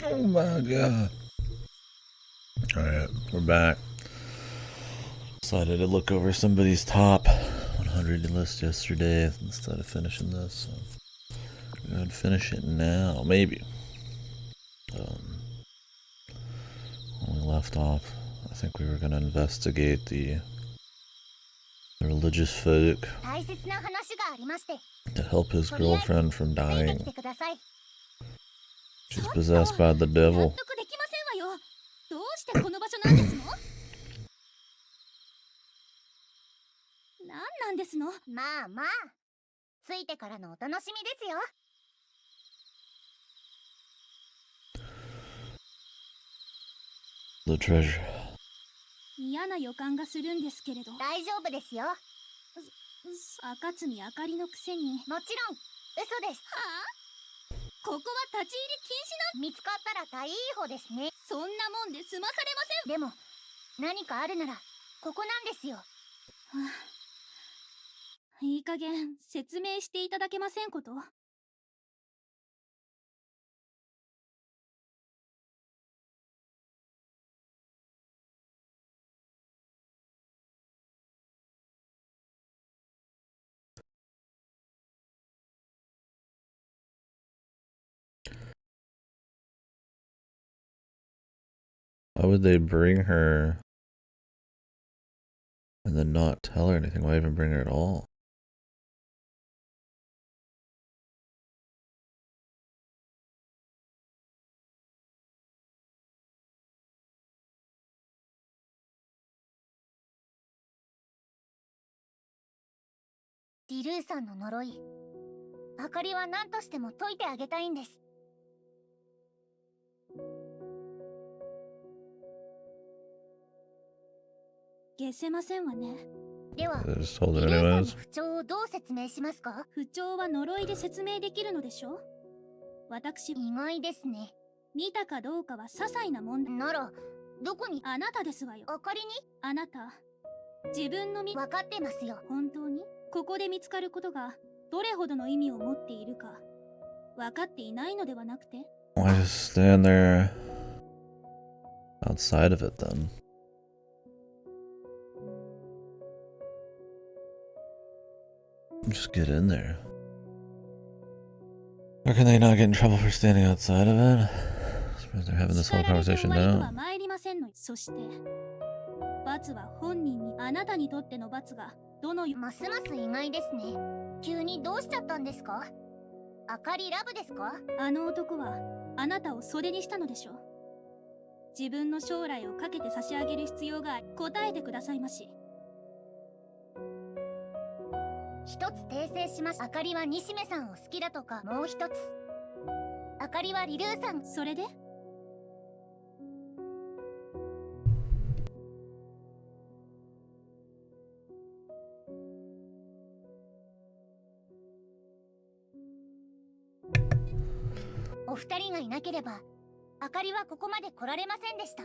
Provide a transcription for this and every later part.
Oh my god. Alright, we're back. Decided to look over somebody's top 100 list yesterday instead of finishing this. So go ahead and finish it now, maybe. When we left off, I think we were going to investigate the religious folk to help his girlfriend from dying. She's possessed by the devil. The treasure. 嫌な予感がするんですけれど。大丈夫ですよ。赤積あかりのくせに。もちろん、嘘です。はあ？ここは立ち入り禁止な。見つかったら大いい方ですね。そんなもんで済まされません。でも、何かあるなら、ここなんですよ。はあ、いい加減、説明していただけませんこと？ Why would they bring her and then not tell her anything? Why even bring her at all? Diru さんの呪い、あかりは何としても解いてあげたいんです。消せませんわね。では、ディルーさんの不調をどう説明しますか？不調は呪いで説明できるのでしょ？私、意外ですね。見たかどうかは些細な問題なら、どこに？あなたですわよ。あかりに？あなた、自分の分かってますよ。本当に？ここで見つかることがどれほどの意味を持っているか分かっていないのではなくて。Why just stand there outside of it then? Just get in there. Or can they not get in trouble for standing outside of it? I suppose they're having this whole conversation now. そして罰は本人に。あなたにとっての罰がどのますます意外ですね。急にどうしちゃったんですか？あかりラブですか？あの男はあなたを袖にしたのでしょう。自分の将来をかけて差し上げる必要があり、答えてくださいまし。一つ訂正します。あかりは西目さんを好きだとか。もう一つ、あかりはリルーさん。それでお二人がいなければあかりはここまで来られませんでした。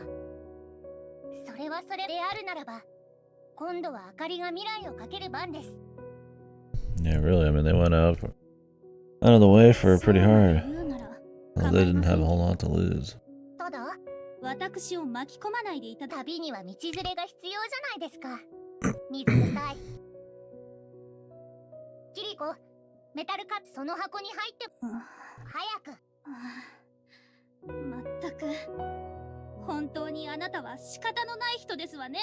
それはそれであるならば、今度はあかりが未来をかける番です。Yeah, really. I mean, they went out of the way for pretty hard. Well, they didn't have a whole lot to lose. ただ、私を巻き込まないでいた。旅には道連れが必要じゃないですか。水くさい。キリコ、メタルカップその箱に入って。早く。まったく、本当にあなたは仕方のない人ですわね。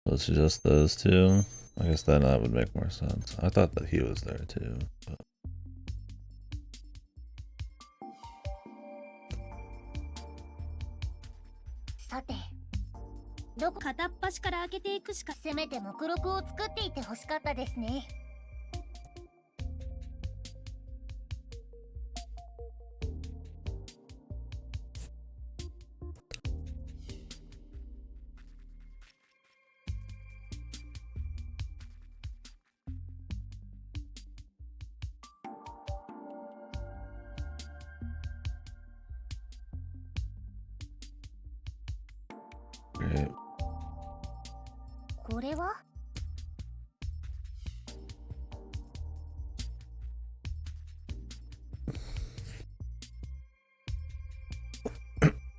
So it's just those two? I guess then that would make more sense. I thought that he was there too. But...さて、どこ片っ端から開けていくしか。せめて目録を作っていてほしかったですね。Great. これは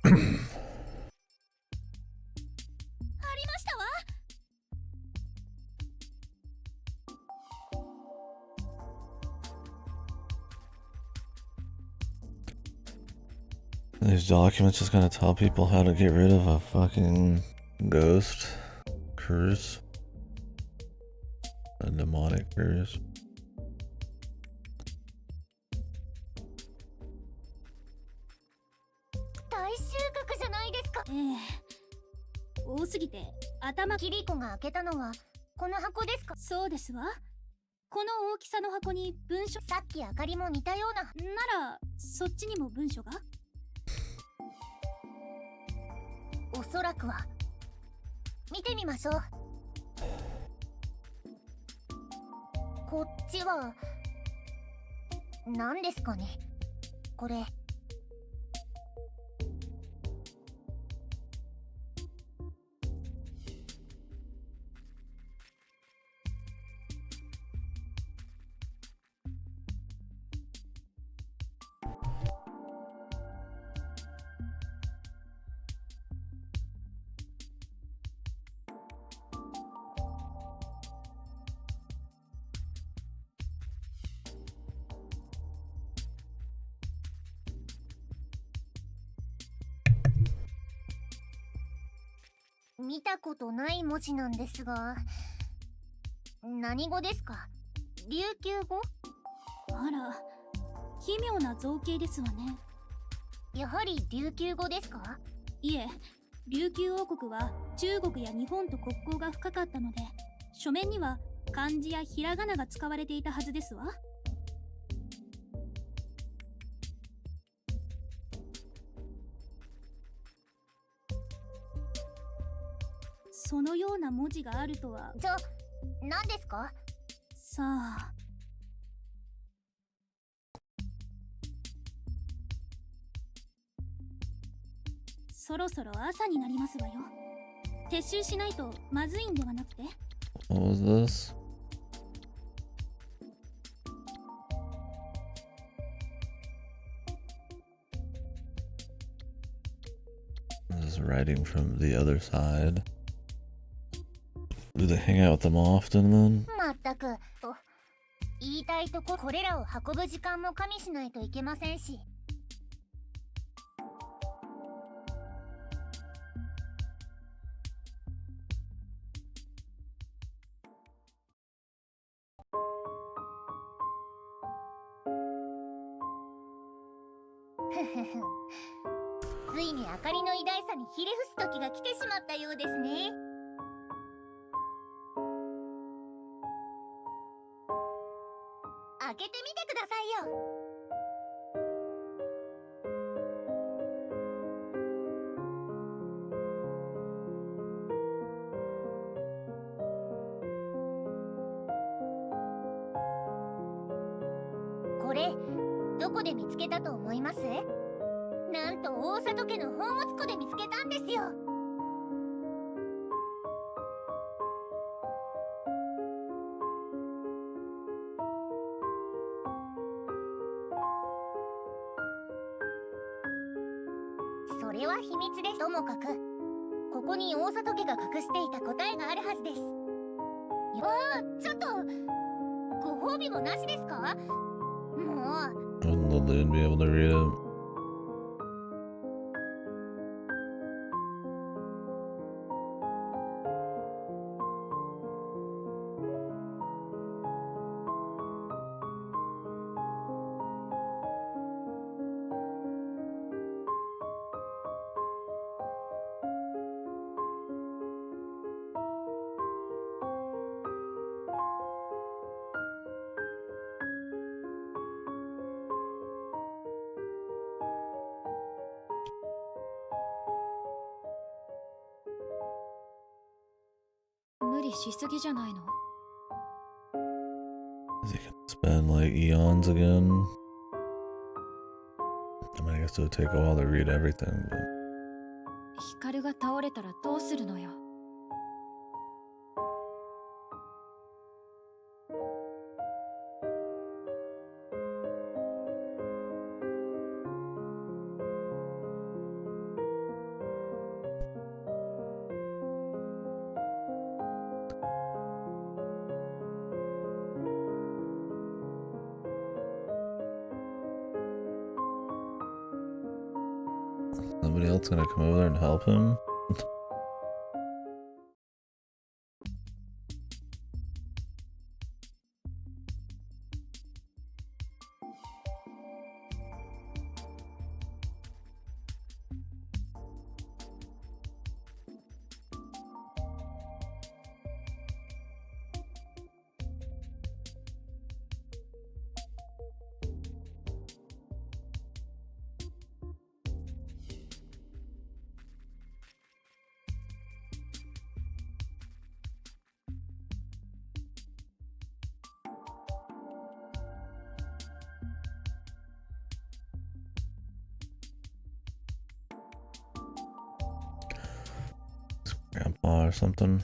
したわ。These documents just gonna tell people how to get rid of a fucking ghost curse. A demonic curse. 大収穫じゃないですか。多すぎて頭。キリコが開けたのはこの箱ですか。そうですわ。この大きさの箱に文書。さっきあかりも似たような。ならそっちにも文書が。おそらくは。見てみましょう。こっちは何ですかね。これ。見たことない文字なんですが、何語ですか。琉球語。あら、奇妙な造形ですわね。やはり琉球語ですか。いえ、琉球王国は中国や日本と国交が深かったので、書面には漢字やひらがなが使われていたはずですわ。そのような文字があるとは。じゃあ何ですか。さあ。そろそろ朝になりますわよ。撤収しないとまずいんではなくて。What was this? This is writing from the other side. Do they hang out with them often then? まったく。言いたいとこれらを運ぶ時間も加味しないといけませんし。ついに明かりの偉大さにひれ伏す時が来てしまったようですね。開けてみてくださいよ。これどこで見つけたと思います？なんと大里家の宝物庫で見つけたんですよ。それは秘密です。ともかくここに大里家が隠していた答えがあるはずです。ちょっとご褒美もなしですか？もう。Wouldn't Lynn be able to read it? Is he gonna spend like eons again? I mean, I guess it would take a while to read everything, but 光が倒れたらどうするのよ。Nobody else gonna come over there and help him? Grandpa or something.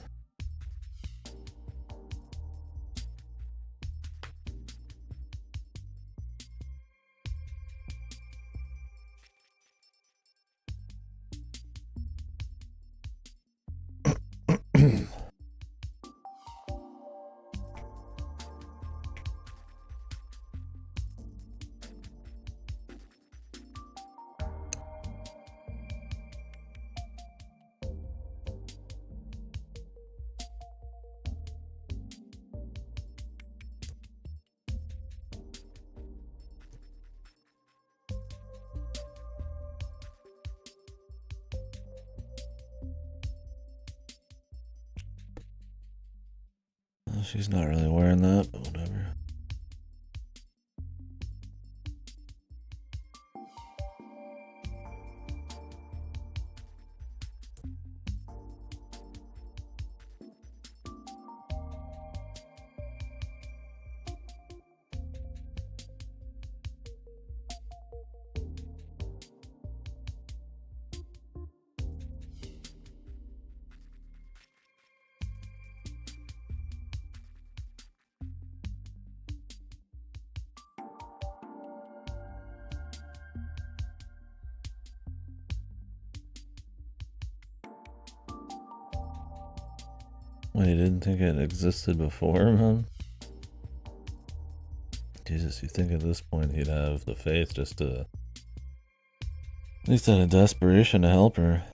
She's not really wearing that, but whatever. Wait, you didn't think it existed before, man? Jesus, you think at this point he'd have the faith just to... At least out of desperation to help her.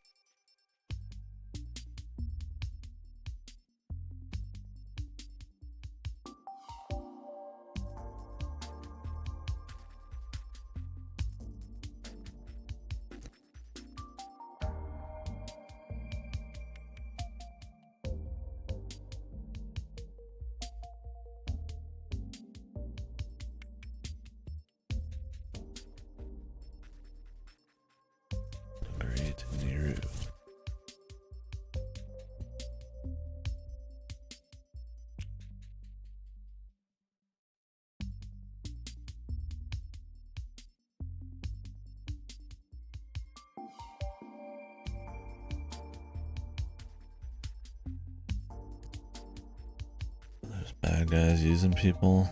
There's bad guys using people.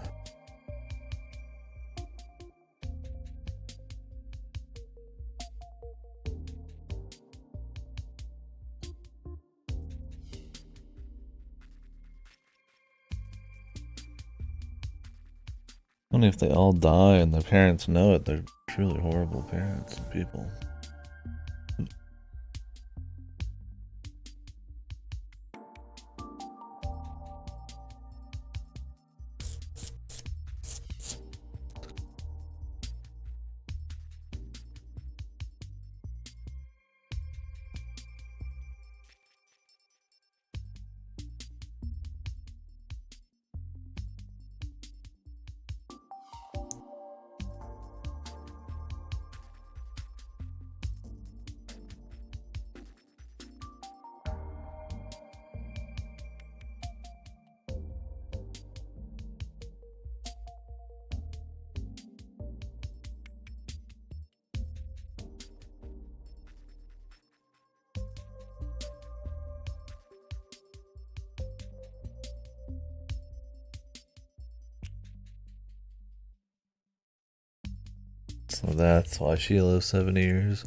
Only if they all die and the parents know it, they're truly horrible parents and people. So that's why she lives 70 years.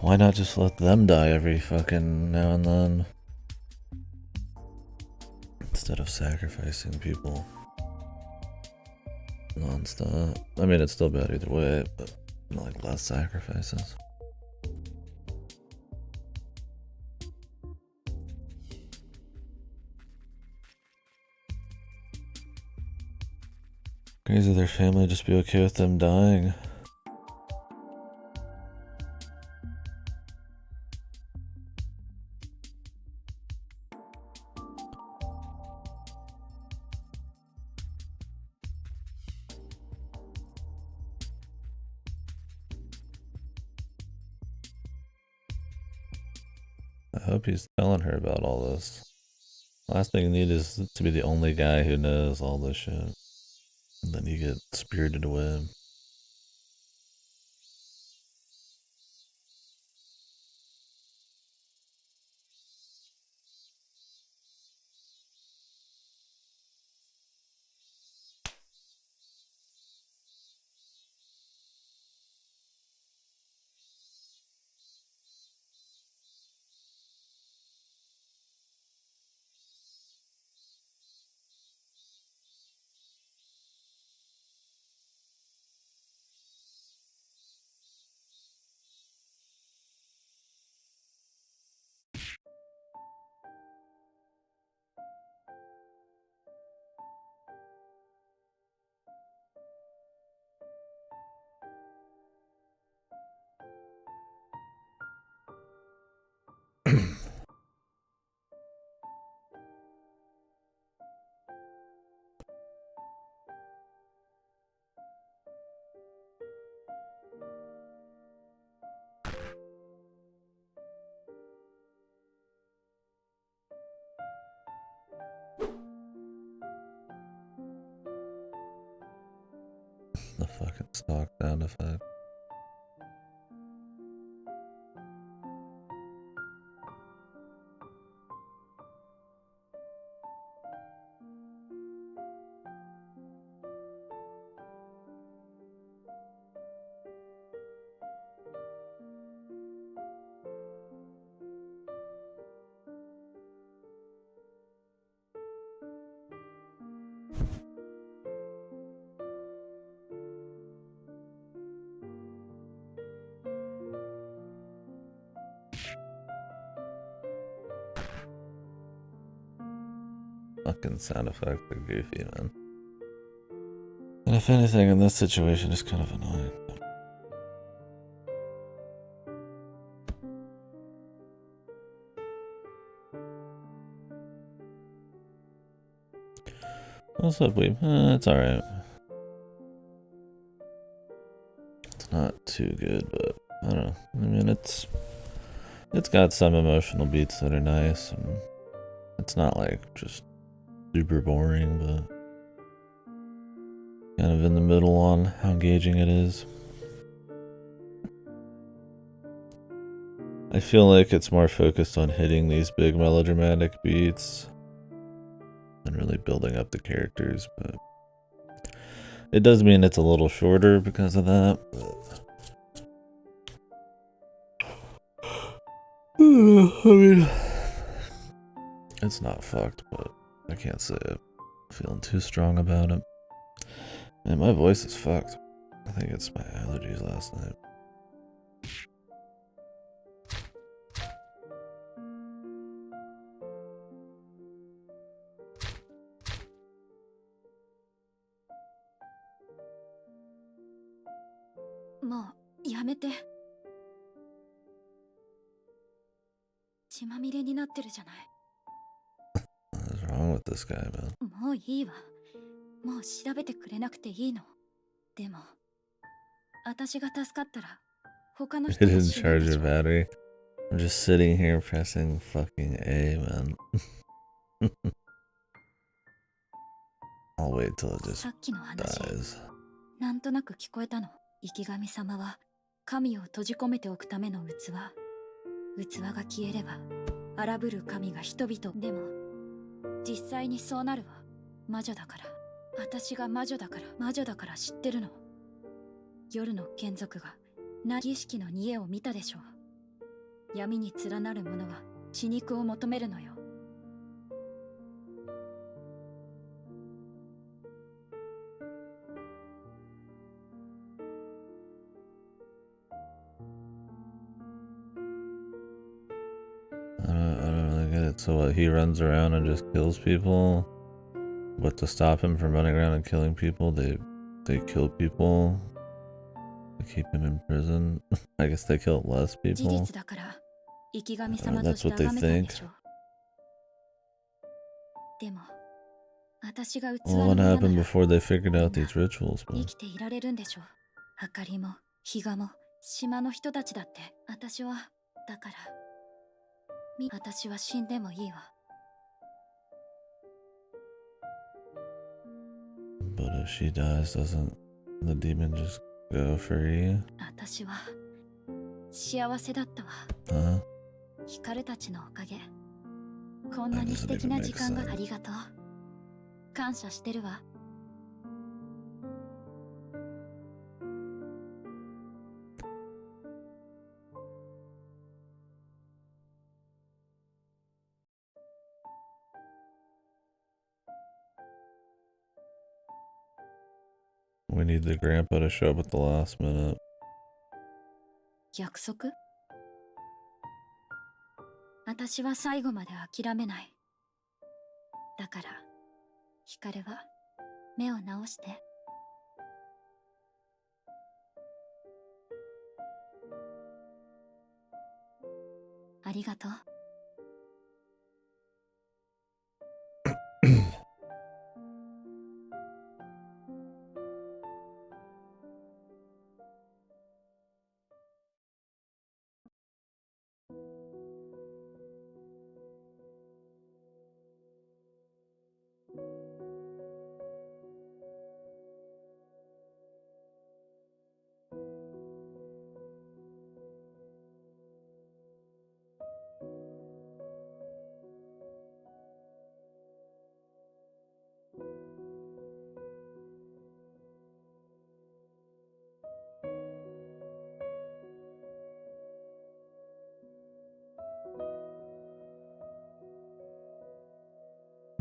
Why not just let them die every fucking now and then? Instead of sacrificing people non-stop. I mean, it's still bad either way, but Like less sacrifices. Crazy their family just be okay with them dying. I hope he's telling her about all this. Last thing you need is to be the only guy who knows all this shit. And then you get spirited away. The fucking stock sound effect. Fucking sound effects are goofy, man. And if anything, in this situation, it's kind of annoying. What's up, weeb? It's alright. It's not too good, but I don't know. I mean, it's got some emotional beats that are nice, and it's not like just super boring, but kind of in the middle on how engaging it is. I feel like it's more focused on hitting these big melodramatic beats and really building up the characters, but it does mean it's a little shorter because of that. I mean, it's not fucked, but I can't say it. Feeling too strong about it. Man, my voice is fucked. I think it's my allergies last night.もうやめて。血まみれになってるじゃない。What's wrong with this guy, man? もういいわ。もう調べてくれなくていいの。でも、私が助かったら他の It 人も didn't 死ぬ charge で your しょ。 battery. I'm just sitting here pressing fucking A, man. I'll wait till it just さっきの話、 dies. なんとなく聞こえたの。生き神様は神を閉じ込めておくための器。器が消えれば荒ぶる神が人々。でも実際にそうなるわ。魔女だから。私が魔女だから知ってるの。夜の眷属が儀式の煮えを見たでしょう。闇に連なる者は血肉を求めるのよ。So he runs around and just kills people, but to stop him from running around and killing people, they kill people to keep him in prison. I guess they kill less people. That's what they think. Well, what happened before they figured out these rituals, man? But if she dies, doesn't the demon just go free? Huh? We need the grandpa to show up at the last minute. 約束? 私は最後まで諦めない。だから、ヒカルは目を直して。ありがとう。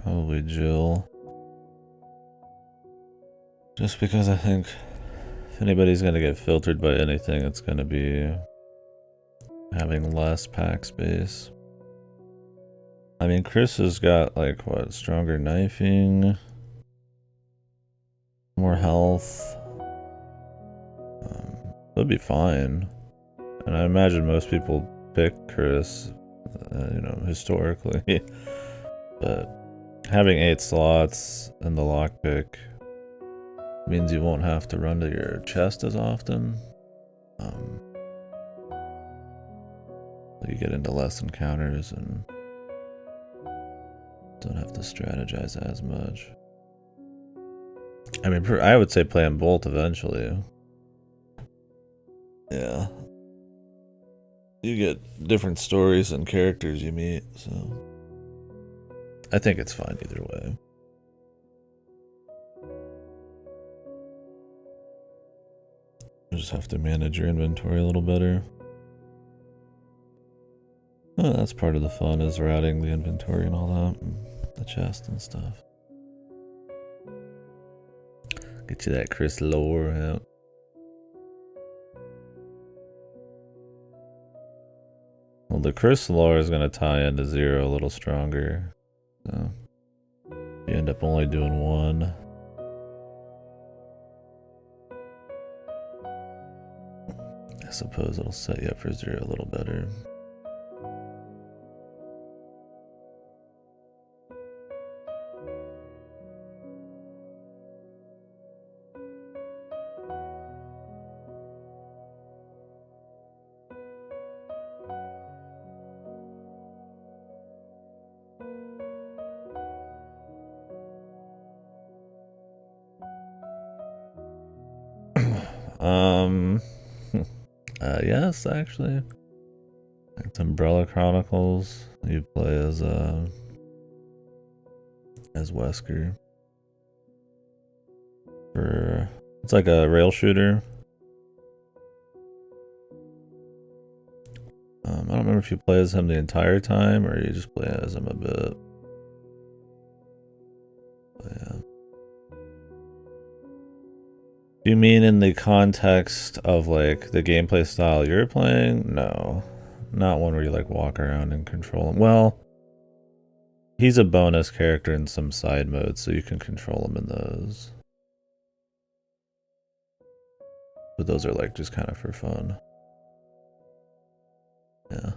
Probably Jill. Just because I think if anybody's gonna get filtered by anything, it's gonna be having less pack space. I mean, Chris has got, like, what, stronger knifing, more health. That'd be fine. And I imagine most people pick Chris, you know, historically. But having 8 slots in the lockpick means you won't have to run to your chest as often. You get into less encounters and don't have to strategize as much. I mean, I would say play them both eventually. Yeah. You get different stories and characters you meet, so I think it's fine either way. You just have to manage your inventory a little better. Oh, that's part of the fun, is routing the inventory and all that, and the chest and stuff. Get you that Chris lore out. Well, the Chris lore is going to tie into 0 a little stronger. So you end up only doing 1. I suppose it'll set you up for 0 a little better. Yes, actually. It's Umbrella Chronicles. You play as Wesker. It's like a rail shooter. I don't remember if you play as him the entire time or you just play as him a bit. But yeah. Do you mean in the context of, like, the gameplay style you're playing? No. Not one where you, like, walk around and control them. Well, He's a bonus character in some side modes, so you can control him in those. But those are like just kind of for fun. Yeah.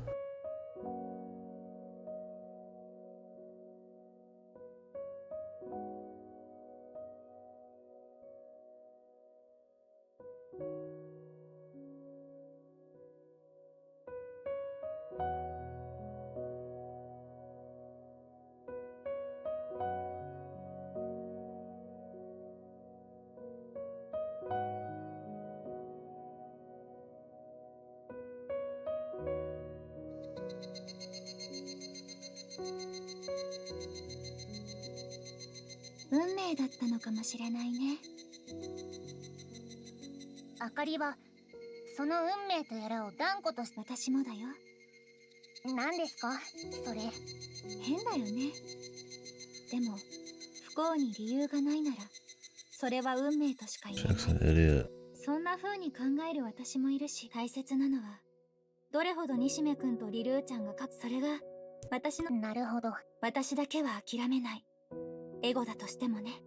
運命だったのかもしれないね。あかりはその運命とやらを断固として。私もだよ。何ですかそれ。変だよね。でも不幸に理由がないならそれは運命としか言えない。そんな風に考える私もいるし、大切なのはどれほど西目くんとリルーちゃんが勝つ。それが私の。なるほど。私だけは諦めない。エゴだとしてもね。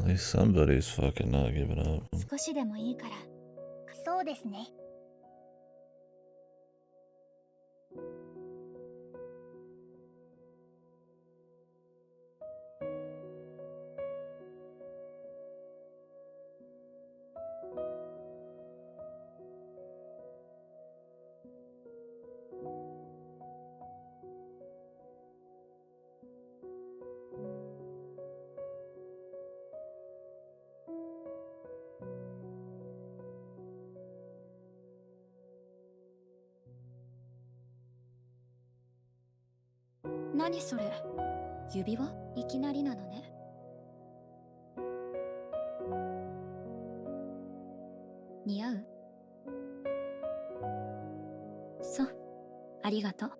At least somebody's fucking not giving up. 少しでもいいから。そうですね。何それ？指輪？いきなりなのね。似合う？そう、ありがとう。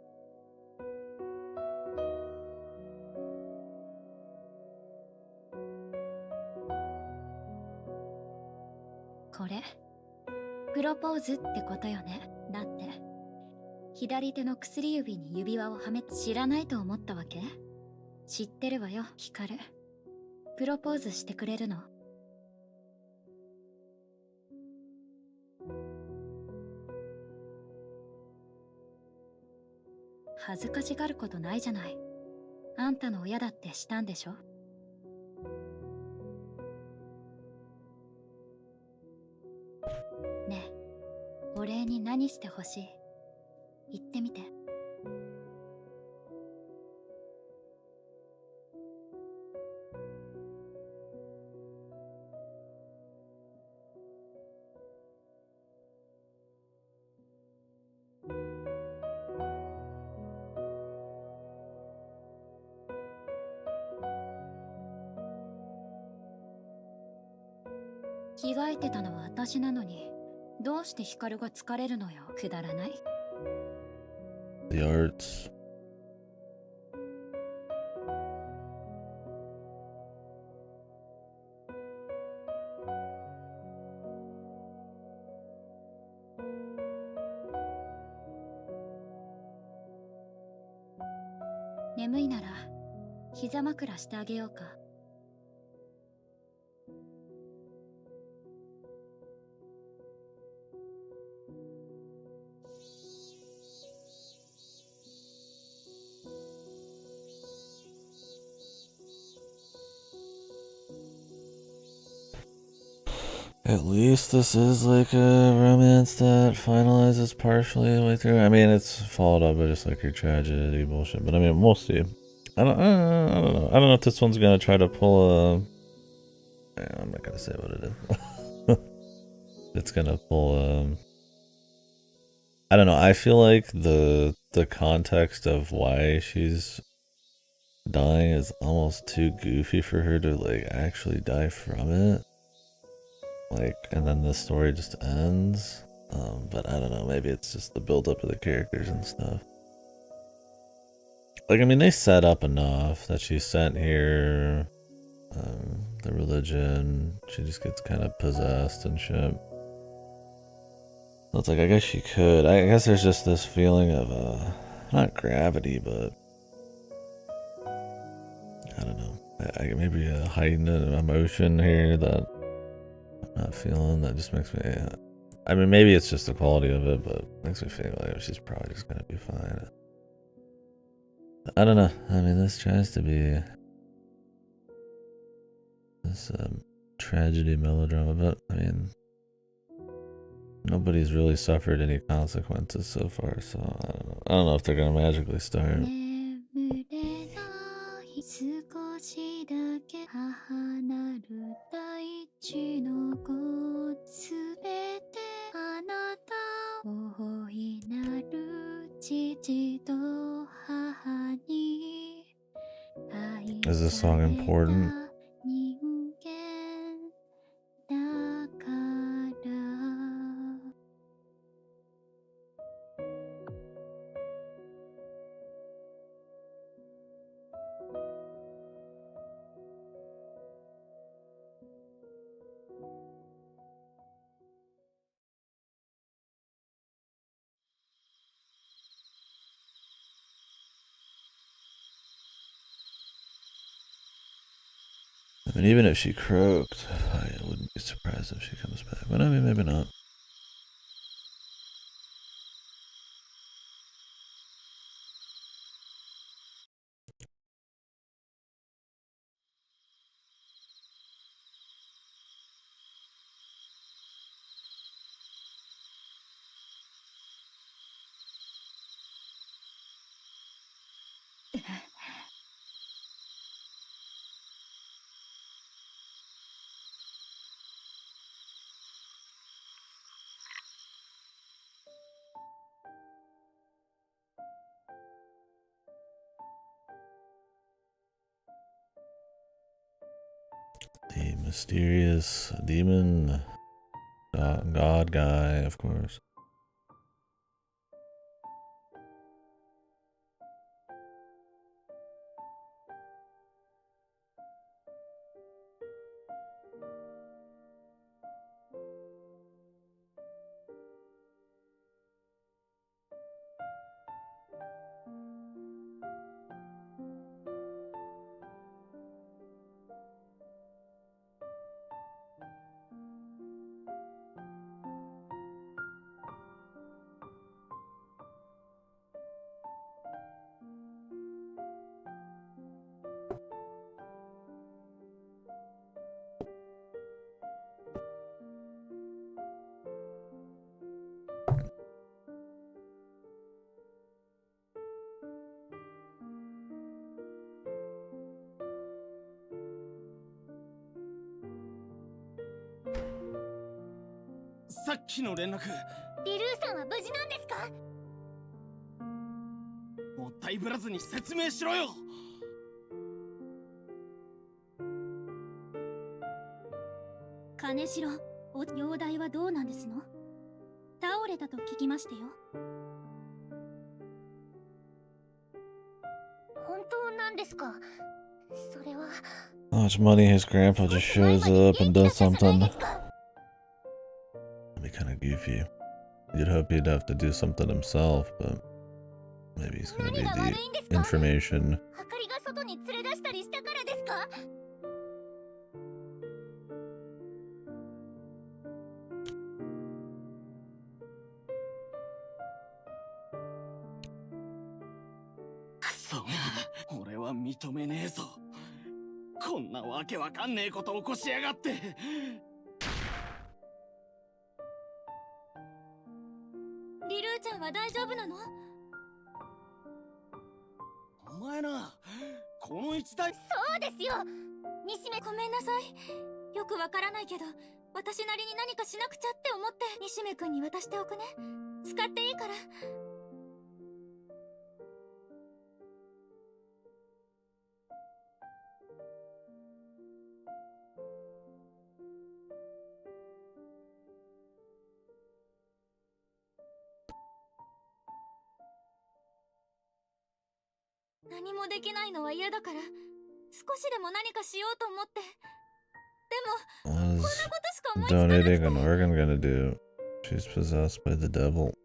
これプロポーズってことよね。だって左手の薬指に指輪をはめ。知らないと思ったわけ？知ってるわよ、ヒカル。プロポーズしてくれるの？恥ずかしがることないじゃない。あんたの親だってしたんでしょ？ねえ、お礼に何してほしい？言ってみて。着替えてたのは私なのに、どうしてヒカルが疲れるのよ。くだらない。The arts. 眠いなら膝枕してあげようか。At least this is like a romance that finalizes partially the way through. I mean, it's followed up by just like your tragedy bullshit, but I mean, we'll see. I don't know. I don't know if this one's gonna try to pull a. I'm not gonna say what it is. It's gonna pull. I don't know. I feel like the context of why she's dying is almost too goofy for her to like actually die from it. Like, and then the story just ends. But I don't know, maybe it's just the build up of the characters and stuff. Like, I mean, they set up enough that she's sent here, the religion, she just gets kind of possessed and shit. So it's like, I guess she could. I guess there's just this feeling of, not gravity, but I don't know. Maybe a heightened emotion here that I'm not feeling. That just makes me. I mean, maybe it's just the quality of it, but makes me feel like she's probably just gonna be fine. I don't know. I mean, this tries to be this tragedy melodrama, but I mean, nobody's really suffered any consequences so far, so I don't know. I don't know if they're gonna magically start. 少しだけ母なる大地の子すべてあなた大いなる父と母に愛 Is this さ song れ important? た人間だから I mean, even if she croaked, I wouldn't be surprised if she comes back. But I mean, maybe not. The mysterious demon god guy, of course.リルーさんは無事なんですか？もったいぶらずに説明しろよ。金城、容体はどうなんですの？倒れたと聞きましたよ。本当なんですか？それは。How much money his grandpa just shows up and does something. That'd be kind of goofy. You'd hope he'd have to do something himself, but maybe he's gonna be the information. あかりが外に連れ出したりしたからですか？そう、俺は認めねえぞ。こんなわけわかんねえこと起こしやがって。リルーちゃんは大丈夫なの？お前な、この一台。そうですよ。西目、ごめんなさい。よくわからないけど、私なりに何かしなくちゃって思って西目くんに渡しておくね。使っていいから。何もできないのは嫌だから、少しでも何かしようと思って。でも、こんなことしか思いつかなくて。 Donating an organ gonna do? She's possessed by the devil.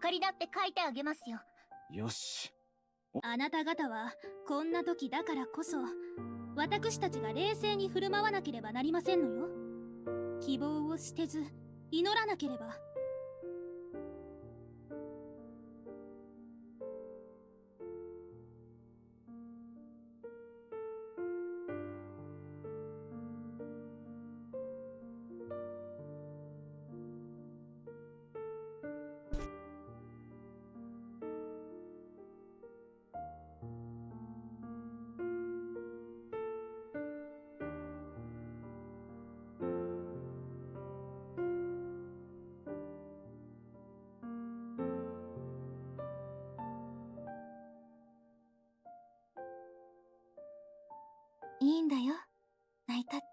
かりだって書いてあげますよ。よし。あなた方はこんな時だからこそ私たちが冷静に振る舞わなければなりませんのよ。希望を捨てず祈らなければ。いいんだよ。泣いたって。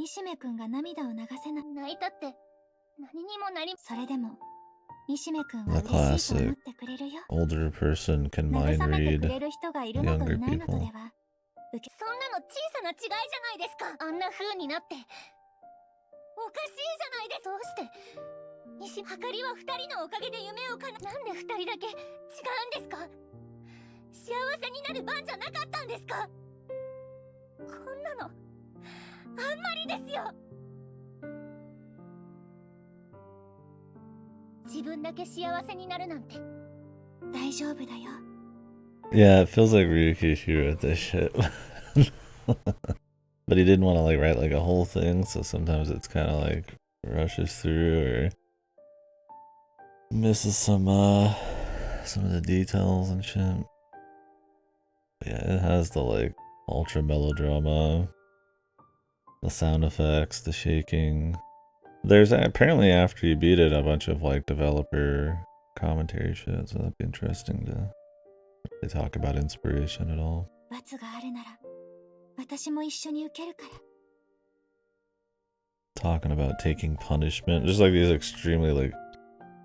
西目くんが涙を流せない。泣いたって何にもなり。それでも西目くんは The 嬉しいと思っ classic てくれるよ。 older person can mind 慰めてく read れる人がいるのと younger いないのとで people. はそんなの小さな違いじゃないですか。あんな風になっておかしいじゃないです。どうして西あかりは二人のおかげで夢をなんで二人だけ違うんですか。幸せになる番じゃなかったんですか。こんなのあんまりですよ。自分だけ幸せになるなんて大丈夫だよ。 Yeah, it feels like Ryukishi wrote this shit. But he didn't want to like write like a whole thing, so sometimes it's kind of like rushes through or misses some of the details and shit. But yeah, it has the like ultra melodrama, the sound effects, the shaking. There's apparently after you beat it a bunch of like developer commentary shit, so that'd be interesting to if they talk about inspiration at all. 罰があるなら私も一緒に受けるから。 Talking about taking punishment, just like these extremely like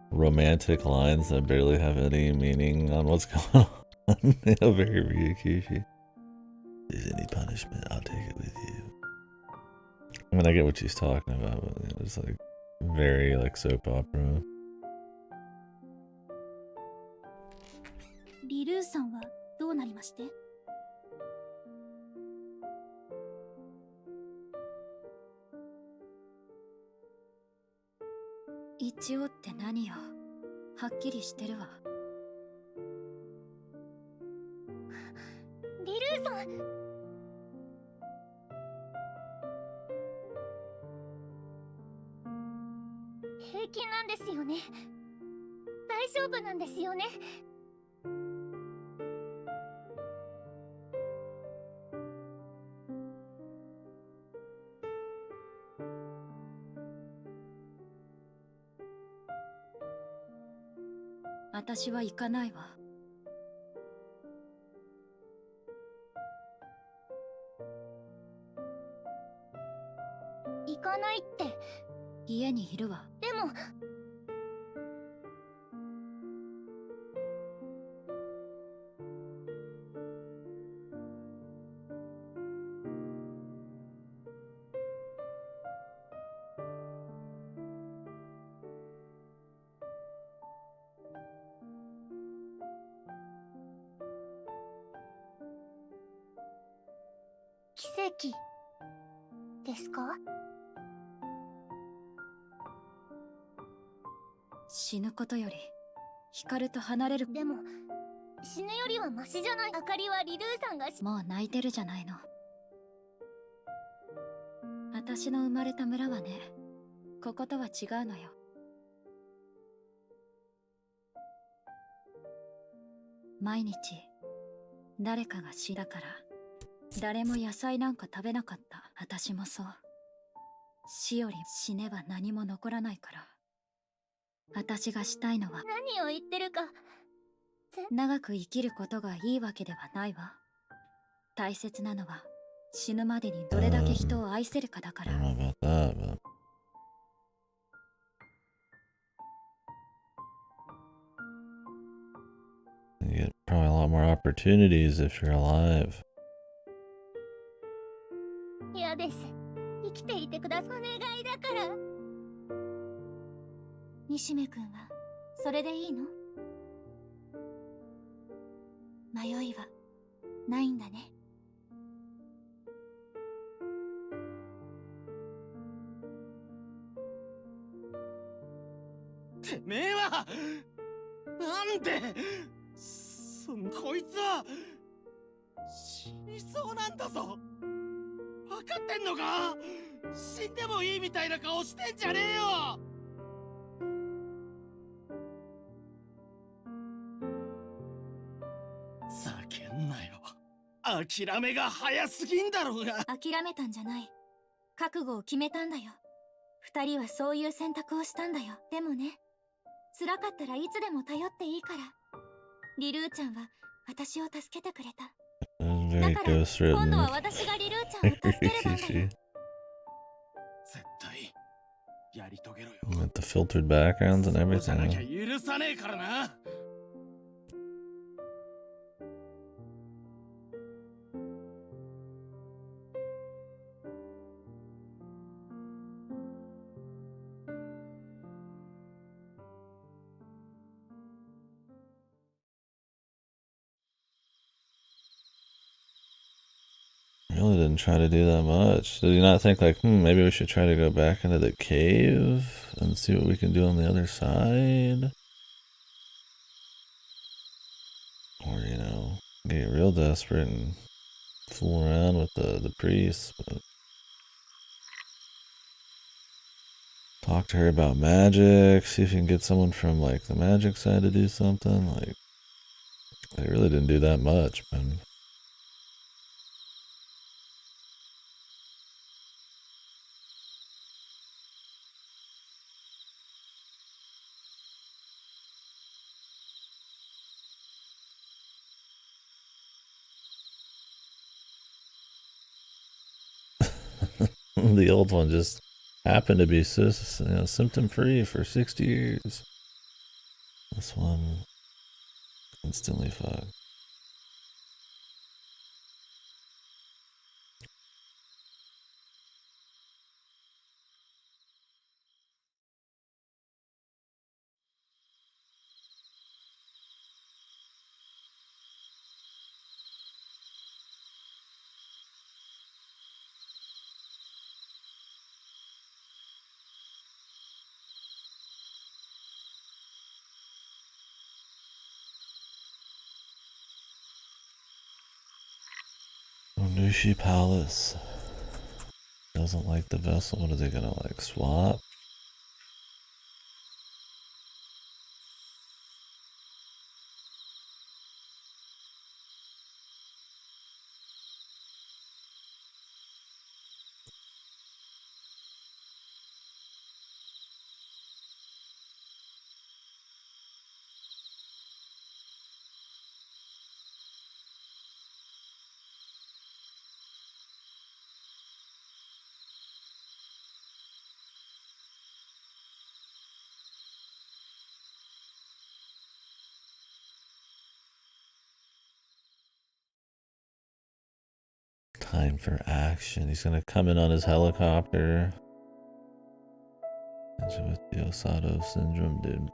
romantic lines that barely have any meaning on what's going on. They are very Ryukishi. If there's any punishment, I'll take it with you. I mean, I get what she's talking about, but you know, it's like very like soap opera. リルーさんはどうなりまして。一応って何よ。はっきりしてるわ。リルーさん、平気なんですよね。大丈夫なんですよね。私は行かないわ。行かないって。家にいるわ。でも奇跡ですか。死ぬことより光と離れる。でも死ぬよりはマシじゃない。あかりはリルーさんがもう泣いてるじゃないの。私の生まれた村はね、こことは違うのよ。毎日誰かが死だから、誰も野菜なんか食べなかった。私もそう。死より死ねば何も残らないから。私がしたいのは何を言ってるか。長く生きることがいいわけではないわ。大切なのは死ぬまでにどれだけ人を愛せるかだか I ら。 don't know about that, but you get probably a lot more opportunities if you're alive. 嫌です。生きていてください。お願いだから。西目くんはそれでいいの？迷いはないんだね。てめえはなんでこいつは死にそうなんだぞ。分かってんのか？死んでもいいみたいな顔してんじゃねえよ。叫んなよ。諦めが早すぎんだろうが。諦めたんじゃない。覚悟を決めたんだよ。二人はそういう選択をしたんだよ。でもね、辛かったらいつでも頼っていいから。リルーちゃんは私を助けてくれた。だから今度は私がリルーちゃんを助ける番だよ。絶対やり遂げろよ。With the filtered backgrounds and そうじゃなきゃ everything. 許さねえからな。Really didn't try to do that much. Did you not think like, maybe we should try to go back into the cave and see what we can do on the other side? Or, get real desperate and fool around with the priest, but talk to her about magic, see if you can get someone from like the magic side to do something. Like, they really didn't do that much, man. The old one just happened to be symptom free for 60 years. This one instantly fucked. Onushi Palace doesn't like the vessel. What are they gonna like swap? Time for action. He's gonna come in on his helicopter. With the Osato syndrome, dude.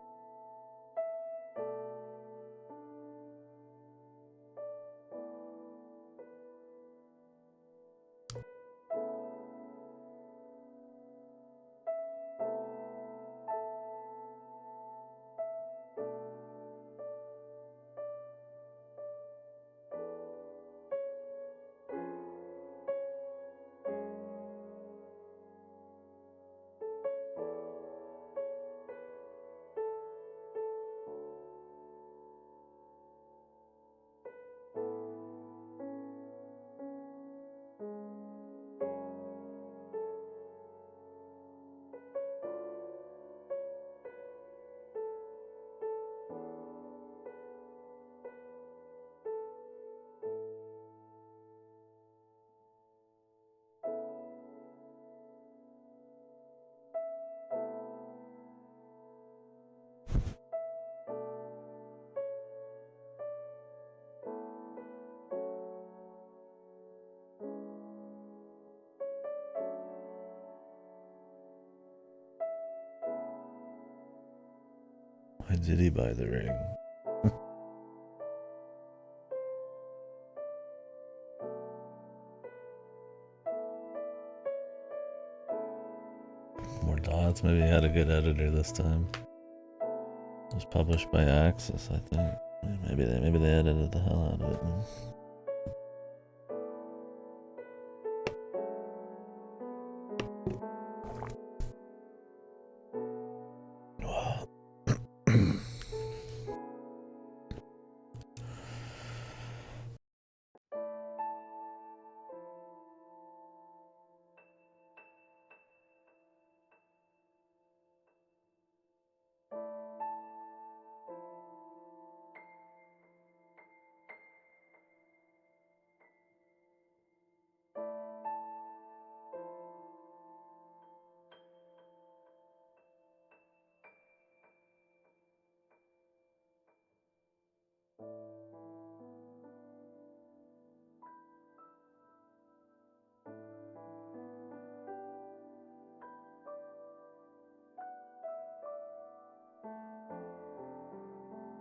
Why did he buy the ring? odds. Maybe he had a good editor this time. It was published by Axis, I think. Maybe they edited the hell out of it.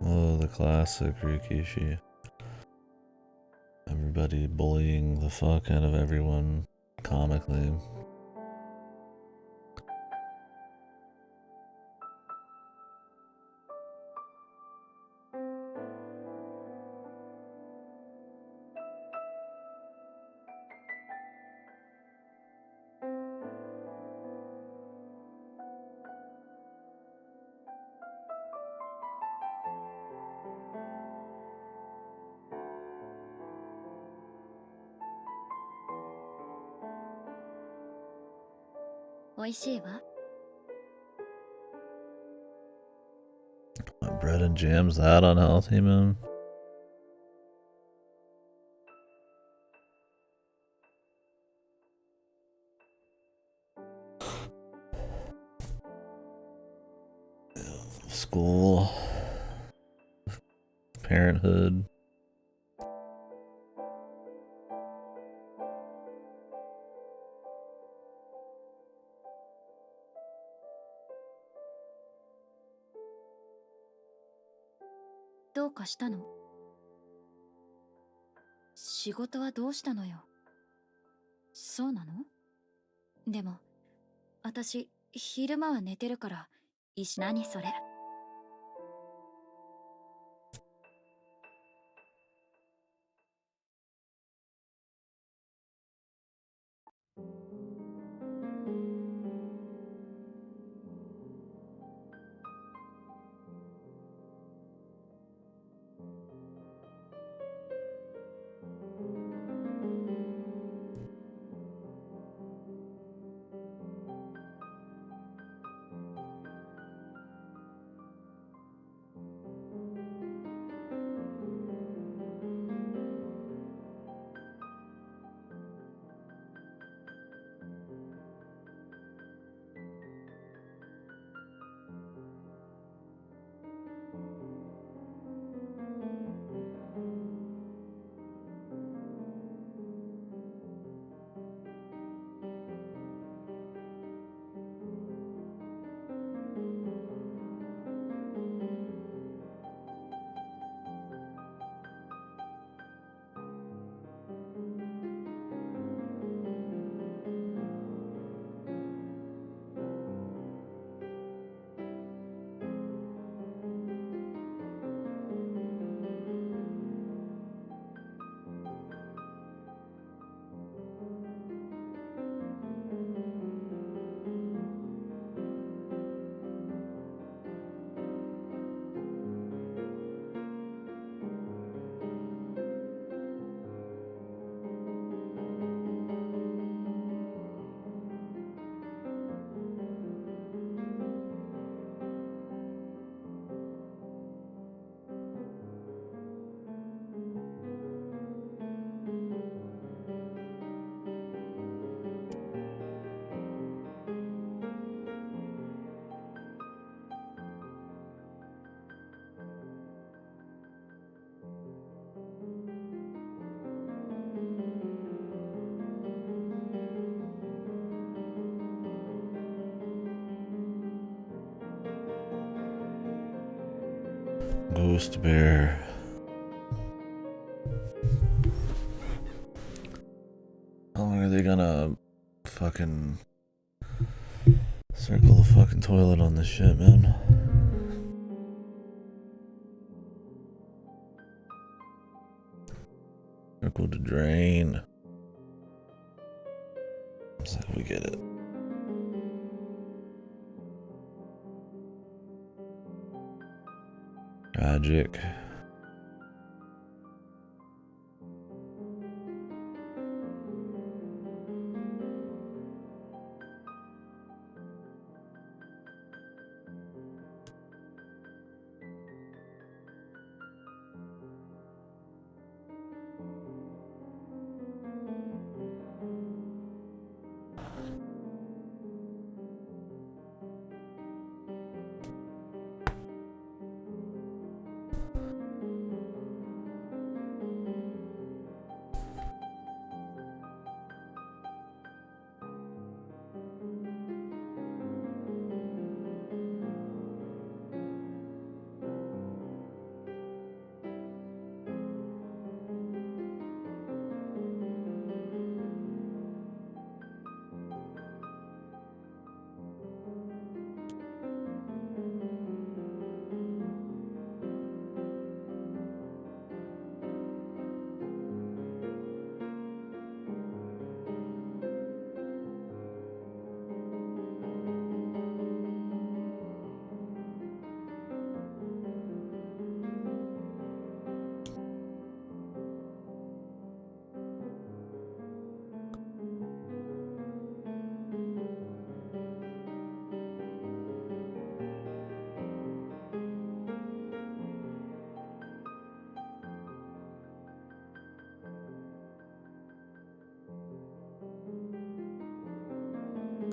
Oh, the classic Rikishi. Everybody bullying the fuck out of everyone comically. Bread and jam's that unhealthy, man? School, parenthood.どうかしたの？仕事はどうしたのよ？そうなの？でも、私、昼間は寝てるから、何それ？Ghost bear. How long are they gonna fucking Circle the fucking toilet on this shit, man. Circle the drain. So we get it. Tragic.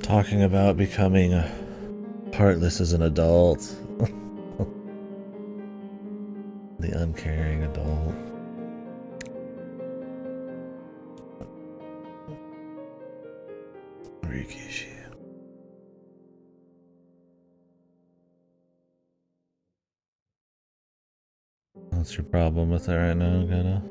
Talking about becoming heartless as an adult. The uncaring adult. Rikishi. What's your problem with it right now, Gana?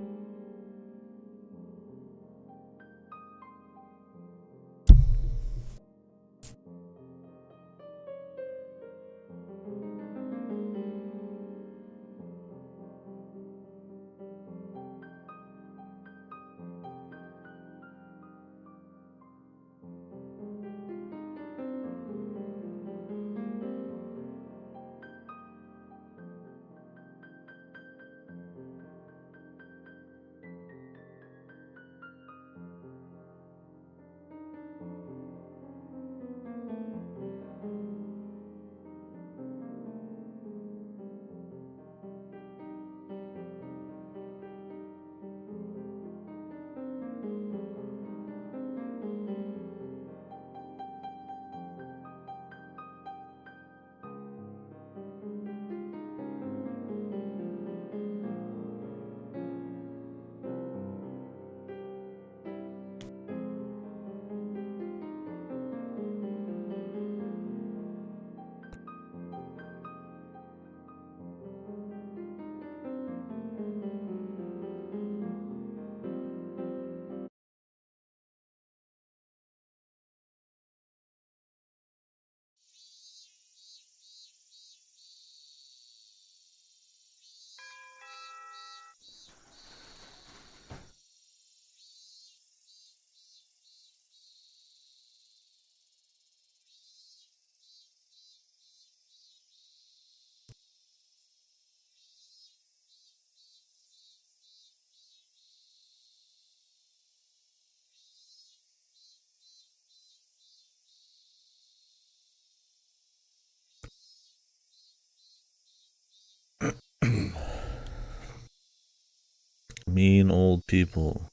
Mean old people.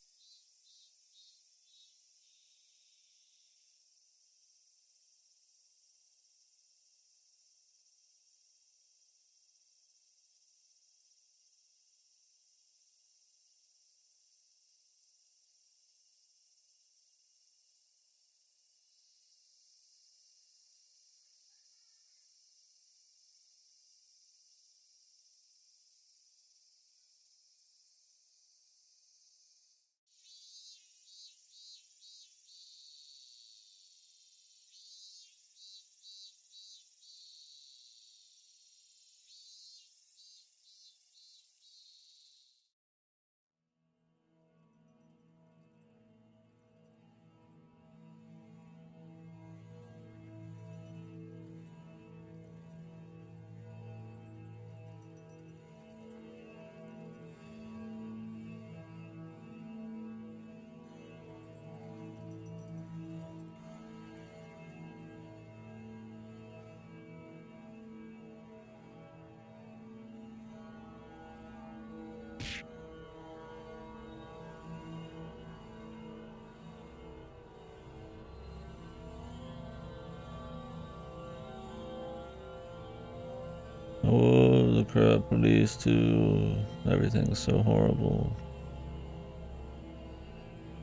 corrupt police too. Everything's so horrible.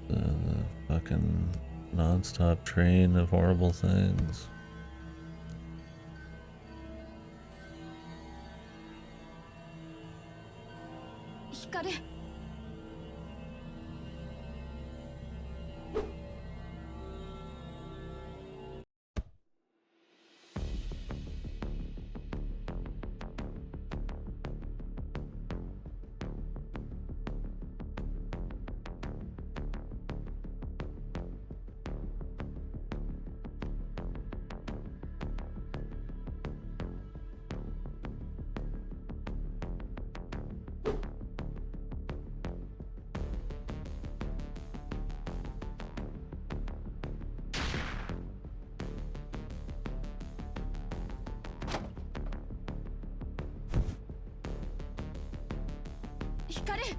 The fucking non-stop train of horrible things. Hikaru. Hikaru.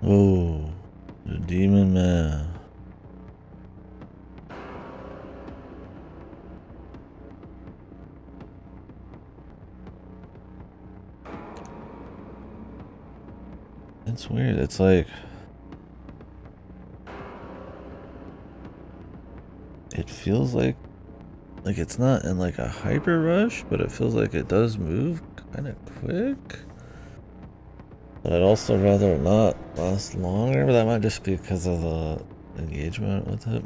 Oh, the demon man. It's weird. It's like it feels like it's not in like a hyper rush, but it feels like it does move kind of quick. But I'd also rather it not last longer, but that might just be because of the engagement with it.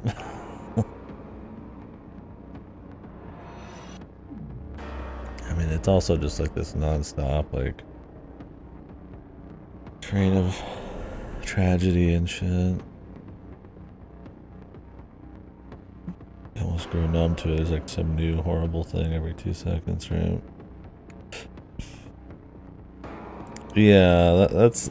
I mean, it's also just like this non-stop like train of tragedy and shit. I almost grew numb to it. It's like some new horrible thing every 2 seconds, right? Yeah, that's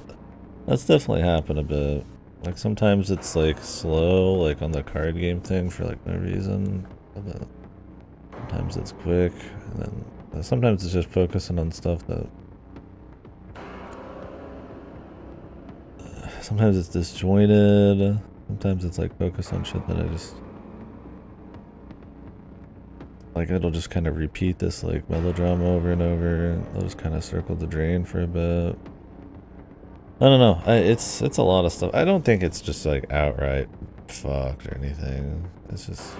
definitely happened a bit. Like sometimes it's like slow, like on the card game thing for like no reason. But sometimes it's quick, and then sometimes it's just focusing on stuff that. Sometimes it's disjointed. Sometimes it's like focused on shit that I just. Like it'll just kind of repeat this like melodrama over and over, and it'll just kind of circle the drain for a bit. I don't know. It's a lot of stuff. I don't think it's just like outright fucked or anything. It's just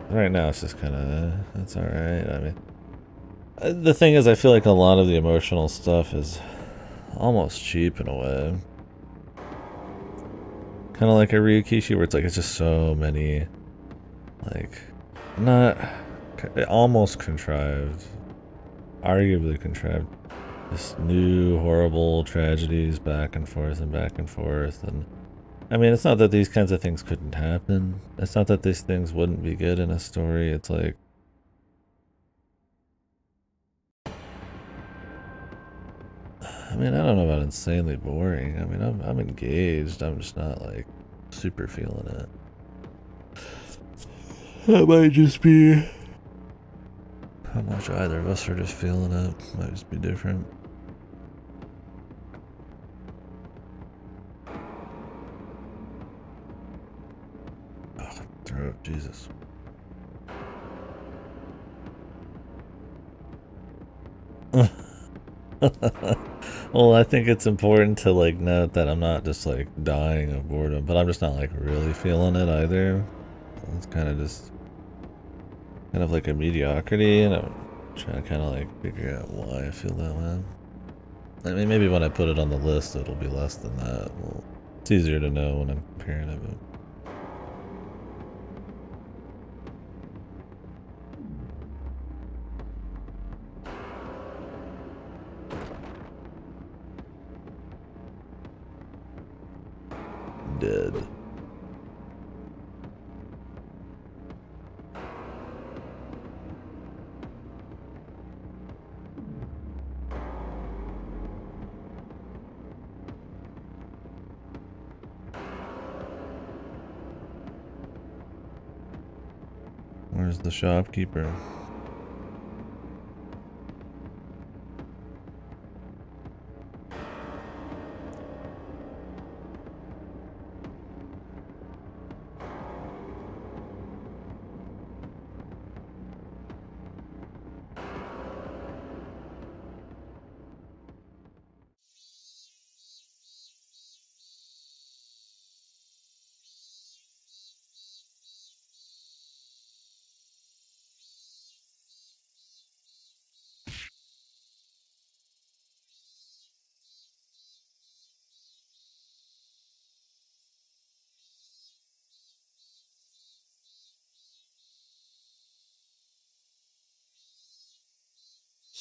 right now. It's just kind of it's all right. I mean, the thing is, I feel like a lot of the emotional stuff is almost cheap in a way. Kind of like a Ryukishi, where it's like it's just so many, like, not almost contrived, arguably contrived. Just new horrible tragedies back and forth and back and forth. And I mean, it's not that these kinds of things couldn't happen. It's not that these things wouldn't be good in a story. It's like, I mean, I don't know about insanely boring. I mean, I'm engaged. I'm just not like super feeling it. That might just be how much either of us are just feeling it. Might just be different. Oh, throat, Jesus. Well, I think it's important to like note that I'm not just like dying of boredom, but I'm just not like really feeling it either. It's kind of just kind of like a mediocrity, and Trying to kind of like figure out why I feel that way. I mean, maybe when I put it on the list, it'll be less than that. Well, it's easier to know when I'm comparing it. But dead. Where's the shopkeeper?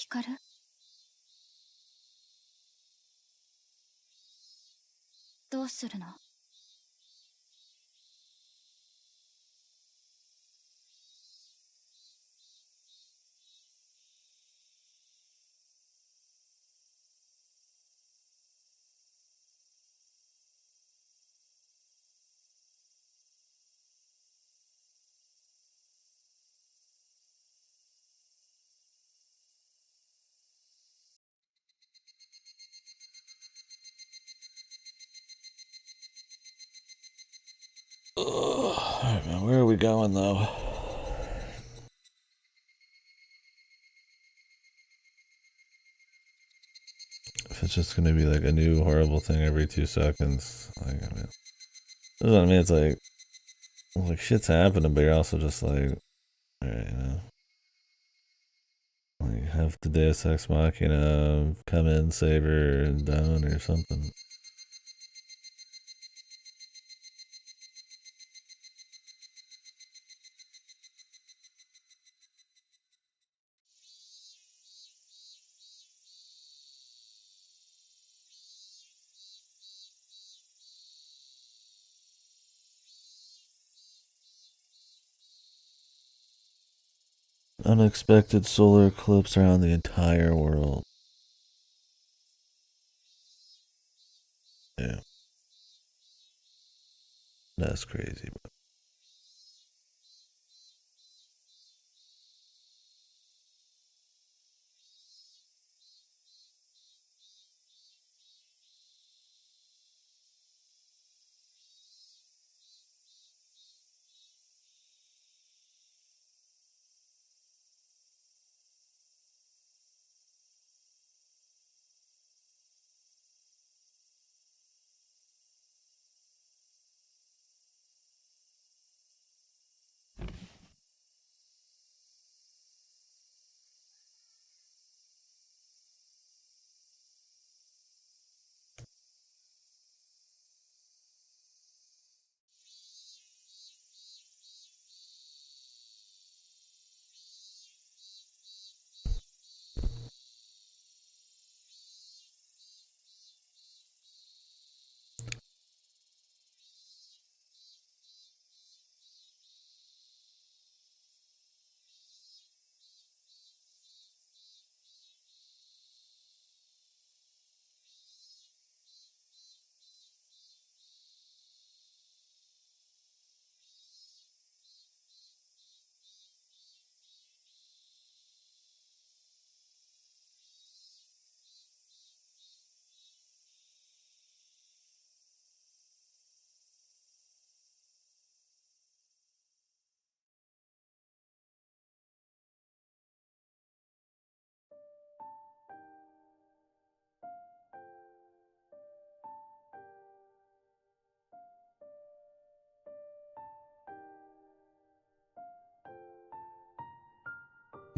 光？どうするの？Alright, man, where are we going though? If it's just gonna be like a new horrible thing every 2 seconds, like, I mean, this is what I mean. It's like shit's happening, but you're also just like, alright, you know, like have the Deus Ex Machina come in, save her, and down or something. Unexpected solar eclipse around the entire world. Yeah. That's crazy, bro.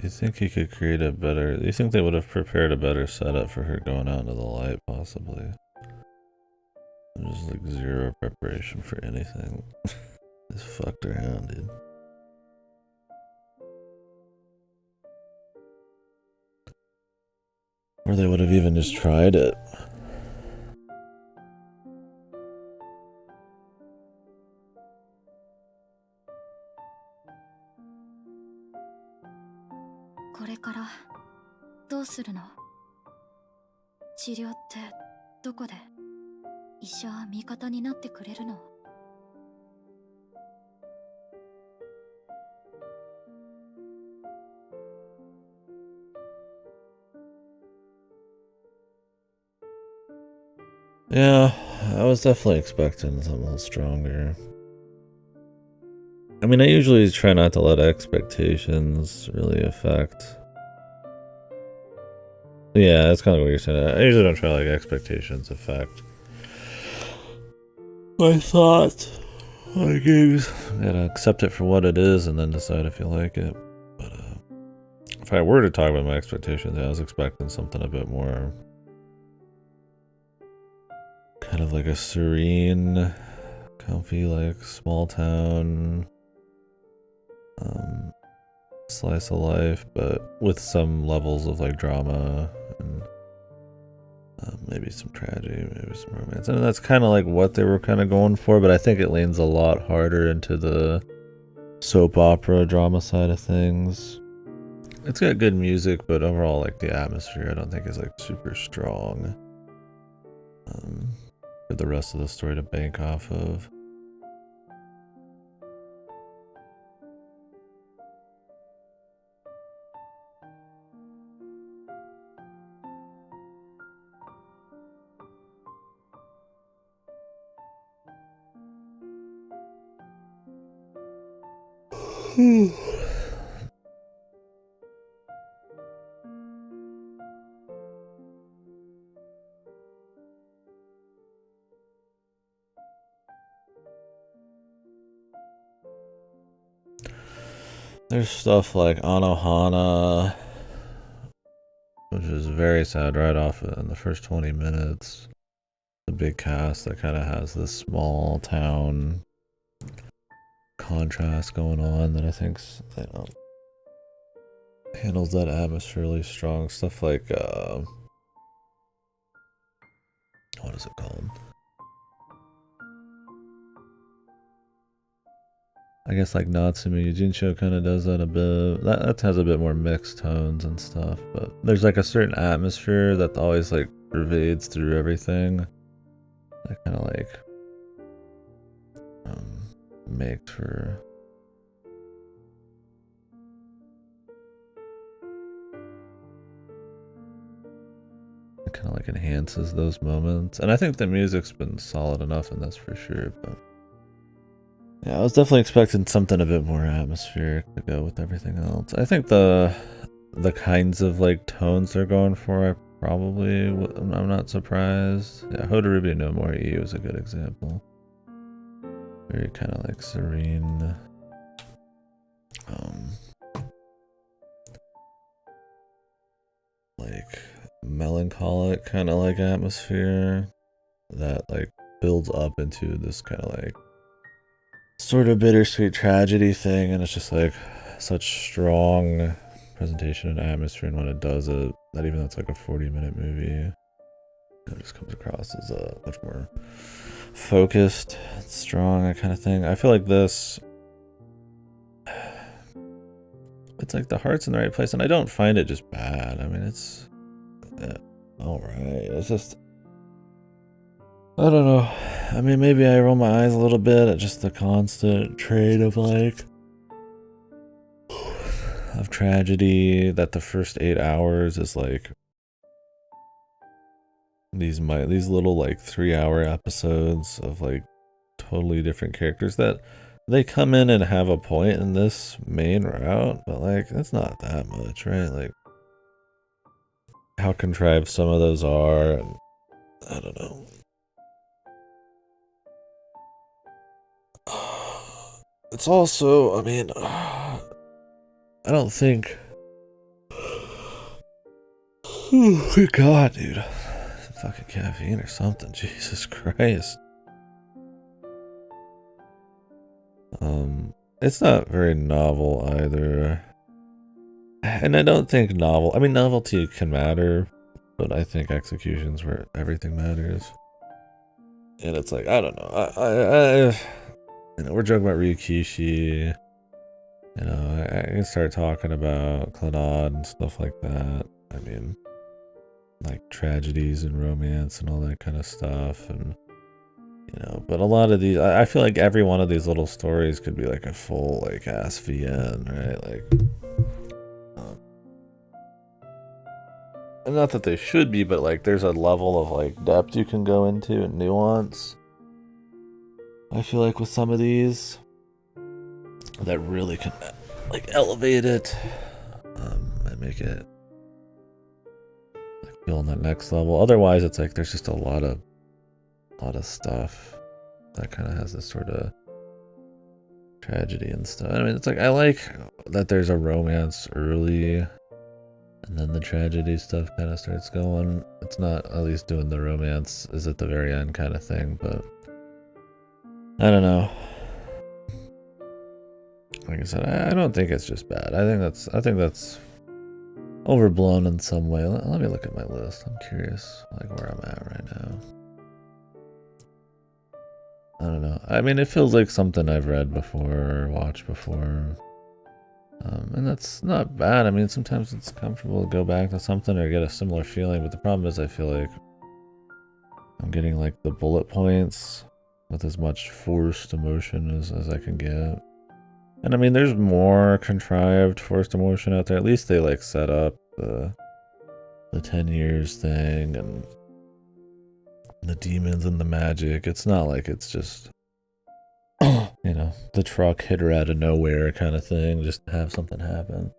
Do you think he could create a better... Do you think they would have prepared a better setup for her going out into the light, possibly? There's like zero preparation for anything. Just fucked around, dude. Or they would have even just tried it. Yeah, I was definitely expecting something a little stronger. I mean, I usually try not to let expectations really affect. Yeah, that's kind of what you're saying. I usually don't try to let expectations affect my thoughts. Like, you gotta accept it for what it is and then decide if you like it. But if I were to talk about my expectations, I was expecting something a bit more kind of like a serene, comfy, like small town slice of life, but with some levels of like drama and maybe some tragedy, maybe some romance. And that's kind of like what they were kind of going for, but I think it leans a lot harder into the soap opera drama side of things. It's got good music, but overall, like, the atmosphere I don't think is like super strong for the rest of the story to bank off of. There's stuff like Anohana, which is very sad right off in the first 20 minutes. The big cast that kind of has this small town contrast going on that I think handles that atmosphere really strong. Stuff like what is it called? I guess like Natsume Yujinsho kind of does that a bit. That has a bit more mixed tones and stuff, but there's like a certain atmosphere that always like pervades through everything. That kind of like makes for it kind of like enhances those moments. And I think the music's been solid enough in this for sure, but yeah, I was definitely expecting something a bit more atmospheric to go with everything else. I think the kinds of like tones they're going for, I'm not surprised. Yeah, Hodoribi no Mori was a good example. Very kind of like serene. Like melancholic kind of like atmosphere that like builds up into this kind of like sort of bittersweet tragedy thing, and it's just like such strong presentation and atmosphere, and when it does it, that even though it's like a 40-minute movie, it just comes across as a much more focused, strong, that kind of thing. I feel like this, it's like the heart's in the right place, and I don't find it just bad. I mean, it's alright. It's just, I don't know. I mean, maybe I roll my eyes a little bit at just the constant trade of like of tragedy, that the first 8 hours is like these little like 3-hour episodes of like totally different characters that they come in and have a point in this main route, but like that's not that much, right? Like how contrived some of those are, and I don't know. It's also, I mean, I don't think Oh, good God, dude. Fucking caffeine or something. Jesus Christ. It's not very novel either. And I don't think novelty can matter, but I think execution's where everything matters. And it's like, I don't know. We're joking about Ryukishi. I can start talking about Clannad and stuff like that. I mean, like tragedies and romance and all that kind of stuff. And, but a lot of these, I feel like every one of these little stories could be like a full, like, ass VN, right? Like, and not that they should be, but like, there's a level of like depth you can go into and nuance. I feel like with some of these, that really can like elevate it and make it like feel on that next level. Otherwise, it's like there's just a lot of stuff that kind of has this sort of tragedy and stuff. I mean, it's like I like that there's a romance early, and then the tragedy stuff kind of starts going. It's not at least doing the romance is at the very end kind of thing, but I don't know. Like I said, I don't think it's just bad. I think that's overblown in some way. Let me look at my list. I'm curious, like where I'm at right now. I don't know. I mean, it feels like something I've read before or watched before, and that's not bad. I mean, sometimes it's comfortable to go back to something or get a similar feeling. But the problem is, I feel like I'm getting like the bullet points with as much forced emotion as I can get. And I mean, there's more contrived forced emotion out there. At least they like set up the 10 years thing and the demons and the magic. It's not like it's just, the truck hit her out of nowhere kind of thing, just to have something happen.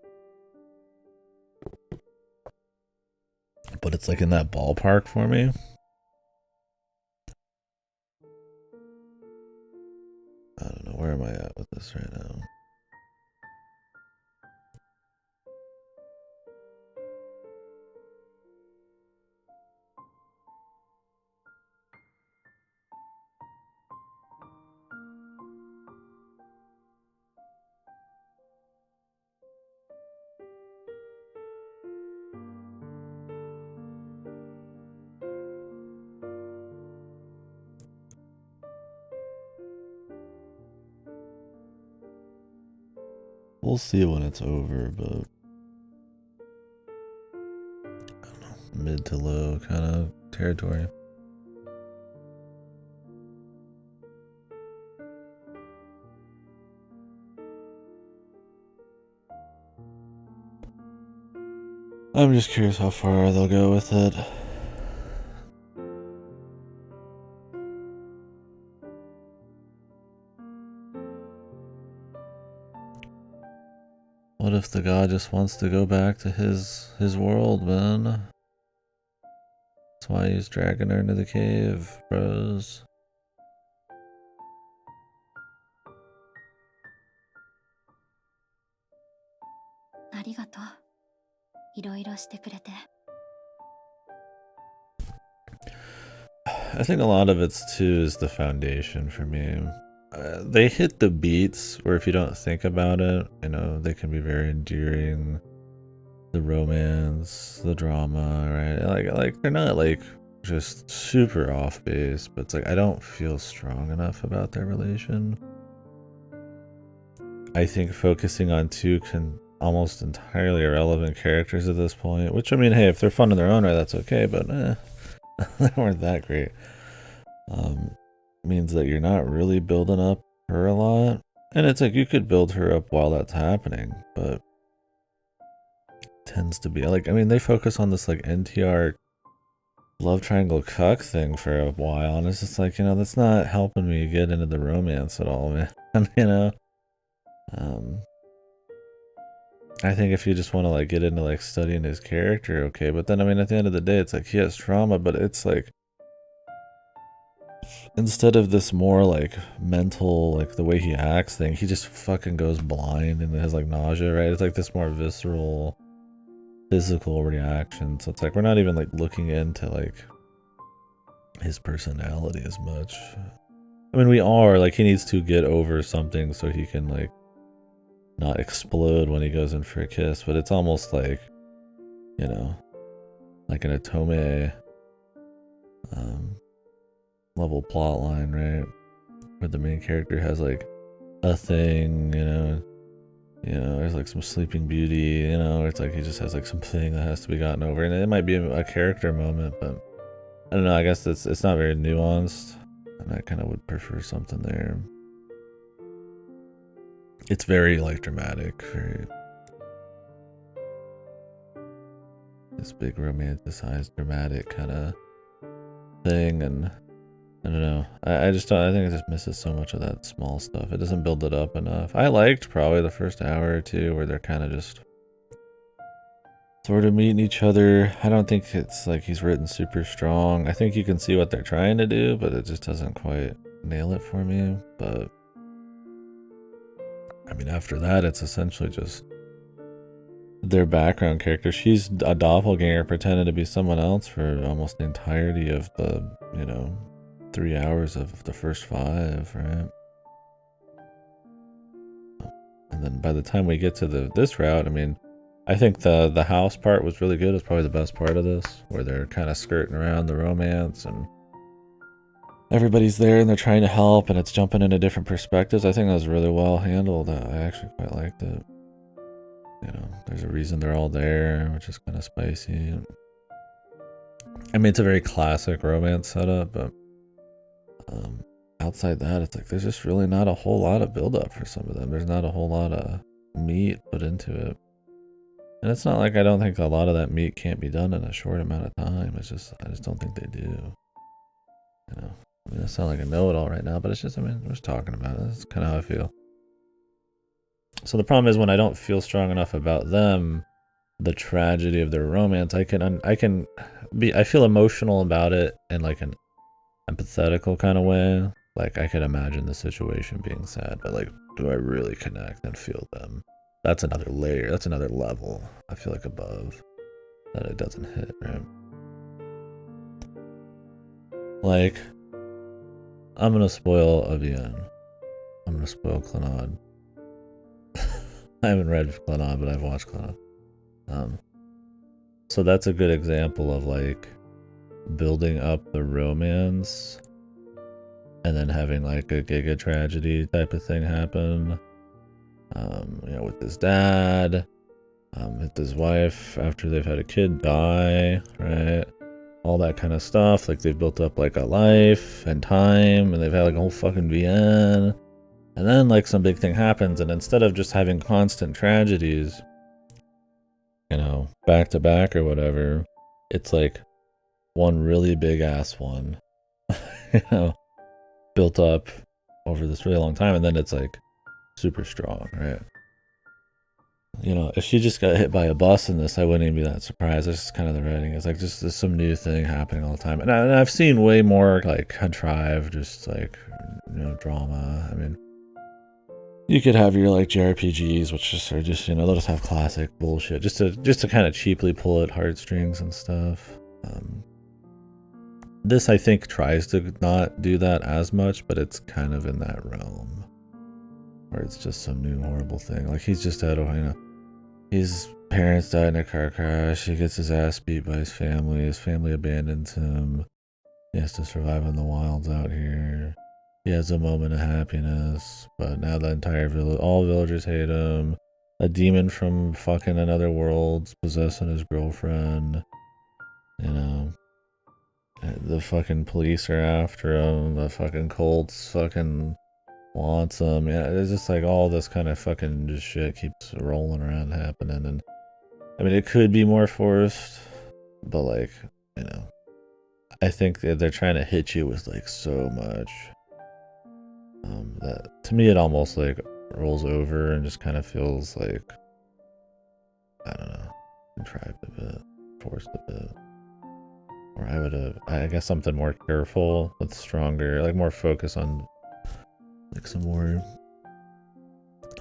But it's like in that ballpark for me. I don't know, where am I at with this right now? We'll see when it's over, but I don't know, mid to low kind of territory. I'm just curious how far they'll go with it. What if the god just wants to go back to his world, man? That's why he's dragging her into the cave, bros. I think a lot of it's too is the foundation for me. They hit the beats where if you don't think about it, they can be very endearing. The romance, the drama, right? Like they're not like just super off base, but it's like I don't feel strong enough about their relation. I think focusing on two almost entirely irrelevant characters at this point, which I mean, hey, if they're fun in their own right, that's okay, but they weren't that great. Means that you're not really building up her a lot. And it's like you could build her up while that's happening, but it tends to be like, I mean, they focus on this like NTR love triangle cuck thing for a while, and it's just like, that's not helping me get into the romance at all, man. I think if you just want to like get into like studying his character, okay, but then I mean at the end of the day it's like he has trauma, but it's like instead of this more like mental, like the way he acts thing, he just fucking goes blind and has like nausea, right? It's like this more visceral physical reaction. So it's like we're not even like looking into like his personality as much. I mean, we are like he needs to get over something so he can like not explode when he goes in for a kiss, but it's almost like, you know, like an Otome level plot line, right? Where the main character has like a thing, there's like some Sleeping Beauty, it's like he just has like something that has to be gotten over, and it might be a character moment, but I don't know. I guess it's not very nuanced, and I kind of would prefer something there. It's very like dramatic, very this big romanticized dramatic kind of thing, and I don't know. I just don't. I think it just misses so much of that small stuff. It doesn't build it up enough. I liked probably the first hour or two where they're kind of just sort of meeting each other. I don't think it's like he's written super strong. I think you can see what they're trying to do, but it just doesn't quite nail it for me. But I mean, after that, it's essentially just their background character. She's a doppelganger pretending to be someone else for almost the entirety of the, 3 hours of the first 5, right? And then by the time we get to this route, I mean, I think the house part was really good. It's probably the best part of this, where they're kind of skirting around the romance and everybody's there and they're trying to help and it's jumping into different perspectives. I think that was really well handled. I actually quite liked it. There's a reason they're all there, which is kind of spicy. I mean, it's a very classic romance setup, but outside that, it's like there's just really not a whole lot of build-up for some of them. There's not a whole lot of meat put into it. And it's not like I don't think a lot of that meat can't be done in a short amount of time. It's just, I just don't think they do. I mean, I sound like a know-it-all right now, but it's just, I mean, we're just talking about it. That's kind of how I feel. So the problem is when I don't feel strong enough about them, the tragedy of their romance, I feel emotional about it in like an empathetical kind of way. Like I could imagine the situation being sad, but like, do I really connect and feel them? That's another layer. That's another level. I feel like above that it doesn't hit, right? Like, I'm gonna spoil Avian. I'm gonna spoil Clannad. I haven't read Clannad, but I've watched Clannad. So that's a good example of like building up the romance and then having like a giga tragedy type of thing happen. With his dad, with his wife after they've had a kid die, right? All that kind of stuff. Like they've built up like a life and time, and they've had like a whole fucking VN. And then like some big thing happens, and instead of just having constant tragedies, back to back or whatever, it's like one really big ass one, built up over this really long time, and then it's like super strong, right? If she just got hit by a bus in this, I wouldn't even be that surprised. It's just kind of the writing. It's like just there's some new thing happening all the time, and I've seen way more like contrived, just like drama. I mean, you could have your like JRPGs, which just are just they'll just have classic bullshit, just to kind of cheaply pull at heartstrings and stuff. This I think tries to not do that as much, but it's kind of in that realm where it's just some new horrible thing. Like he's just had his parents died in a car crash. He gets his ass beat by his family. His family abandons him. He has to survive in the wilds out here. He has a moment of happiness, but now the entire village, all villagers hate him. A demon from fucking another world's possessing his girlfriend. The fucking police are after him. The fucking cults fucking wants him. Yeah, it's just like all this kind of fucking just shit keeps rolling around happening. And I mean, it could be more forced, but like, I think that they're trying to hit you with like so much. That to me it almost like rolls over and just kind of feels like, I don't know, contrived a bit, forced a bit. Or I guess something more careful with stronger, like more focus on like some more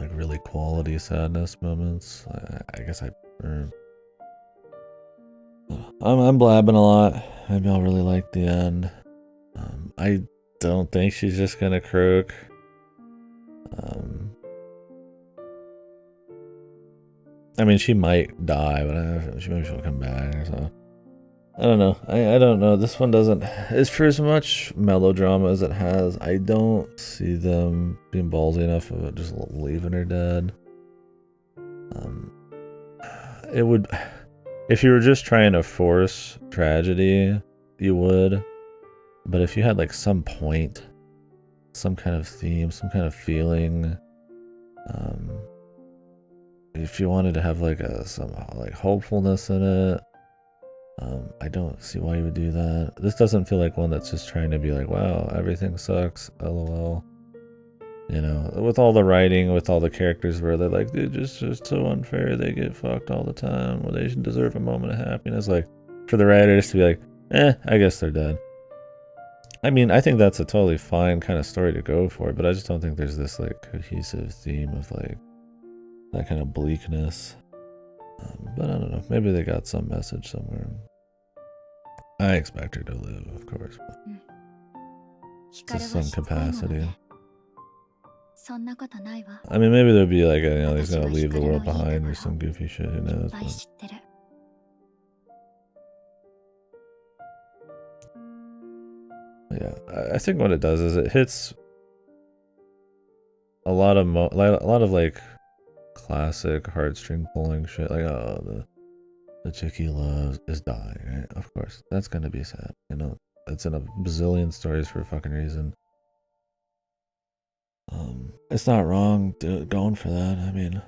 like really quality sadness moments. I guess I prefer. I'm blabbing a lot. Maybe I'll really like the end. I don't think she's just gonna croak. I mean, she might die, but maybe she'll come back. So I don't know. I don't know. This one doesn't. It's for as much melodrama as it has. I don't see them being ballsy enough of it just leaving her dead. It would, if you were just trying to force tragedy, you would. But if you had like some point, some kind of theme, some kind of feeling, if you wanted to have like some like hopefulness in it, I don't see why you would do that. This doesn't feel like one that's just trying to be like, wow, everything sucks, lol. You know, with all the writing, with all the characters where they're like, they're just so unfair, they get fucked all the time, well, they should deserve a moment of happiness. Like, for the writers to be like, I guess they're dead. I mean, I think that's a totally fine kind of story to go for, but I just don't think there's this like cohesive theme of like that kind of bleakness. But I don't know, maybe they got some message somewhere. I expect her to live, of course, but to some capacity. I mean, maybe there'll be like, he's gonna leave the world behind or some goofy shit, who knows, but... Yeah, I think what it does is it hits a lot of like classic heartstring pulling shit, like, oh, the chick he loves is dying, right? Of course, that's gonna be sad, you know, it's in a bazillion stories for a fucking reason. It's not wrong going for that, I mean,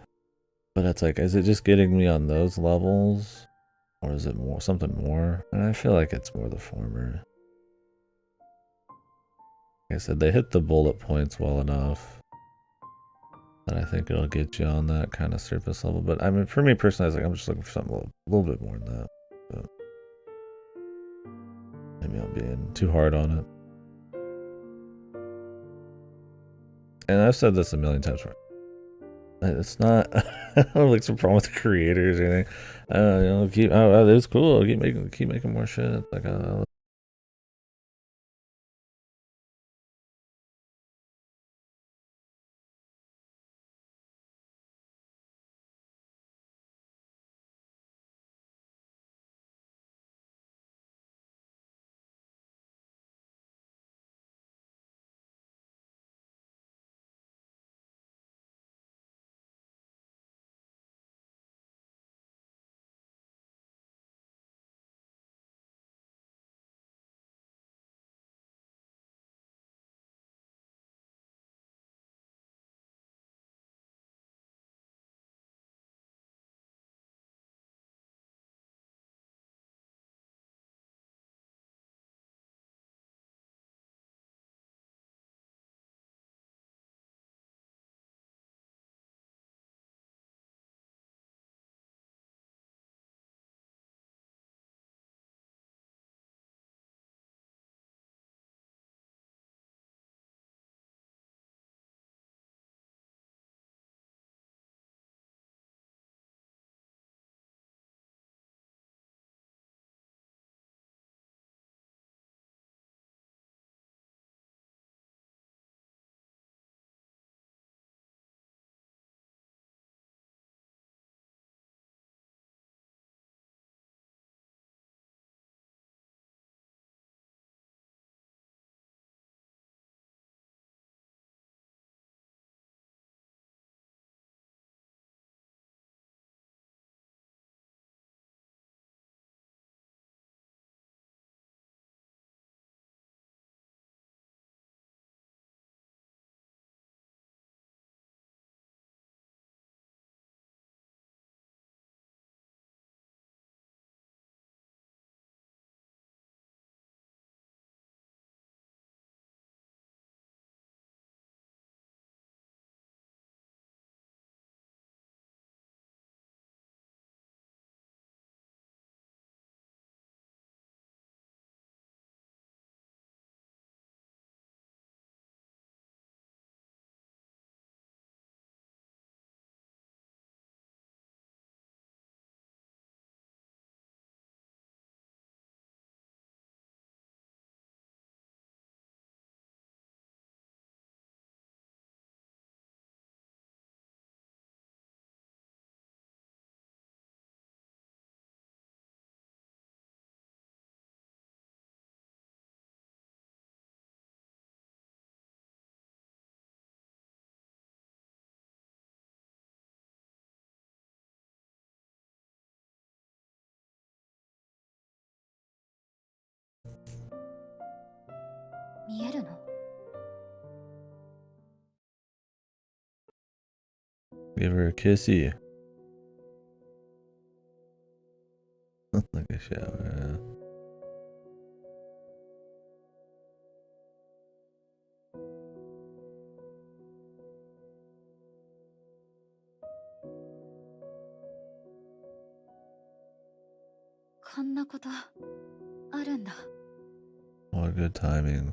but it's like, is it just getting me on those levels, or is it more something more? And I feel like it's more the former. Like I said, they hit the bullet points well enough that I think it'll get you on that kind of surface level. But I mean, for me personally, I was like, I'm just looking for something a little bit more than that. But maybe I'm being too hard on it. And I've said this a million times. It's not like some problem with the creators or anything. It's cool. Keep making more shit. Like, 見えるの？ Give her a kissy. Like a shower. こんなことあるんだ。 What good timing.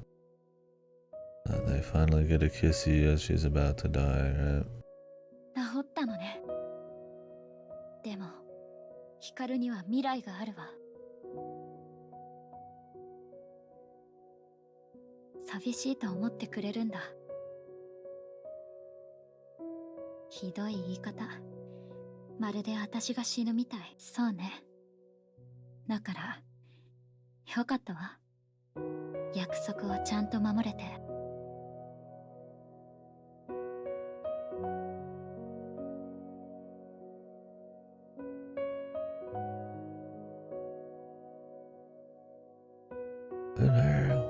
They finally get a kissy as she's about to die, right? 治ったのね。でもヒカルには未来があるわ。寂しいと思ってくれるんだ。ひどい言い方。まるで私が死ぬみたい。そうね。だからよかったわ。約束をちゃんと守れて。Good girl.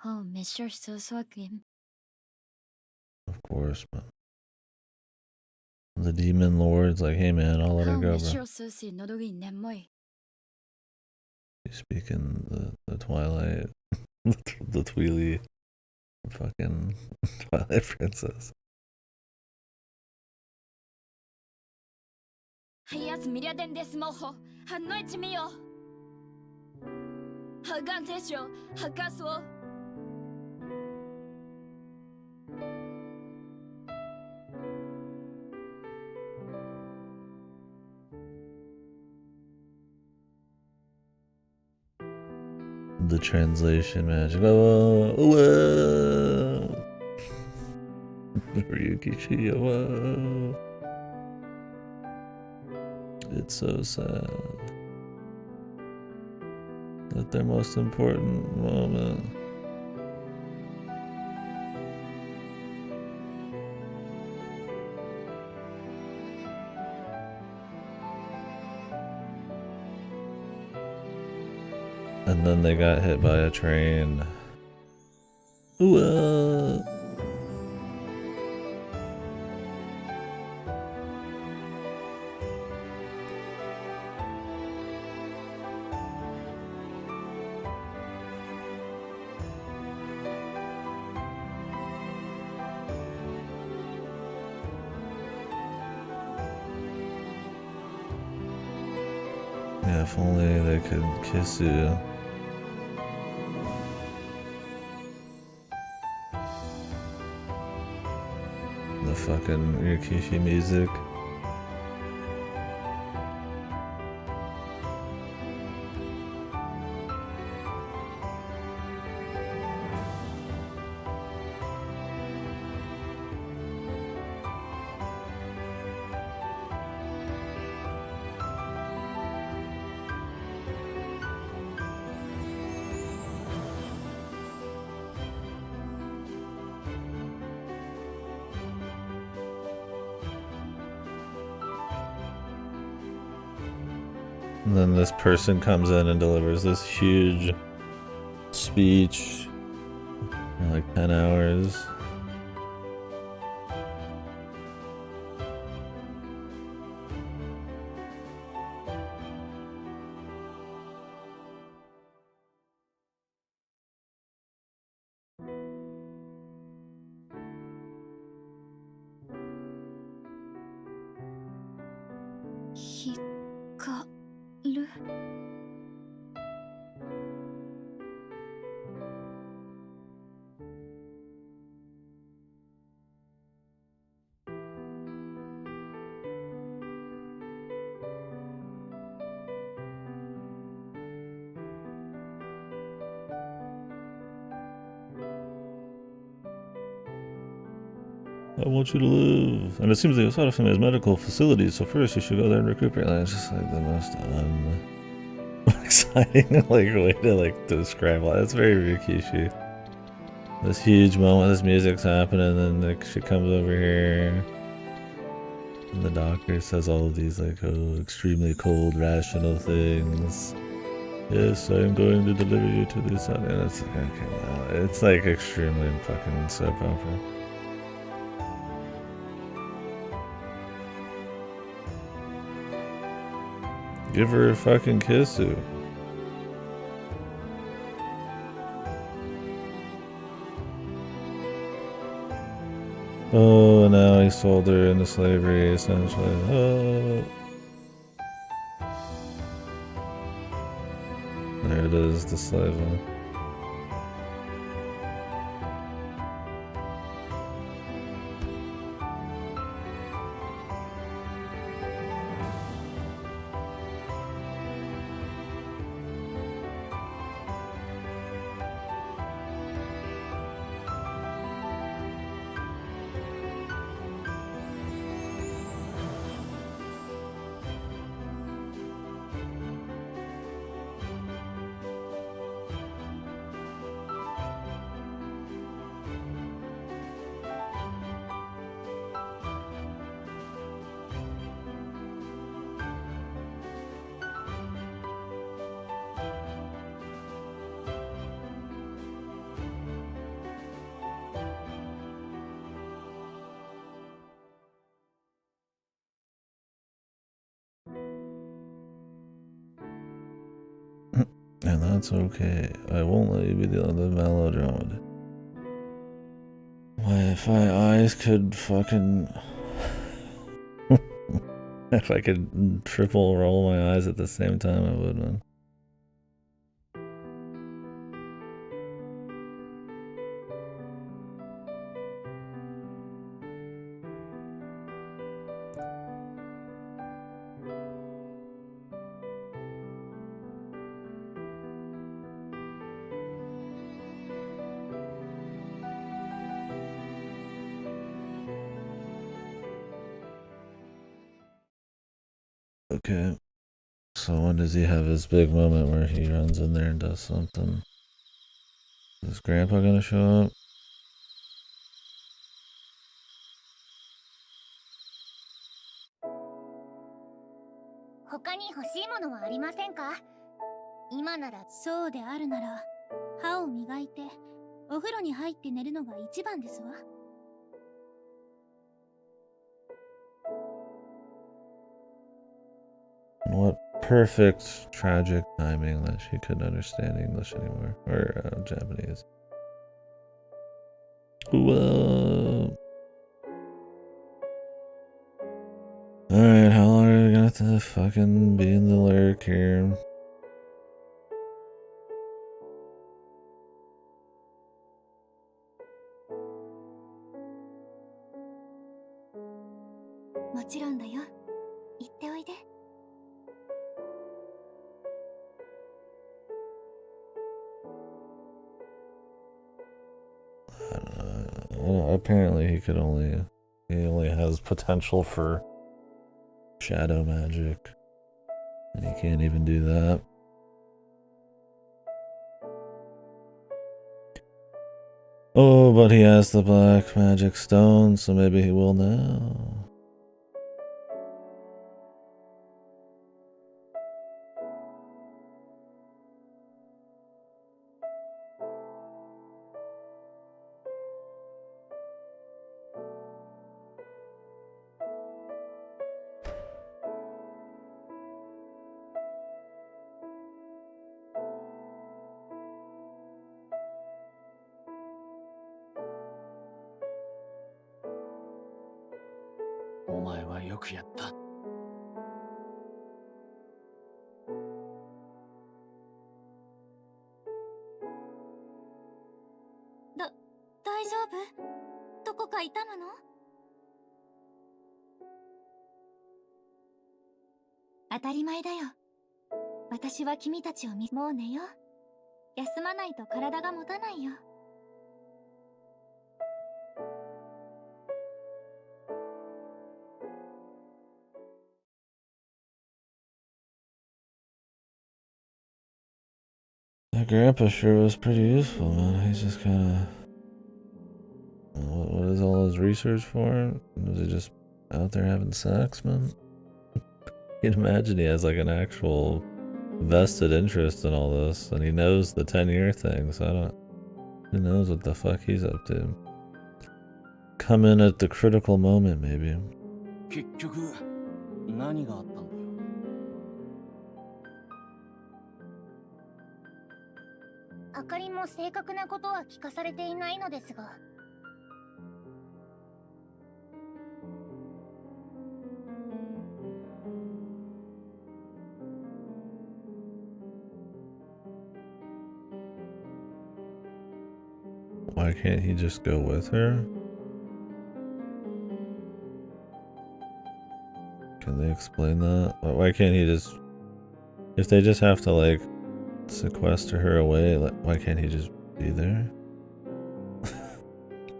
Oh, Mr. Sosokin. Of course, but the demon lord's like, hey man, I'll let her Oh, go, Mr. bro. Sosi, Nodogin Nemoi. She's speaking the Twilight, the Tweely, fucking Twilight Princess. Hayas Miriaden Desmoho, Hanoich Mio. Hagantesho, Hakaso. The translation magic. Oh, whoa. Ryukichi, whoa. It's so sad. At their most important moment. And then they got hit by a train. Whoa. Yeah, if only they could kiss you. The fucking Ryukishi music. And then this person comes in and delivers this huge speech in like 10 hours. Hikaru. I want you to live. And it seems like Osada has medical facilities, so first you should go there and recuperate. Like, it's just like the most exciting like way to like describe it. That's very Rikishi. This huge moment, this music's happening, and then like, she comes over here, and the doctor says all of these like, oh, extremely cold, rational things. Yes, I am going to deliver you to this. And it's like, okay, wow. It's like extremely fucking soap opera. Give her a fucking kissu. Oh, now he sold her into slavery, essentially. Oh. There it is, the slave one. And that's okay. I won't let you be the other melodrama. Why, if my eyes could fucking... if I could triple roll my eyes at the same time, I would, man. Okay. So when does he have his big moment where he runs in there and does something? Is Grandpa gonna show up?そうであるなら、歯を磨いて、お風呂に入って寝るのが一番ですわ。What perfect tragic timing that she couldn't understand English anymore. Or Japanese. Whoa. Alright, how long are we gonna have to fucking be in the lyric here? I don't know. Apparently he only has potential for shadow magic. And he can't even do that. Oh, but he has the black magic stone, so maybe he will now.大丈夫？どこか痛むの？当たり前だよ。私は君たちをもう寝よう。休まないと体が持たないよ。That grandpa sure was pretty useful, man. He's just kind of... What is all his research for? Was he just out there having sex, man? You can imagine he has like an actual vested interest in all this, and he knows the 10-year thing, so I don't... Who knows what the fuck he's up to? Come in at the critical moment, maybe. 結局何があったんだよ。あかりも正確なことは聞かされていないのですが。Why can't he just go with her? Can they explain that? Why can't he just... If they just have to, like, sequester her away, like, why can't he just be there?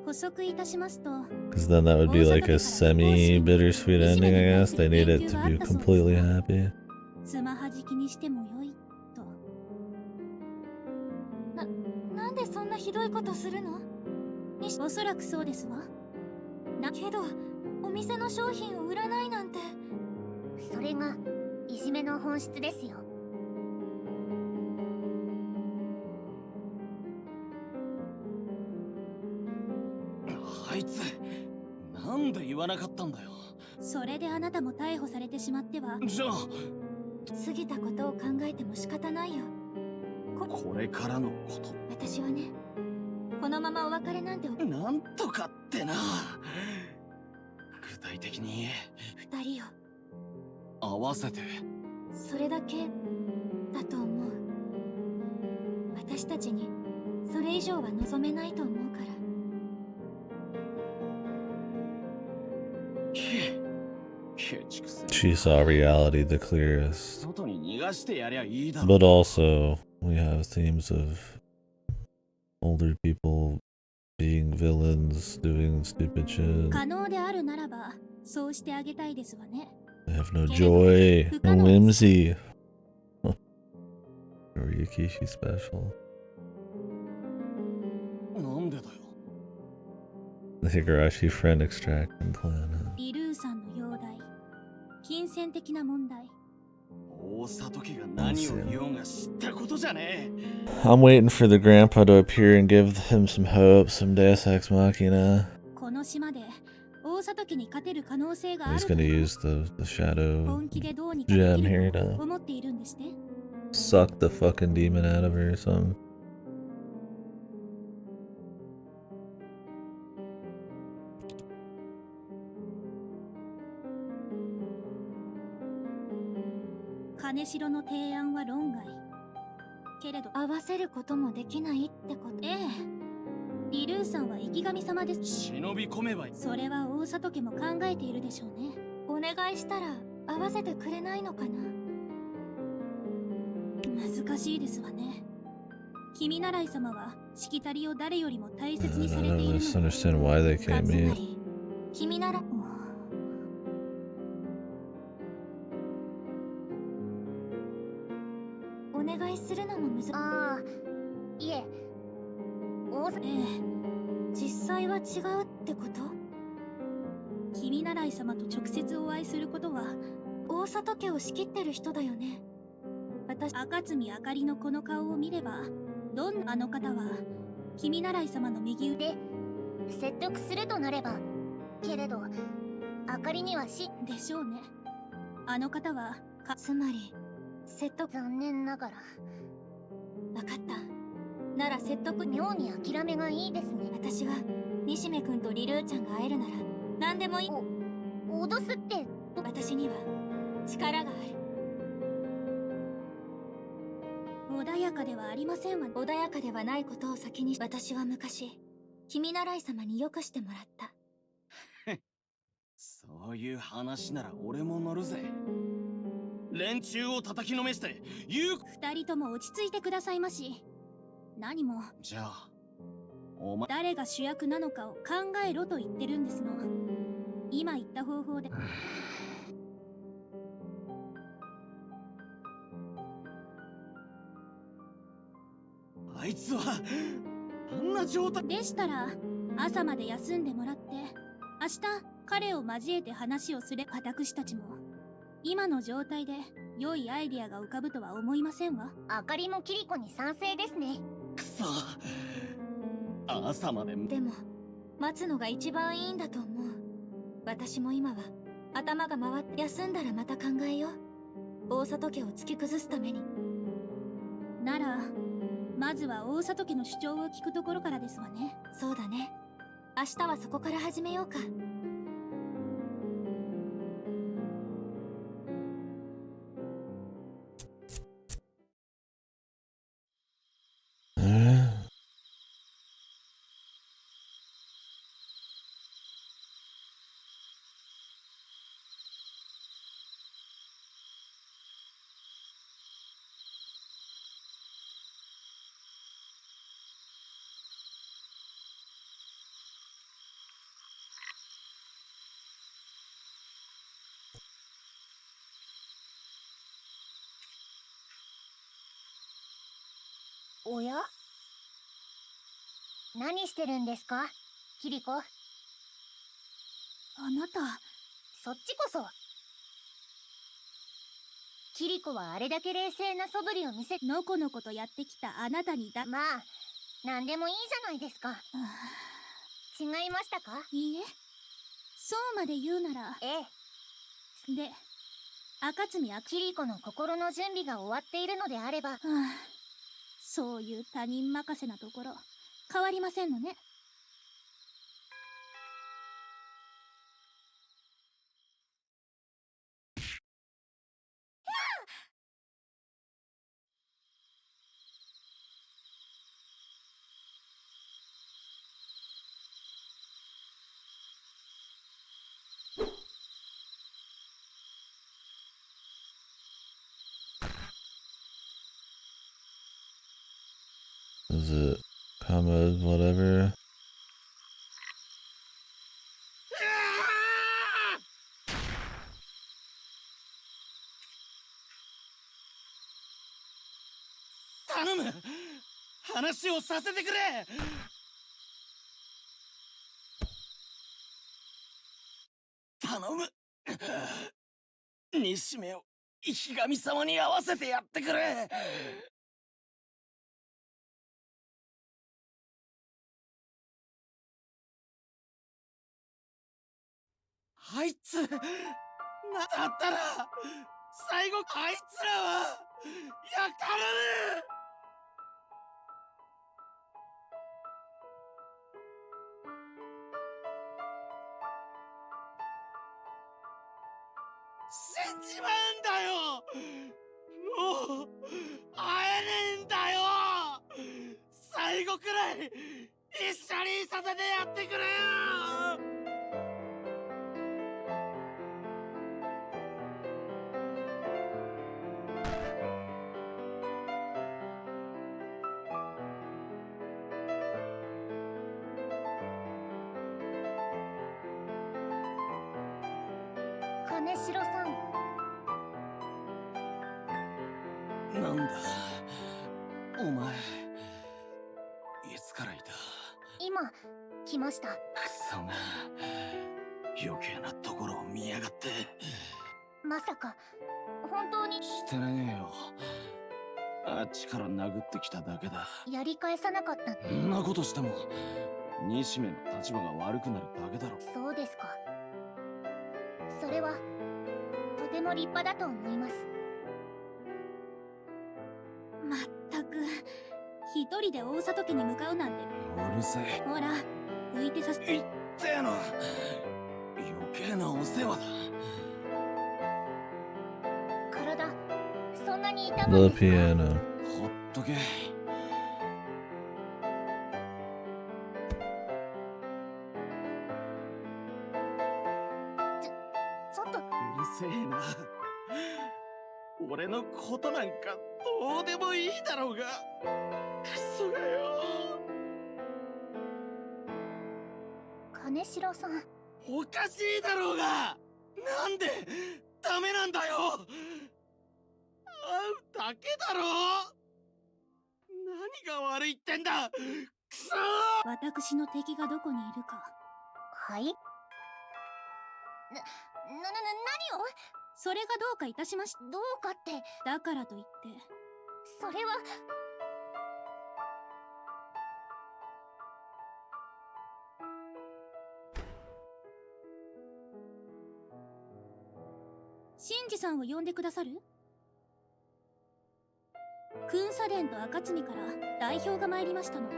Because then that would be like a semi-bittersweet ending, I guess. They need it to be completely happy. なんでそんなひどいことするの？おそらくそうですわ。けど、お店の商品を売らないなんて。それがいじめの本質ですよ。あいつ、なんで言わなかったんだよ。それであなたも逮捕されてしまっては。じゃあ、過ぎたことを考えても仕方ないよ。これからのこと。私はね、このままお別れなんて。なんとかってな。具体的に二人を合わせて。それだけだと思う。私たちにそれ以上は望めないと思うから。She saw reality the clearest. 外に逃がしてやりゃいいだろ。 But also, we have themes of older people being villains, doing stupid shit. 可能であるならば、そうしてあげたいですわね。 They have no joy, no whimsy. Ryukishi special. なんでだよ。 The Higurashi friend extraction plan. リルーさんの容体、金銭的な問題。大里家が何を言おうが知ったことじゃねえ。 I'm waiting for the grandpa to appear and give him some hope, some Deus Ex Machina. この島で大里家に勝てる可能性がある。 He's gonna use the shadow 本気でどうにかでき gem る here と to 思っているんですね。 suck the fucking demon out of her or something. 金城の提案は論外。けれど合わせることもできないってこと。ええ。リルーさんは生き神様です。忍び込めばいい。それは大里家も考えているでしょうね。お願いしたら合わせてくれないのかな。難しいですわね。君習い様はしきたりを誰よりも大切にされているの。 I just understand why they can't meet. 君ならお願いするのも難しい。ああ、いえ。実際は違うってこと？君習い様と直接お会いすることは大里家を仕切ってる人だよね。私、赤積あかりのこの顔を見れば、どんなあの方は君習い様の右腕説得するとなれば、けれどあかりにはしでしょうね。あの方はつまり説得。残念ながら。わかった。なら説得。妙に諦めがいいですね。私は西目君とリルーちゃんが会えるなら何でもいい。脅すって。私には力がある。穏やかではありませんわ。穏やかではないことを先に。私は昔君習い様によくしてもらった。そういう話なら俺も乗るぜ。連中を叩きのめして言う。二人とも落ち着いてくださいまし。何も。じゃあお前誰が主役なのかを考えろと言ってるんですの。今言った方法で。あいつはあんな状態でしたら朝まで休んでもらって明日彼を交えて話をすれ。私たちも今の状態で良いアイデアが浮かぶとは思いませんわ。あかりもキリコに賛成ですね。くそ、朝まで。でも待つのが一番いいんだと思う。私も今は頭が回って休んだらまた考えよう。大里家を突き崩すために。ならまずは大里家の主張を聞くところからですわね。そうだね。明日はそこから始めようか。おや？何してるんですか、キリコ。あなた、そっちこそ。キリコはあれだけ冷静な素振りを見せ、のこのことやってきたあなたにだ。まあ、なんでもいいじゃないですか。違いましたか？いいえ、そうまで言うなら。ええ。で、赤積キリコの心の準備が終わっているのであれば、そういう他人任せなところ変わりませんのね。Is it comma whatever? 頼む、話をさせてくれ。頼む、西目をひがみ様に会わせてやってくれ。あいつ、なんだったら最後あいつらはや頼む。死んじまうんだよ。もう会えねえんだよ。最後くらい一緒にさせてやってくれよ。金城さん。なんだお前、いつからいた？今来ました。くそが、余計なところを見やがって。まさか本当に。してねえよ、あっちから殴ってきただけだ。やり返さなかった。そんなことしても西目の立場が悪くなるだけだろ。そうですか。それはとても立派だと思います。まったく一人で大里家に向かうなんて。うるせえ。ほら、浮いてさせて。言ってえの、余計なお世話だ。体そんなに痛 The むんですか？ piano. ほっとけ。ちょっと。うるせえな。俺のことなんかどうでもいいだろうが。クソがよ。金城さん。おかしいだろうが。なんでダメなんだよ。会うだけだろ。何が悪いってんだ。くそー。私の敵がどこにいるか。はい。何を？それがどうかいたしまし。どうかって。だからといって。それは。シンジさんを呼んでくださる？君左伝と赤罪から代表が参りましたの。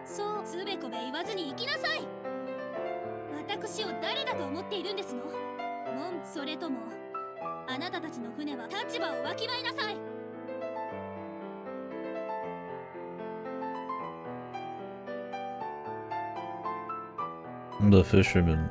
そうつべこべ言わずに行きなさい。私を誰だと思っているんですの？それともあなたたちの船は立場をわきまえなさい。The fisherman.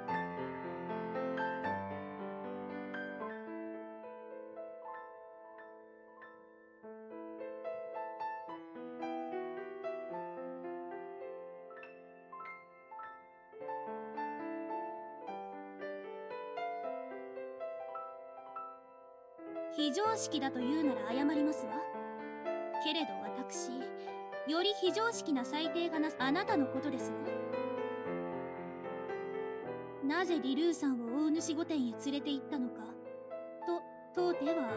非常識だと言うなら謝りますわ。けれど私、より非常識な裁定があなたのことですわ。なぜリルーさんを大主御殿へ連れて行ったのかとでは、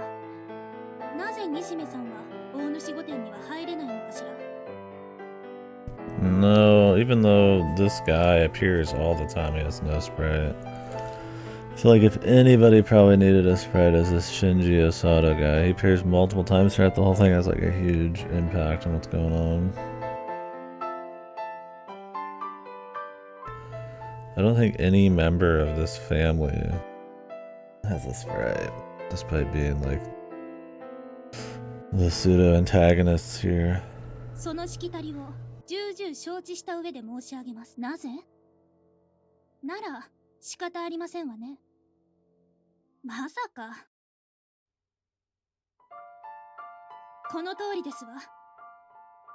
なぜ西目さんは大主御殿には入れないのかしら。 No, even though this guy appears all the time, he has no sprite. I feel like if anybody probably needed a sprite as this Shinji Osada guy. He appears multiple times throughout the whole thing, has like a huge impact on what's going on. I don't think any member of this family has a sprite, despite being like the pseudo antagonists here. そのしきたりを重々承知した上で申し上げます。なぜなら仕方ありませんわね。まさか。この通りですわ。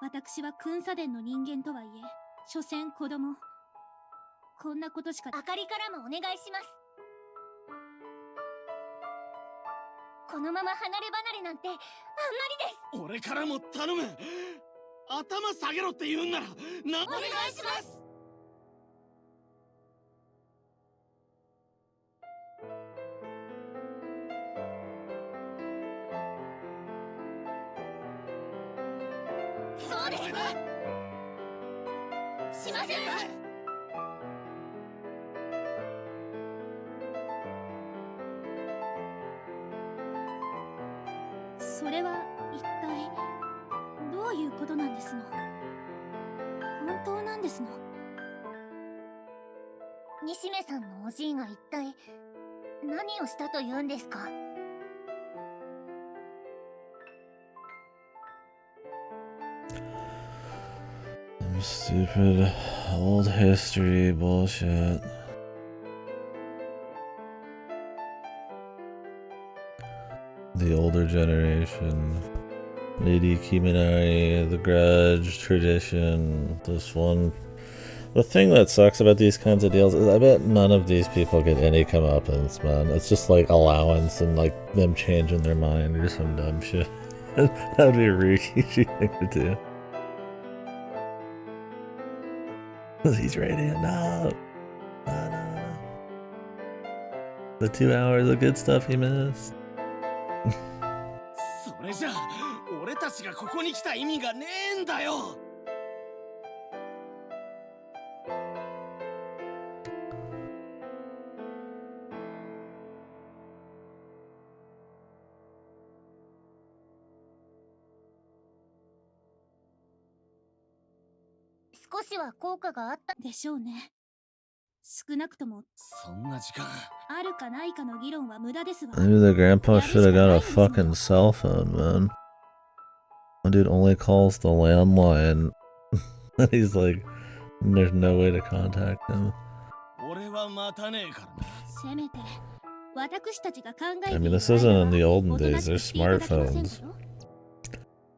私は君左伝の人間とはいえ、所詮子供。こんなことしか。あかりからもお願いします。このまま離れ離れなんてあんまりです。俺からも頼む。頭下げろって言うんならお願いします。そうですわ。しませんわ。それは一体どういうことなんですの？本当なんですの？西目さんのおじいが一体何をしたというんですか？Stupid old history bullshit. The older generation. Lady Kiminari, the grudge, tradition, this one. The thing that sucks about these kinds of deals is I bet none of these people get any comeuppance, man. It's just like allowance and like them changing their mind or some dumb shit. That would be a Rikishi thing to do. He's radiant out. No. The 2 hours of good stuff he missed. それじゃ俺たちがここに来た意味がねえんだよ。少しは効果があったでしょうね。少なくともそんな時間あるかないかの議論は無駄ですわ。 Maybe the grandpa should have got a fucking cell phone, man. One dude only calls the landline. And he's like, there's no way to contact him. 俺は待たねえからな。せめて私たちが考えて I mean, this isn't in the olden days. There's smartphones.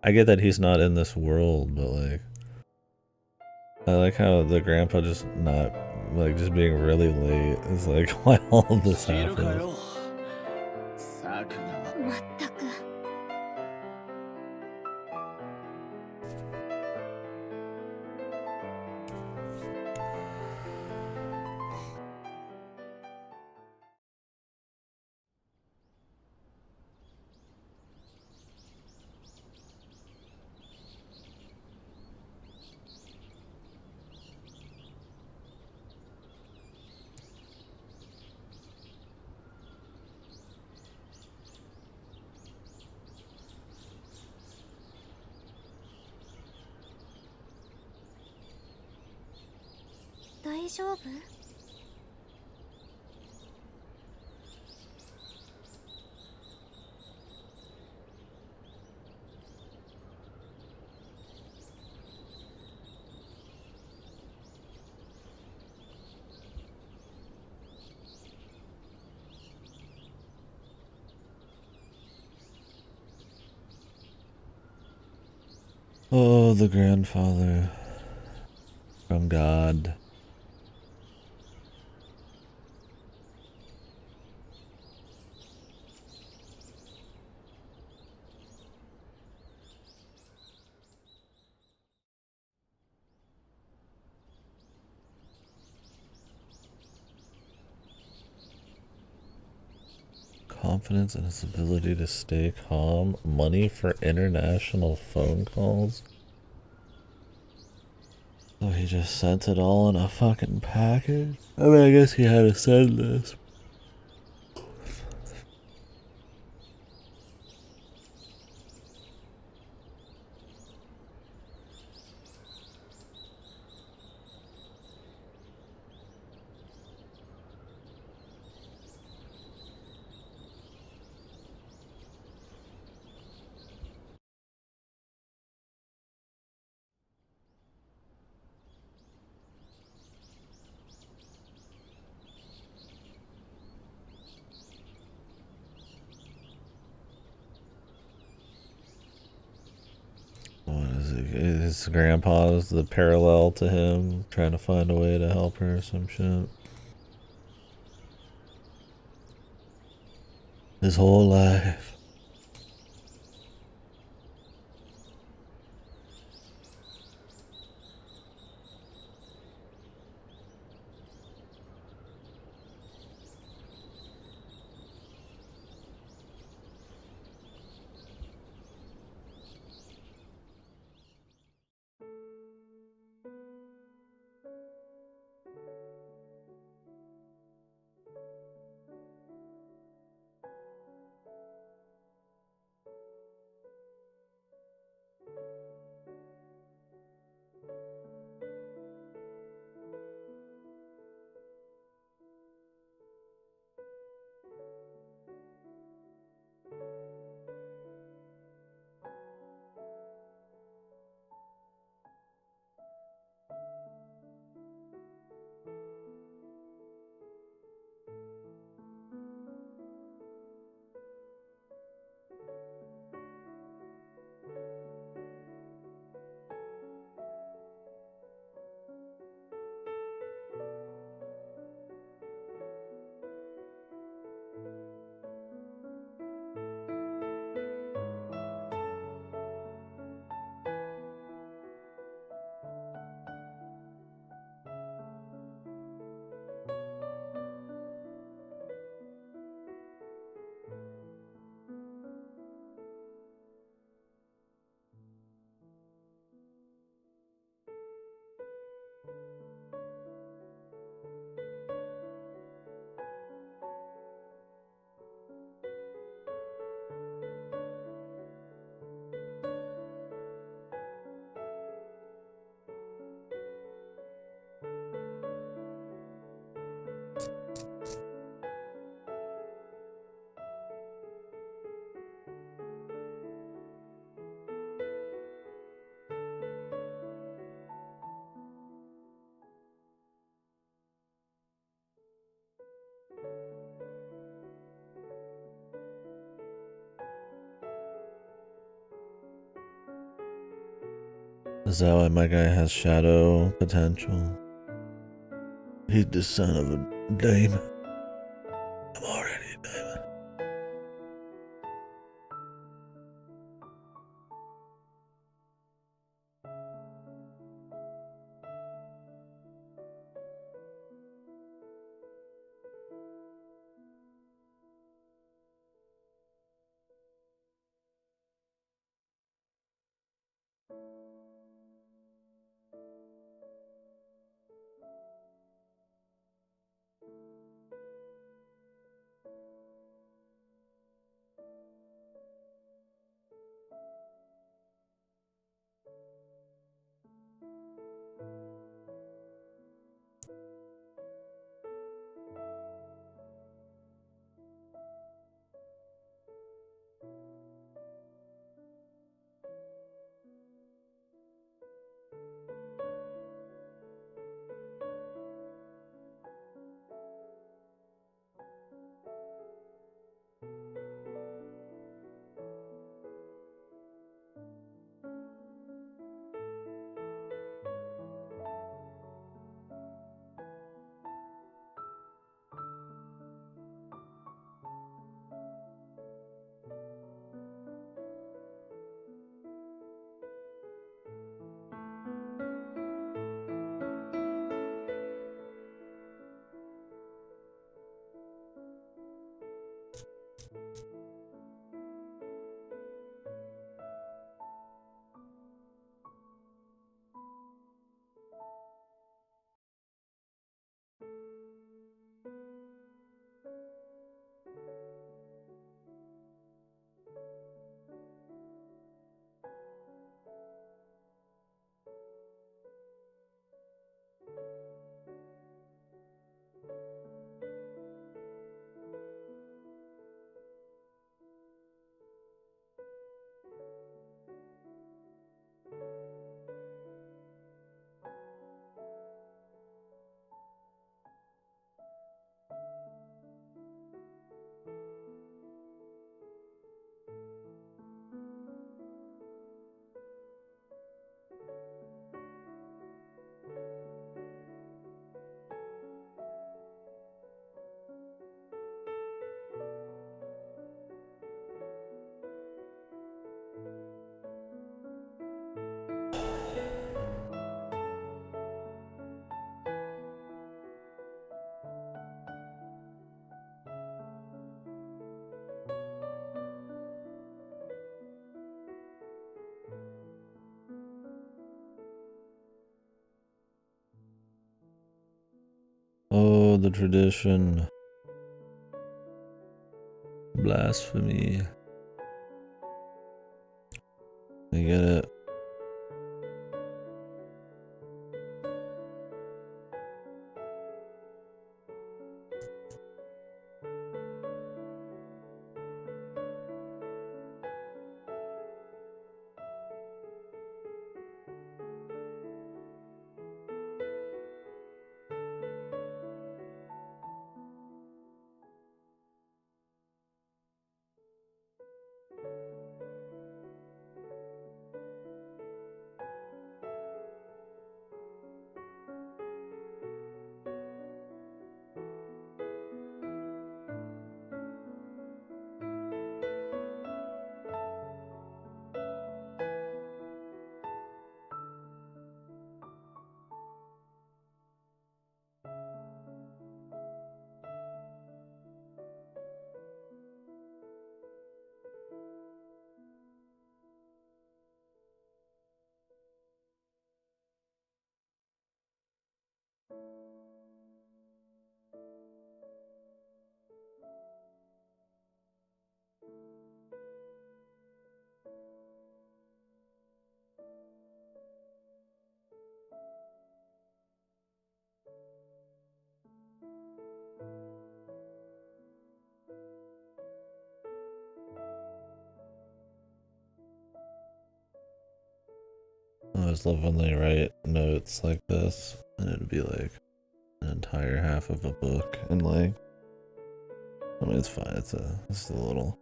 I get that he's not in this world, but like, I like how the grandpa just not, like, just being really late is like why all of this happens. まったく。大丈夫？Oh, the grandfather from God. Confidence in his ability to stay calm. Money for international phone calls. So he just sent it all in a fucking package? I mean, I guess he had to send this. What is it? His grandpa's the parallel to him, trying to find a way to help her or some shit. His whole life. Is that why my guy has shadow potential? He's the son of a demon. I'm already a demon. of the tradition. Blasphemy. I get it. I always love when they write notes like this, and it'd be like an entire half of a book, and like, I mean, it's fine. It's a little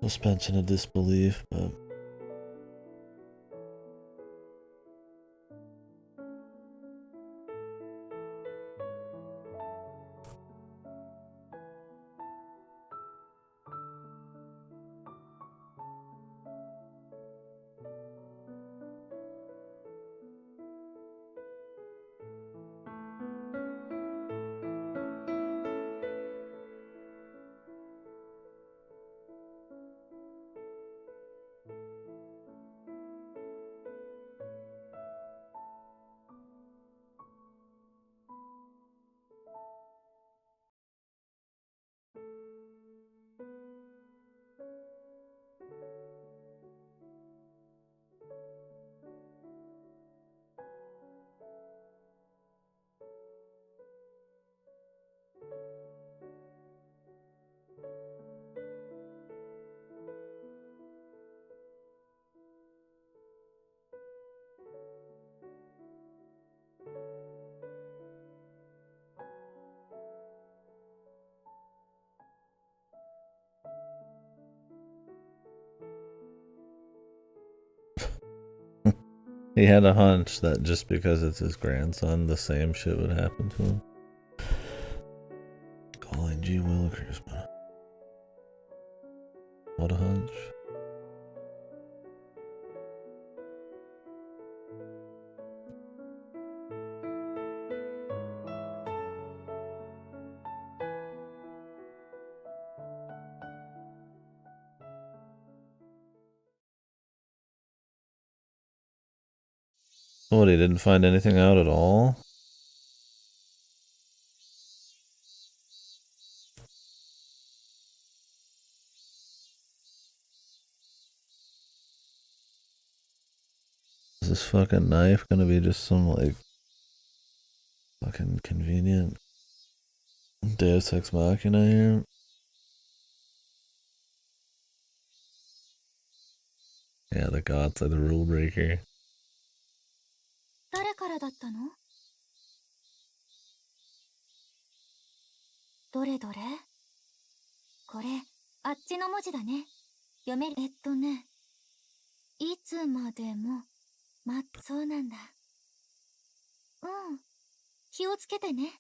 suspension of disbelief, but he had a hunch that just because it's his grandson, the same shit would happen to him. Calling G. Willikers, man. What a hunch. What, he didn't find anything out at all? Is this fucking knife gonna be just some, like, fucking convenient Deus Ex Machina here? Yeah, the gods are the rule breaker. 誰からだったの？どれどれ？これ、あっちの文字だね。読める？いつまでも、そうなんだ。うん。気をつけてね。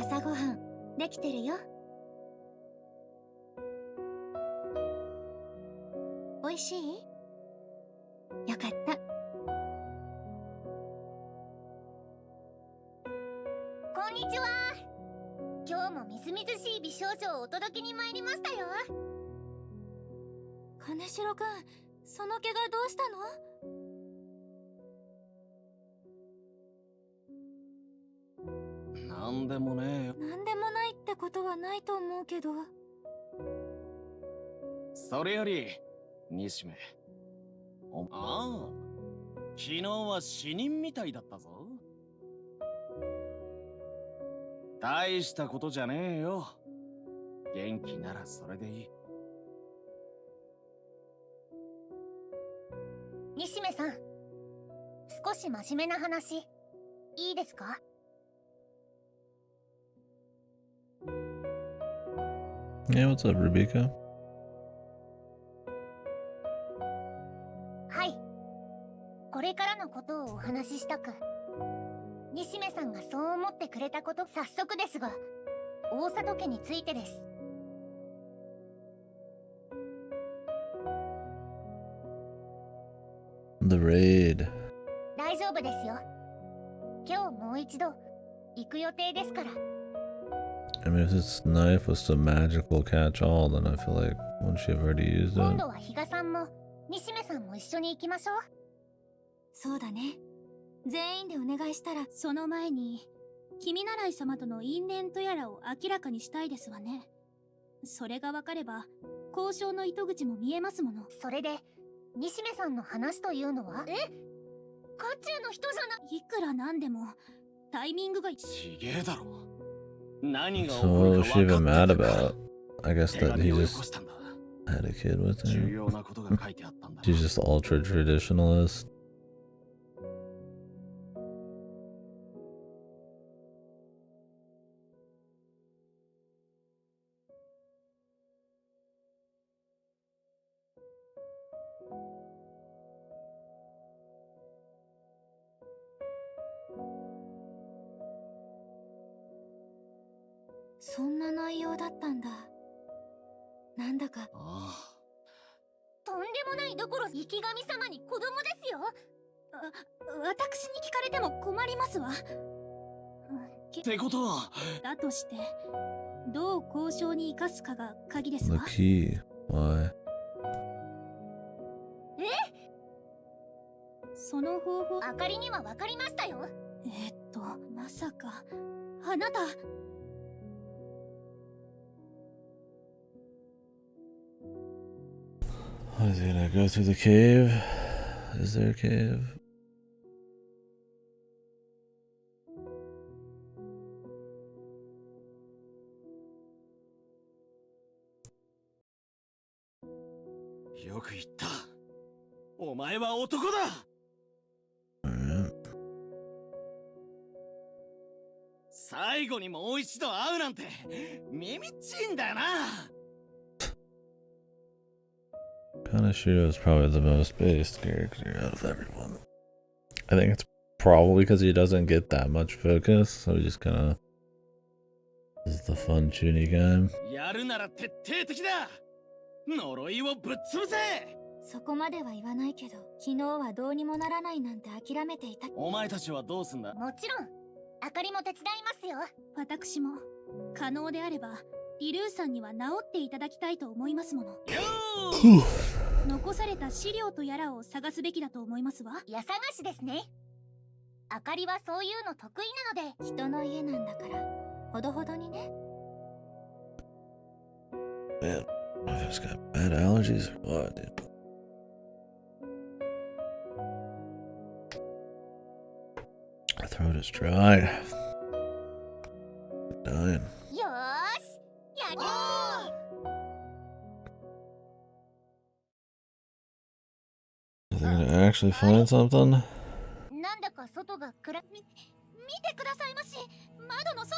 朝ごはんできてるよ。おいしい？よかった。こんにちは。今日もみずみずしい美少女をお届けに参りましたよ。金城くん、その怪我どうしたの？なんでもねえよ。なんでもないってことはないと思うけど。それより、西目。ああ、昨日は死人みたいだったぞ。大したことじゃねえよ。元気ならそれでいい。西目さん、少し真面目な話、いいですか？Yeah, what's up, Rebecca? はい。これからのことをお話ししたく。西目さんがそう思ってくれたこと、早速ですが、大里家についてです。The raid. 大丈夫ですよ。今日もう一度行く予定ですから。I mean, if this knife was some magical catch-all, then I feel like wouldn't she have already used 今 it? 度は比嘉さんも西目さんも一緒に行きましょう。そうだね。全員でお願いしたら。その前に君習い様との因縁とやらを明らかにしたいですわね。それが分かれば交渉の糸口も見えますもの。それで西目さんの話というのは？え？渦中の人じゃない。いくらなんでもタイミングが。ちげえだろ。何が起 So こ what る was か she 分 even かって mad たか。 about? I guess 手 that 紙 he をよこ just したんだ。 had a kid with 重 her. 要なことが書いてあったんだ。 She's just ultra traditionalist. そんな内容だったんだ。なんだか。ああ、とんでもないどころ、生神様に子供ですよ。私に聞かれても困りますわ。ってことは、だとしてどう交渉に生かすかが鍵です The わ。 key. Why? その方法、あかりには分かりましたよ。まさかあなた。What is he gonna go through the cave? Is there a cave?「よく言った。お前は男だ。」 Alright. 最後にもう一度会うなんて耳っちいんだよな。 Kanashiro is probably the most based character out of everyone. I think it's probably because he doesn't get that much focus, so he just kind of is the fun, chuny guy. やるなら徹底的だ。呪いをぶっ潰せ。そこまでは言わないけど、昨日はどうにもならないなんて諦めていた。お前たちはどうすんだ。もちろんあかりも手伝いますよ。私も可能であればリルーさんには治っていただきたいと思いますもの。よー。残された資料とやらを探すべきだと思いますわ。家探しですね。あかりはそういうの得意なので。人の家なんだからほどほどにね。 Man, I just got bad allergies or what, dude? My throat is dry. I'm dying. よーし、やりゃー。 Are they gonna actually find something? なんだか外が暗見てくださいまし。窓の外。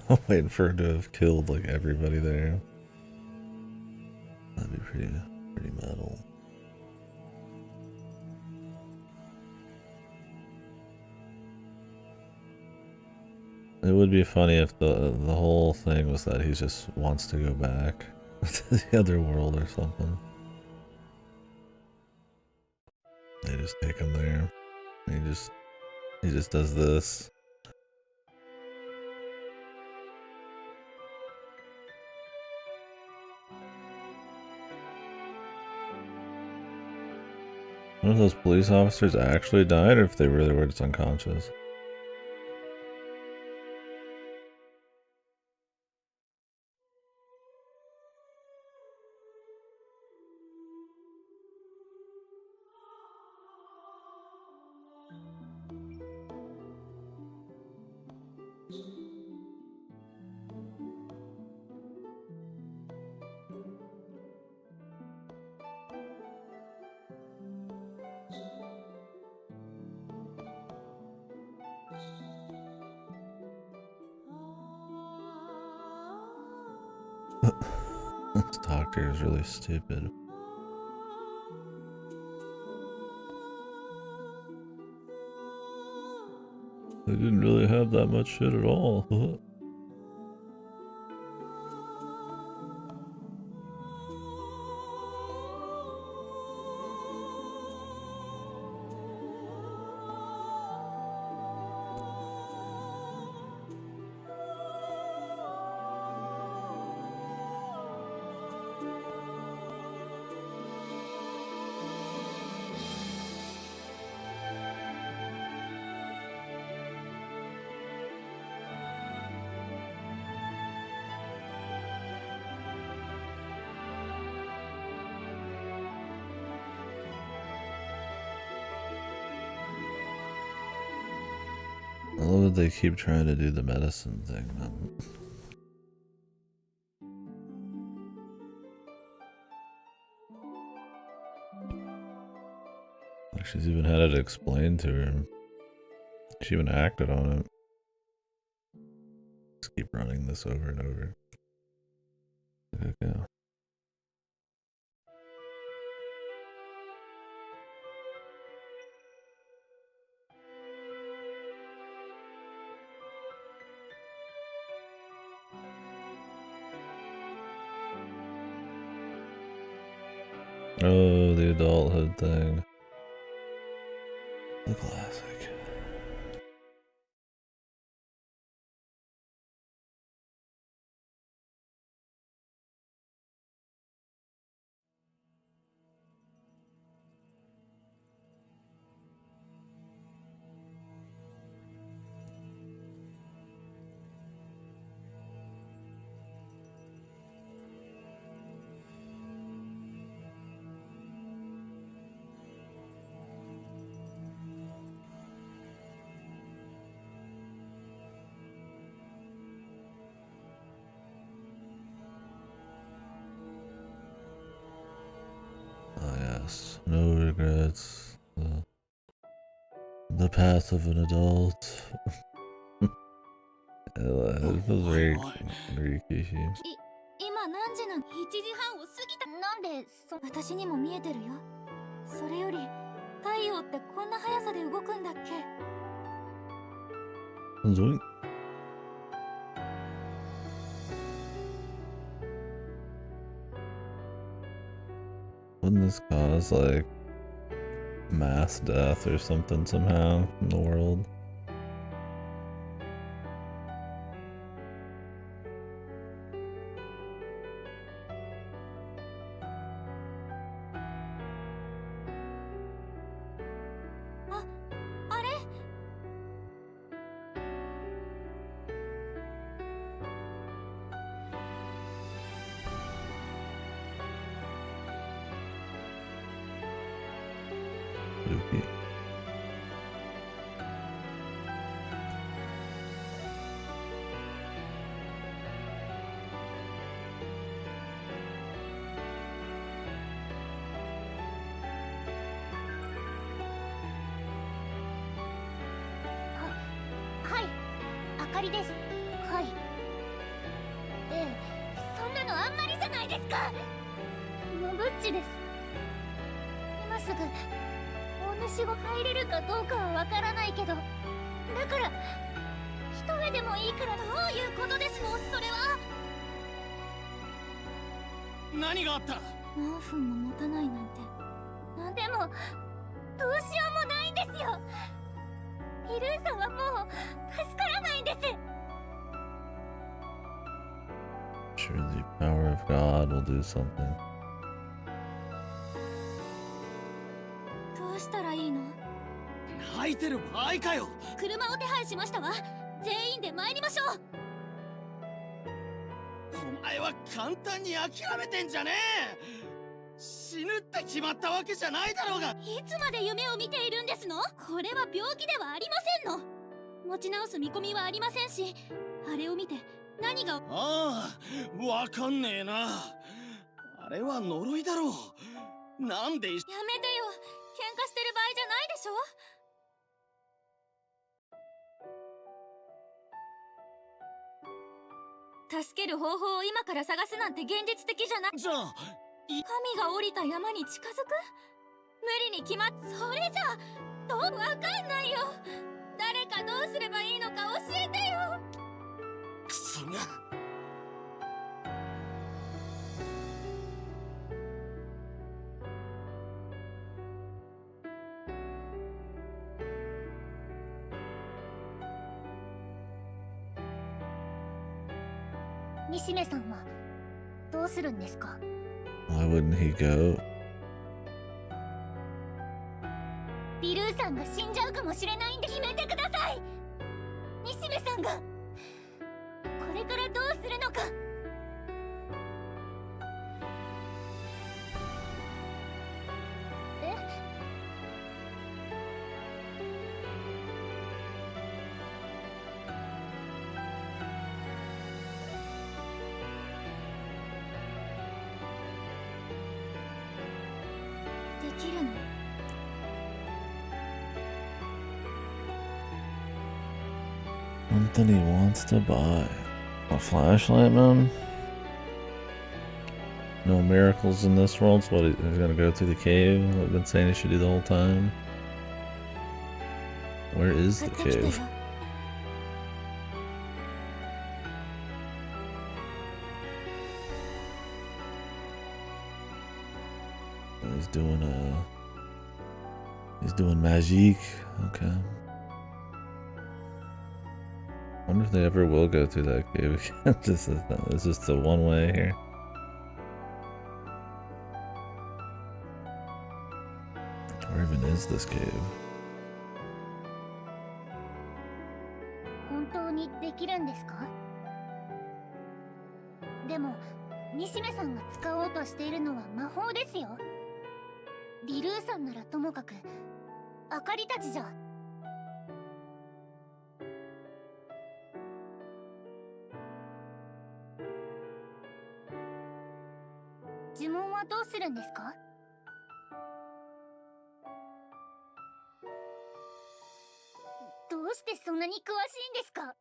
I'm waiting for her to have killed like everybody there. That'd be pretty metal. It would be funny if the whole thing was that he just wants to go back to the other world or something. They just take him there. He just does this. One of those police officers actually died, or if they really were just unconscious. This doctor is really stupid. They didn't really have that much shit at all. I love that they keep trying to do the medicine thing, man. Like she's even had it explained to her. She even acted on it. Just keep running this over and over. Okay. Oh, the adulthood thing. The classic. Oh yes, no regrets. The path of an adult. It feels very cliche. 今何時なの？ 1時半を過ぎた。なんで私にも見えてるよ。それより太陽ってこんな速さで動くんだっけ？ Zoink. Wouldn't this cause like mass death or something somehow in the world? Spooky. Hi, あかりです。はい。そんなのあんまりじゃないですか。のぶっちです。今すぐお主を入れるかどうかはわからないけど、だから一目でもいいから。どういうことですのそれは。何があった？何分も持たないなんて。でもどうしようもないんですよ。ビルーさんはもう助からないんです。 Sure, the power of God will do something. どうしたらいいの？泣いてる場合かよ。車を手配しましたわ。全員で参りましょう。お前は簡単に諦めてんじゃねえ。死ぬって決まったわけじゃないだろうが。いつまで夢を見ているんですの？これは病気ではありませんの。持ち直す見込みはありませんし、あれを見て何が。ああ、わかんねえな。あれは呪いだろう。なんで。やめてよ。喧嘩してる場合じゃないでしょ。助ける方法を今から探すなんて現実的じゃない。じゃあ神が降りた山に近づく？無理に決まっ。それじゃどうわかんないよ。誰かどうすればいいのか教えてよ。クソが。西目さんはどうするんですか？ Why wouldn't he go? ビルーさんが死んじゃうかもしれないんで決めてください。西目さんがこれからどうするのか。え？できるの？Something he wants to buy. A flashlight, man? No miracles in this world, so what, he's gonna go through the cave? I've been saying he should do the whole time. Where is the cave? He's doing magic. Okay. I wonder if they ever will go through that cave again. It's just a one way here. Where even is this cave? 本当にできるんですか？でも西目さんが使おうとしているのは魔法ですよ。リルーさんならともかく、あかりたちじゃ。呪文はどうするんですか？どうしてそんなに詳しいんですか？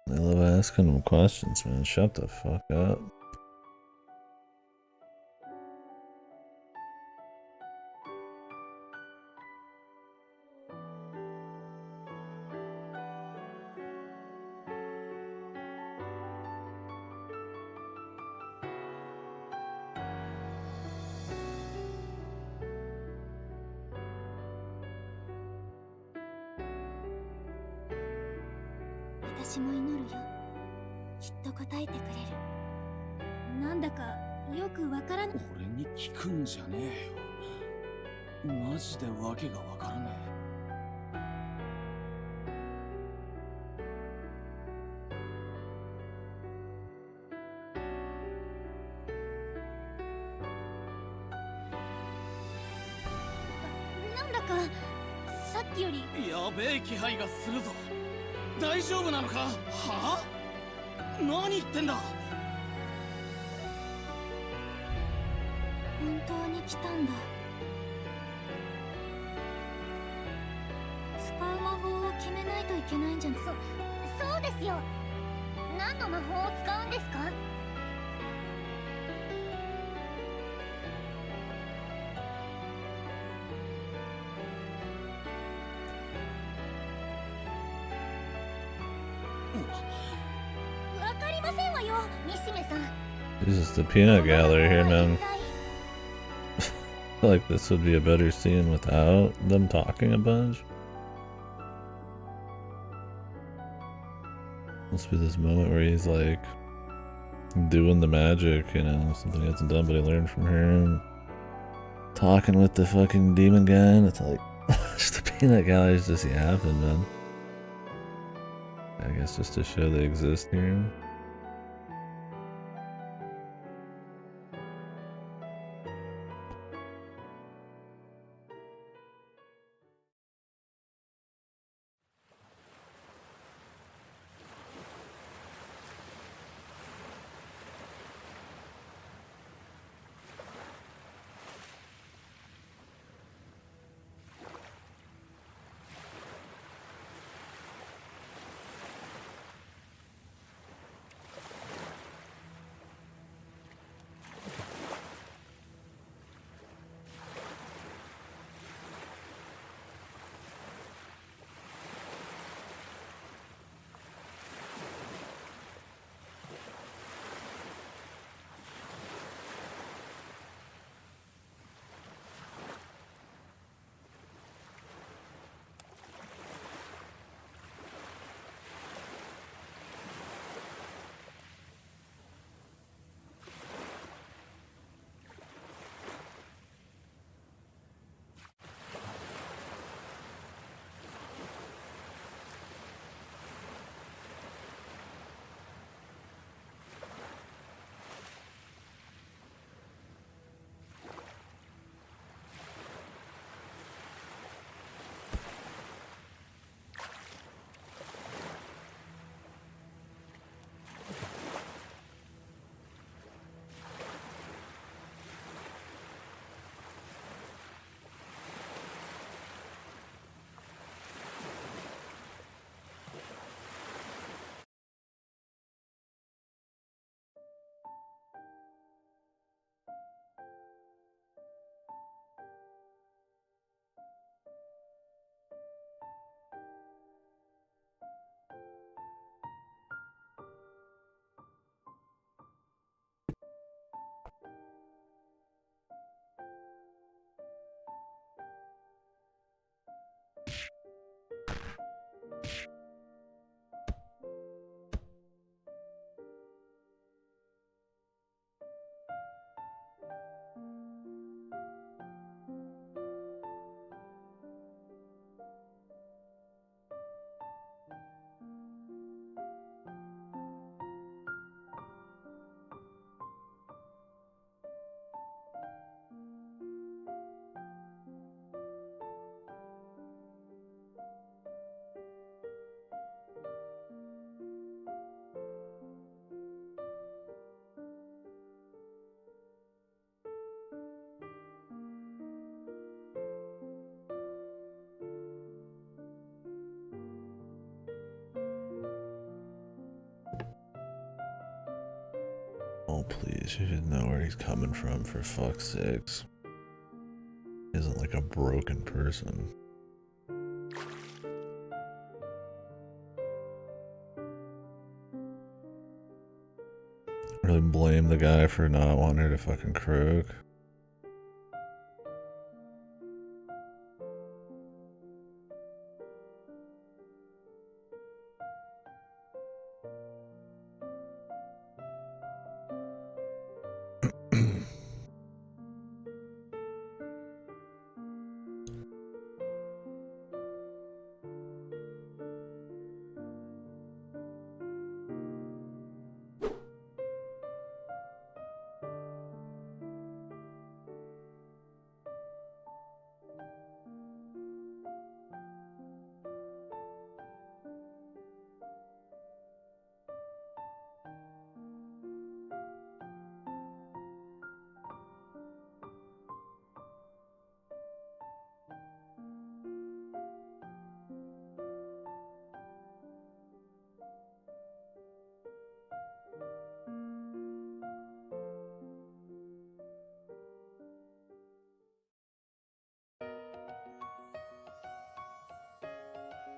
They love asking him questions, man. Shut the fuck up.私も祈るよ。きっと答えてくれる。なんだかよくわからない。俺に聞くんじゃねえよ。マジでわけがわからねなんだかさっきより。え。やべえ気配がするぞ。大丈夫なのか？はあ？何言ってんだ？本当に来たんだ。使う魔法を決めないといけないんじゃ。そうですよ。何の魔法を使うんですか？わかりませんわよ、西目さん。 Jesus, the peanut gallery here, man. I feel like this would be a better scene without them talking a bunch. Must be this moment where he's like doing the magic, you know, something he hasn't done but he learned from her, and talking with the fucking demon guy, and it's like just the peanut gallery's just yapping, man. I guess just to show they exist here. Oh, please, you should know where he's coming from, for fuck's sakes. He isn't like a broken person. Really blame the guy for not wanting her to fucking croak.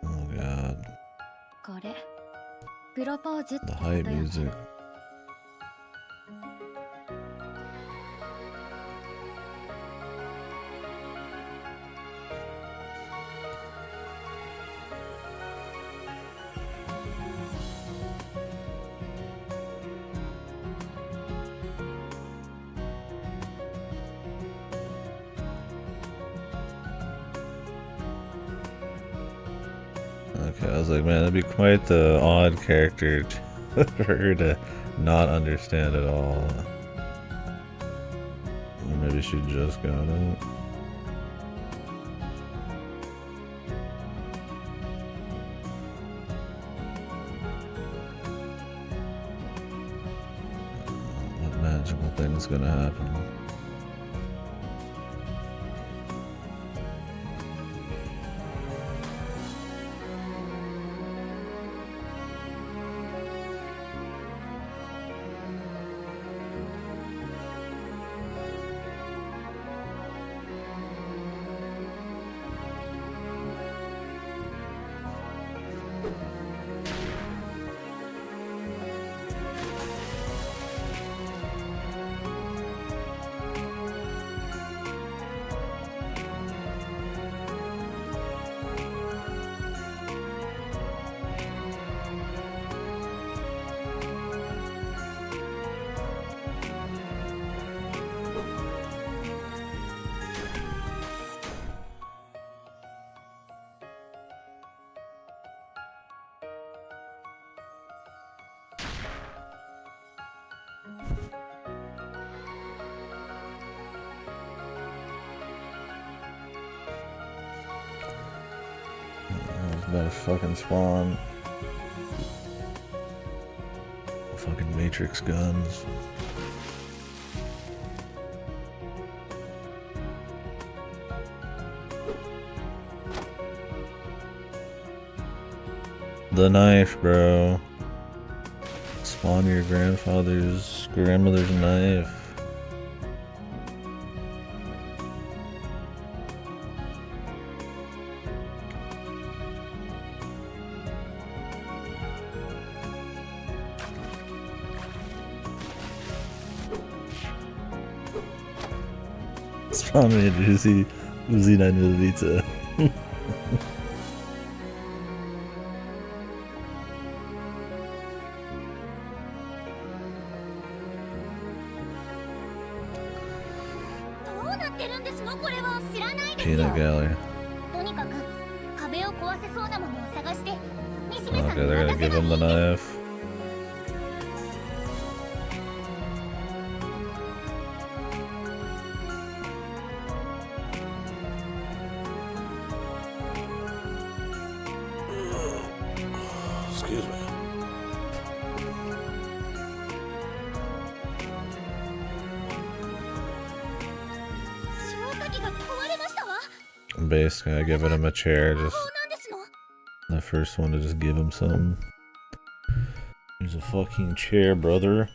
Oh god. これプロポーズって The こと hype よね。 music. Okay, I was like, man, that'd be quite the odd character for her to not understand at all. Or maybe she just got it. What magical thing's gonna happen? About to fucking spawn. Fucking Matrix guns. The knife, bro. Spawn your grandmother's knife. Spawn me a juicy Uzi 9mm. どうなってるんですのこれは。知らないですよ。 Peanut gallery. とにかく壁を壊せそうなものを探して西目さん Okay, に they're 渡 gonna せ give ばいい him ん the です。 knife. Excuse me. 消火器が壊れましたわ。 Basically, I giving him a chair, 魔 just 法なんですの。 the first one to just give him something. Here's a fucking chair, brother.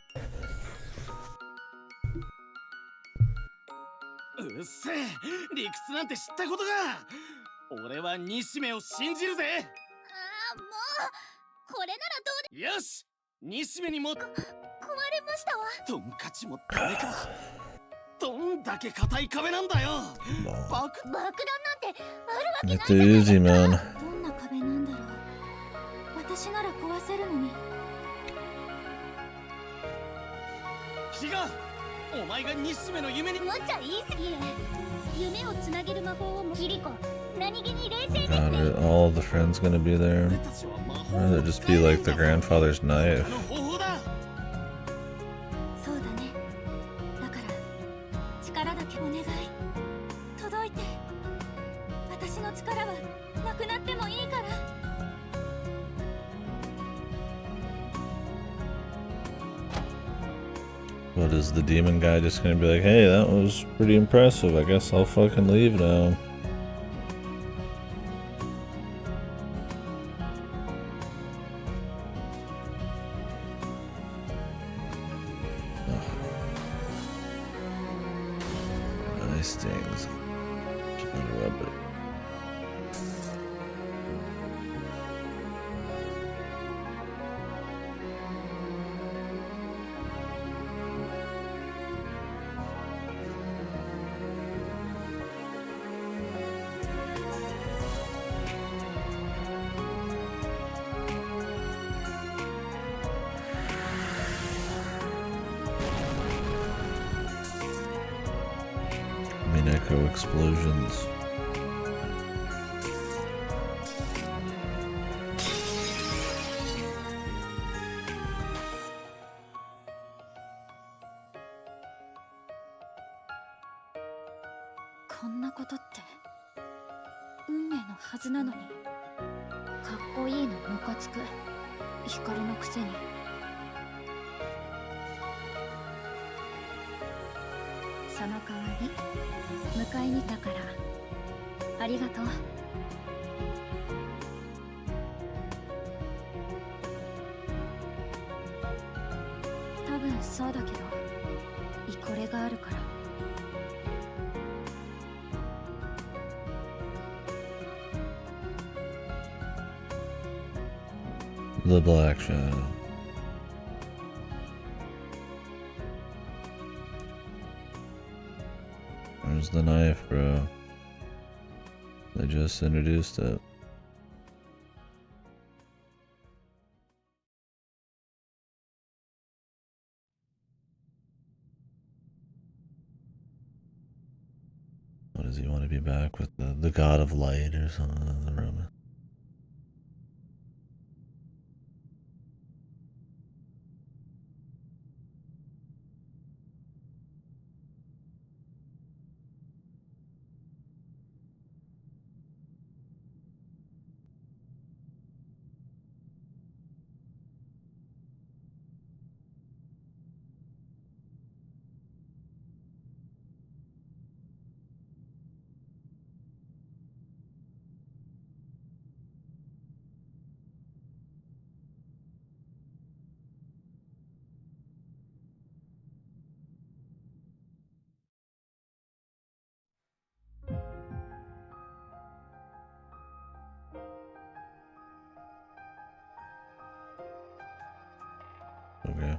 うっせえ、理屈なんて知ったことが。俺は西目を信じるぜ。ああ、もうこれならどうで。よし、西目にも壊れましたわ。トンカチもダメか。どんだけ硬い壁なんだよ。爆爆弾なんてあるわけ Get ない the じゃないです Uzi, か。 man. どんな壁なんだろう。私なら壊せるのに。違う。お前が西目の夢に。無茶言い過ぎ。夢をつなげる魔法をも。キリコ、何気に冷静です God, ね。 are all the friends gonna be there? 俺たちは魔法 Or would it just be like the grandfather's knife? あの方法だ。そうだね。だから力だけお願い。届いて。私の力はなくなってもいいから。 What is the demon guy just gonna be like, hey, that was pretty impressive. I guess I'll fucking leave now. Ugh. Nice things. Just gonna rub it. echo explosions.こんなことって運命のはずなのに。かっこいいのムカつく。光のくせに。その代わり迎えに来たからありがとう。多分そうだけどこれがあるから。The Black Shadow. Where's the knife, bro? They just introduced it. What does he want to be back with the god of light or something in the room? Okay.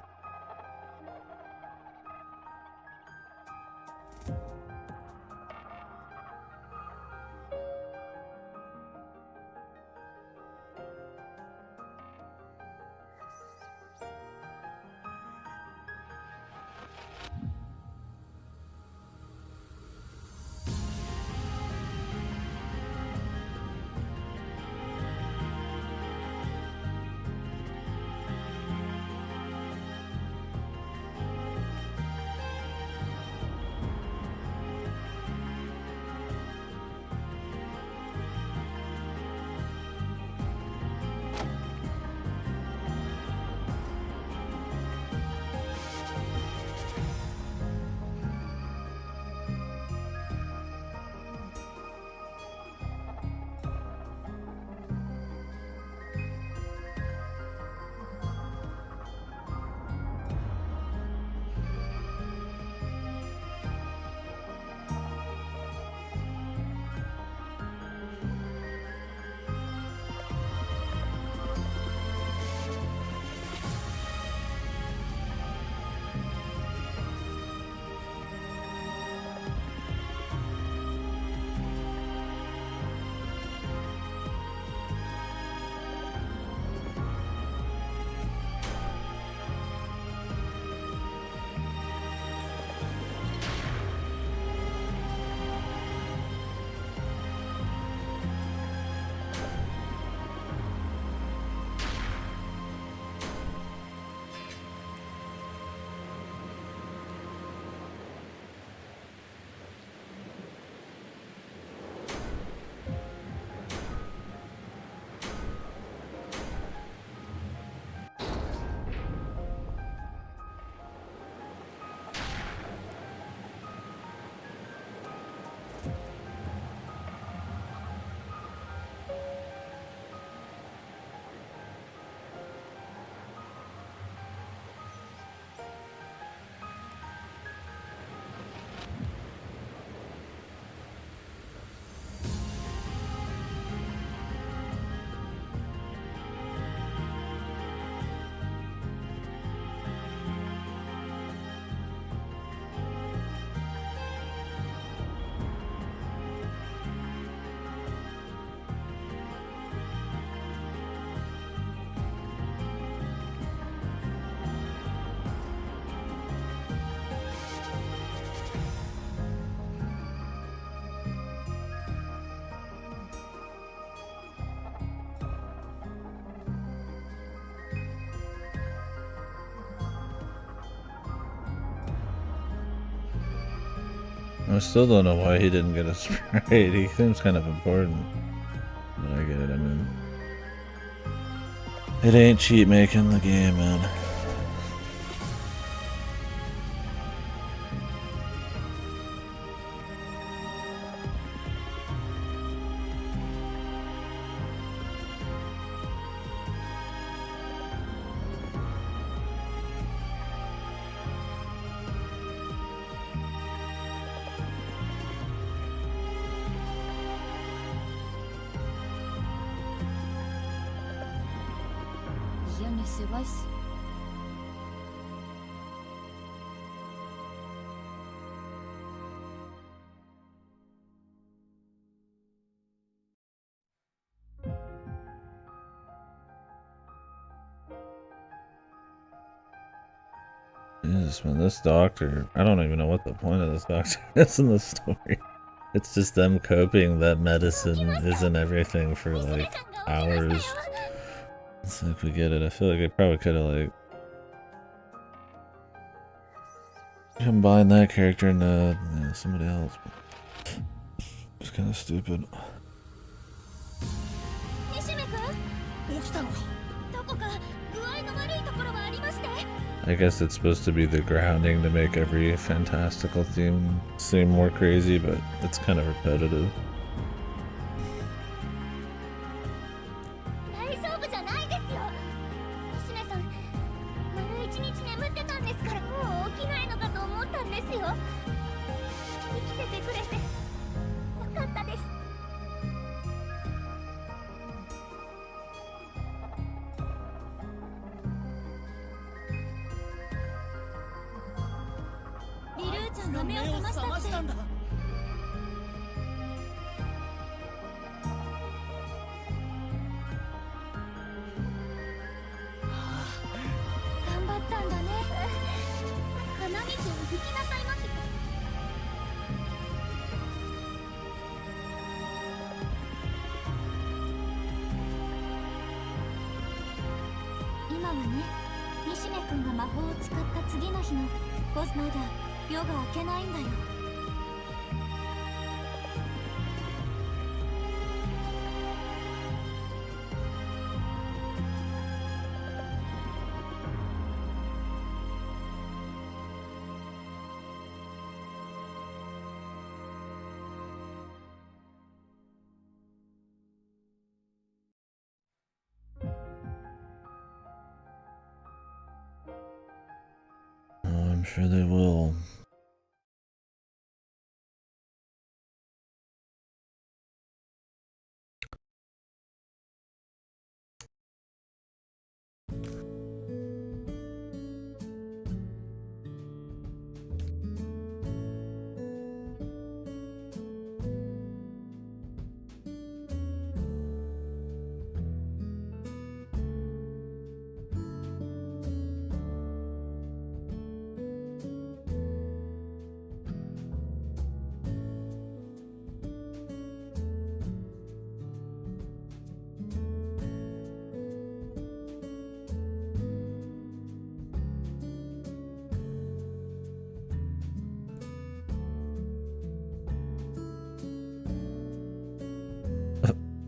I still don't know why he didn't get a sprite. He seems kind of important. But I get it, I mean. It ain't cheat making the game, man. Jesus, man, this doctor, I don't even know what the point of this doctor is in the story. It's just them coping that medicine isn't everything for like hours. It's like we get it. I feel like I probably could have like combined that character into somebody else. It's kind of stupid. I guess it's supposed to be the grounding to make every fantastical theme seem more crazy, but it's kind of repetitive. I'm sure they will.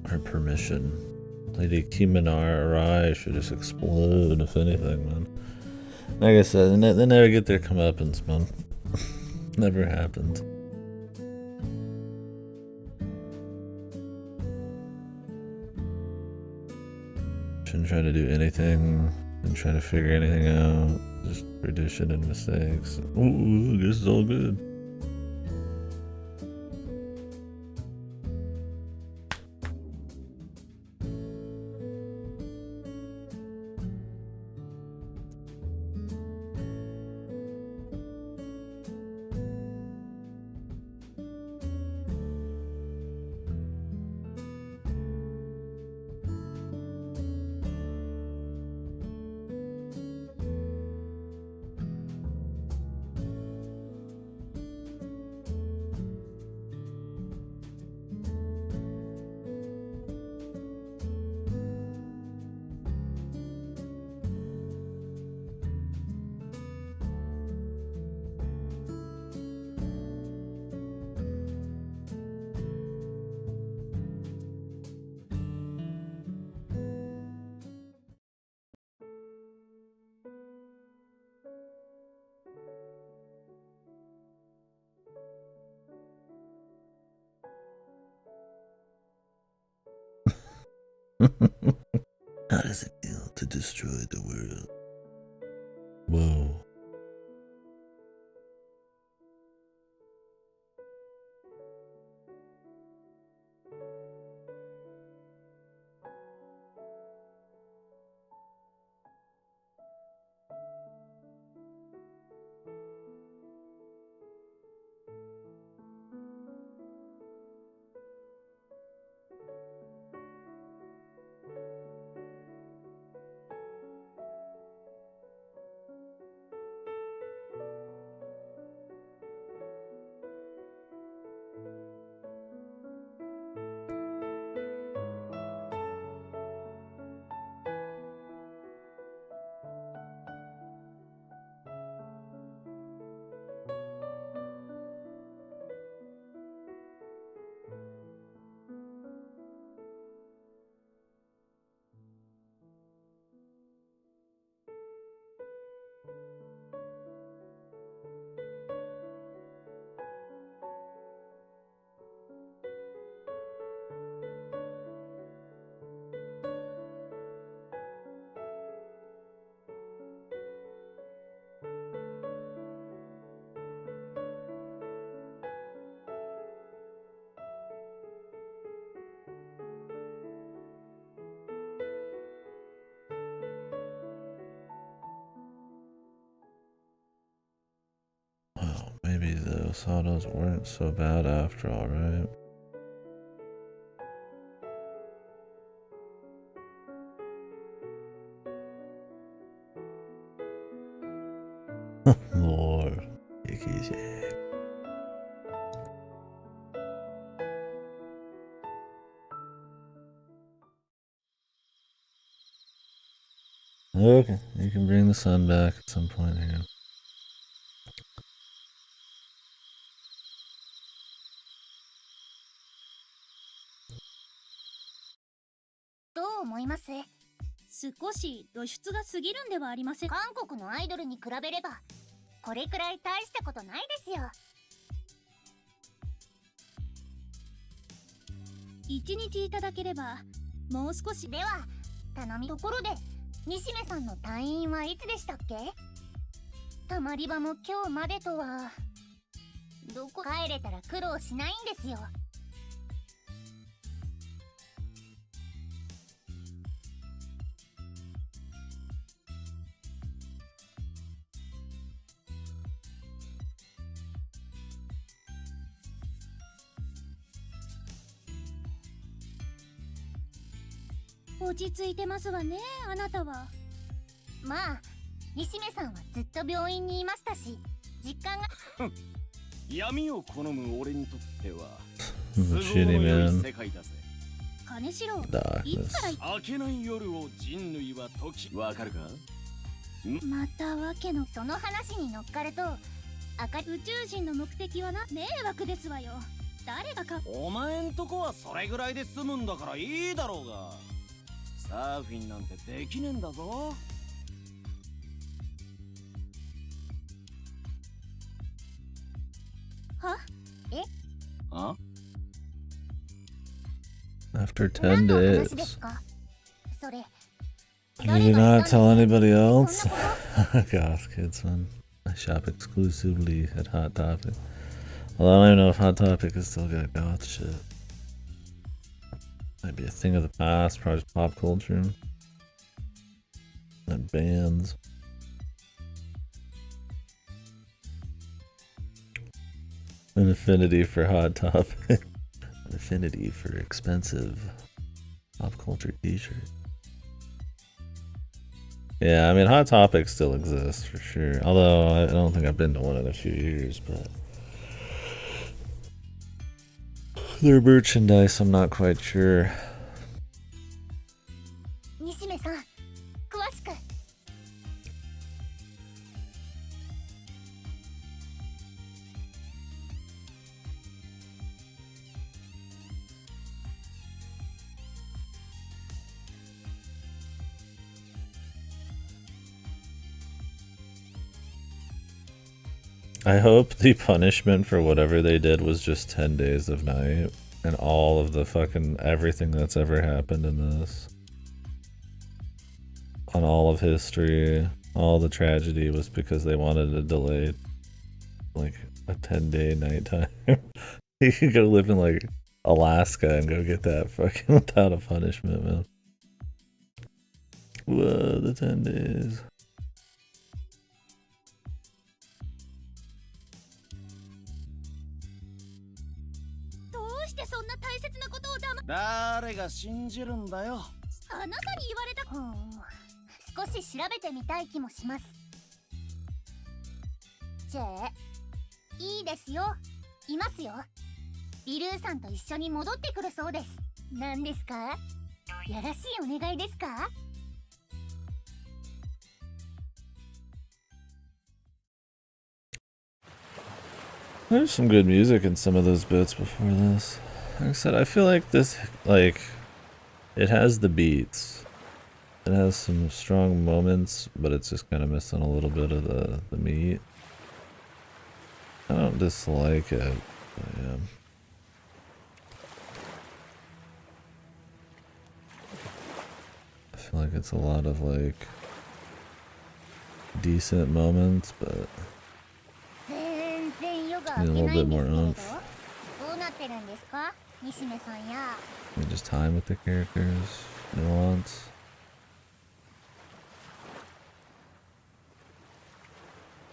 Her permission. Lady Kimanar Arai should just explode, if anything, man. Like I said, they never get their comeuppance, man. Never happened. Shouldn't try to do anything and try to figure anything out. Just tradition and mistakes. Ooh, I guess it's all good. How does it feel to destroy the world? Whoa. Well, maybe the Osadas weren't so bad after all, right? Lord. Okay, you can bring the sun back at some point here.少し露出が過ぎるんではありません。韓国のアイドルに比べればこれくらい大したことないですよ。一日いただければもう少し。では頼み。ところで西目さんの退院はいつでしたっけ？たまり場も今日までとは。どこ帰れたら苦労しないんですよ。落ち着いてますわね、あなたは。まあ、西目さんはずっと病院にいましたし、実感が。闇を好む俺にとっては、The shitty man. 世界だぜ。金城、い Darkness. つから明けない夜を人類は時。わかるか？またわけの。その話に乗っかると、宇宙人の目的はな、迷惑ですわよ。誰がか。お前んとこはそれぐらいで済むんだからいいだろうが。サーフィンなんてできねえんだぞ。は？え？あ？ After 10 days. それ。 Did you not tell anybody else? Goth kids, man. I shop exclusively at Hot Topic. Well, I don't even know if Hot Topic has still got goth shit. Might be a thing of the past, probably just pop culture. And bands. An affinity for Hot Topic. An affinity for expensive pop culture t-shirts. Yeah, I mean, Hot Topic still exists for sure. Although I don't think I've been to one in a few years, but their merchandise, I'm not quite sure. 西目さん、詳しく。I hope the punishment for whatever they did was just 10 days of night and all of the fucking everything that's ever happened in this. on all of history, all the tragedy was because they wanted to delay like a 10-day nighttime. You could go live in like Alaska and go get that fucking without a punishment, man. Whoa, the 10 days.いいですよ。いますよ。ビルーさんと一緒に戻ってくるそうです。何ですか？やらしいお願いですか？ There's some good music in some of those bits before this. Like I said, I feel like this, like, it has the beats. It has some strong moments, but it's just kind of missing a little bit of the meat. I don't dislike it, but yeah. I feel like it's a lot of, like, decent moments, but need a little bit more oomph. Maybe just time with the characters, nuance.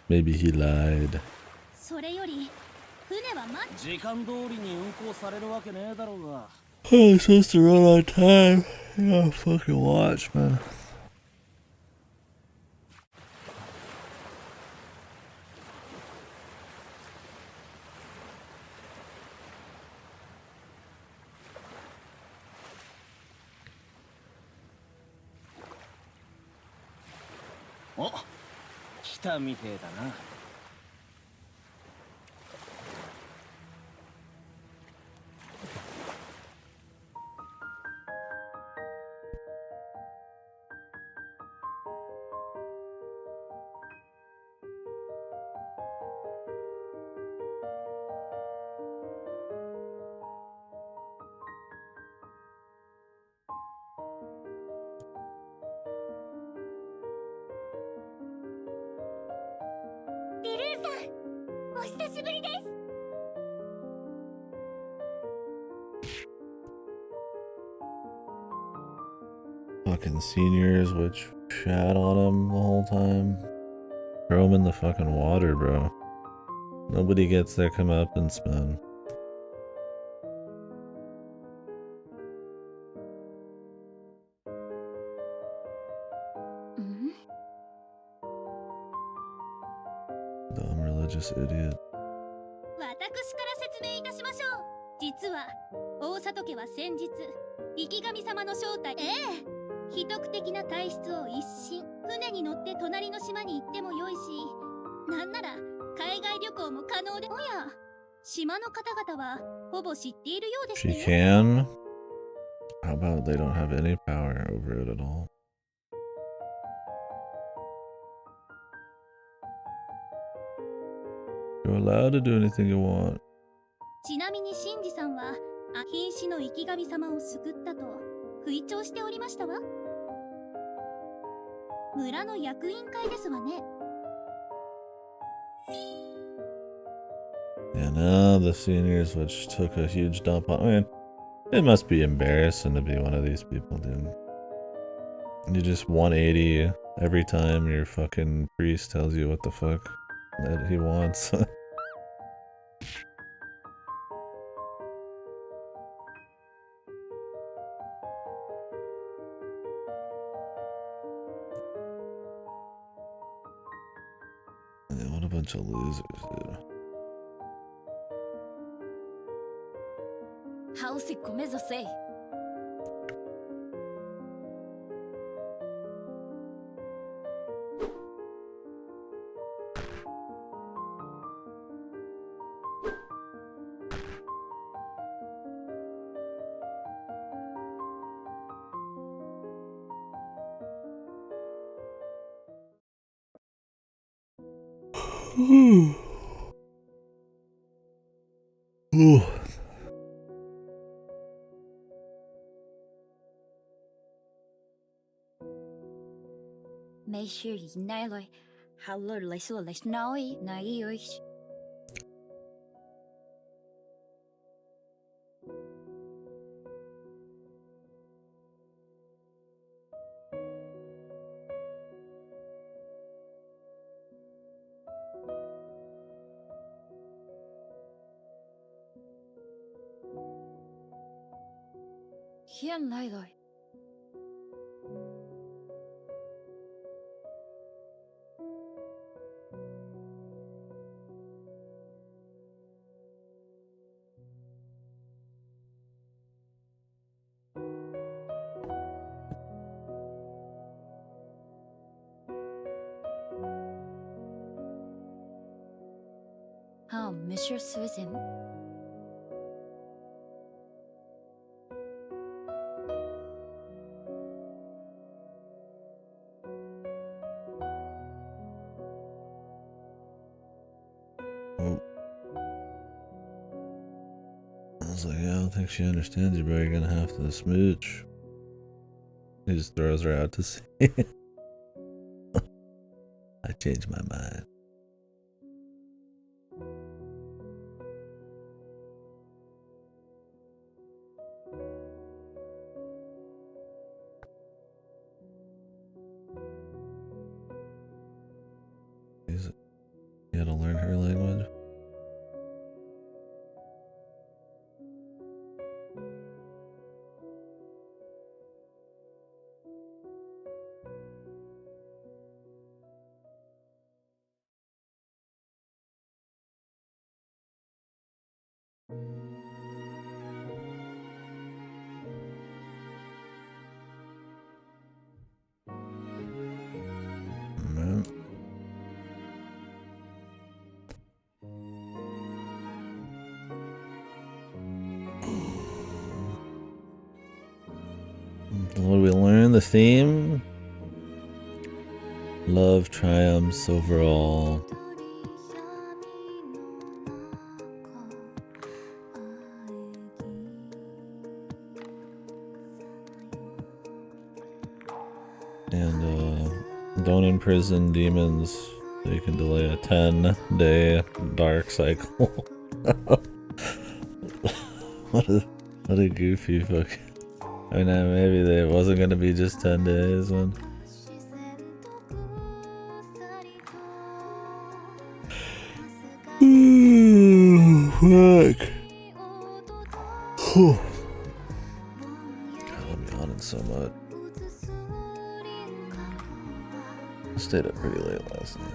Maybe he lied. Oh, it's supposed to run on time. You gotta fucking watch, man. Oh, 来たみてえだな。Fucking seniors, which shat on him the whole time. Throw him in the fucking water, bro. Nobody gets their comeuppance, man. Dumb religious idiot. 私から説明いたしましょう。実は大里家は先日生神様の正体、秘匿的な体質を一新、船に乗って隣の島に行ってもよいし、なんなら海外旅行も可能で、おや島の方々はほぼ知っているようですね。 She can? How about they don't have any power over it at all? You're allowed to do anything you want. ちなみにシンジさんは瀕死の生神様を救ったと吹聴しておりましたわ。村の役員会ですわね。 Yeah, now the seniors, which took a huge dump on. I mean, it must be embarrassing to be one of these people, dude. You just 180 every time your fucking priest tells you what the fuck that he wants. Yeah, what a bunch of losers, dude. ハウスコメゾセイ。Ooh. Make sure you nail it. How little is less noise, nice. Here, Lilo. Oh, Monsieur Susan. Oh. I was like, I don't think she understands you, bro. You're gonna have to smooch. He just throws her out to sea. I changed my mind. You had to learn her language. Mm. What do we learn? The theme? Love triumphs over all. And don't imprison demons so you can delay a 10-day dark cycle. What a goofy fuck. I mean, maybe it wasn't gonna be just 10 days, man. Fuck. God, I'm yawning so much. I stayed up pretty late last night.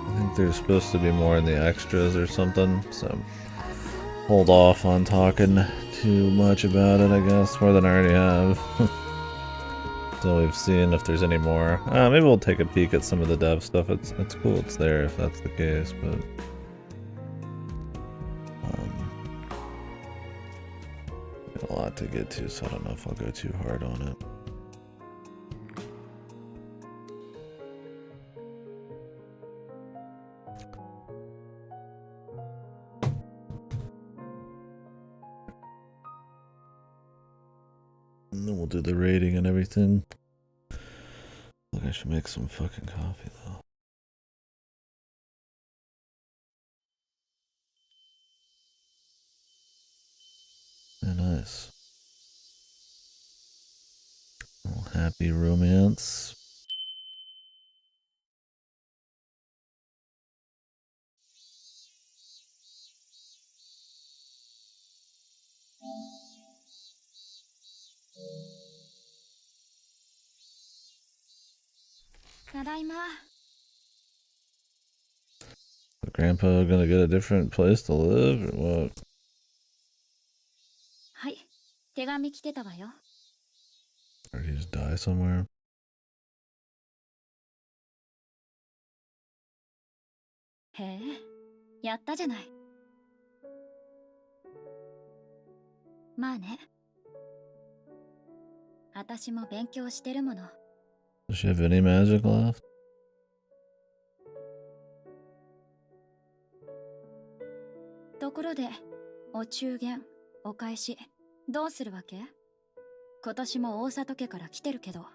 I think there's supposed to be more in the extras or something, so hold off on talking too much about it, I guess, more than I already have. So we've seen if there's any more. Maybe we'll take a peek at some of the dev stuff. It's cool it's there if that's the case, but got a lot to get to, so I don't know if I'll go too hard on it. And then we'll do the rating and everything. Look, I should make some fucking coffee though. Very nice. A little happy romance. Is Grandpa gonna get a different place to live or what? はい、手紙来てたわよ。 Or did he just die somewhere? へえ、やったじゃない。まあね。私も勉強してるもの。Does she have any magic left? ところで、お中元、お返し、どうするわけ？今年も大里家から来てるけど。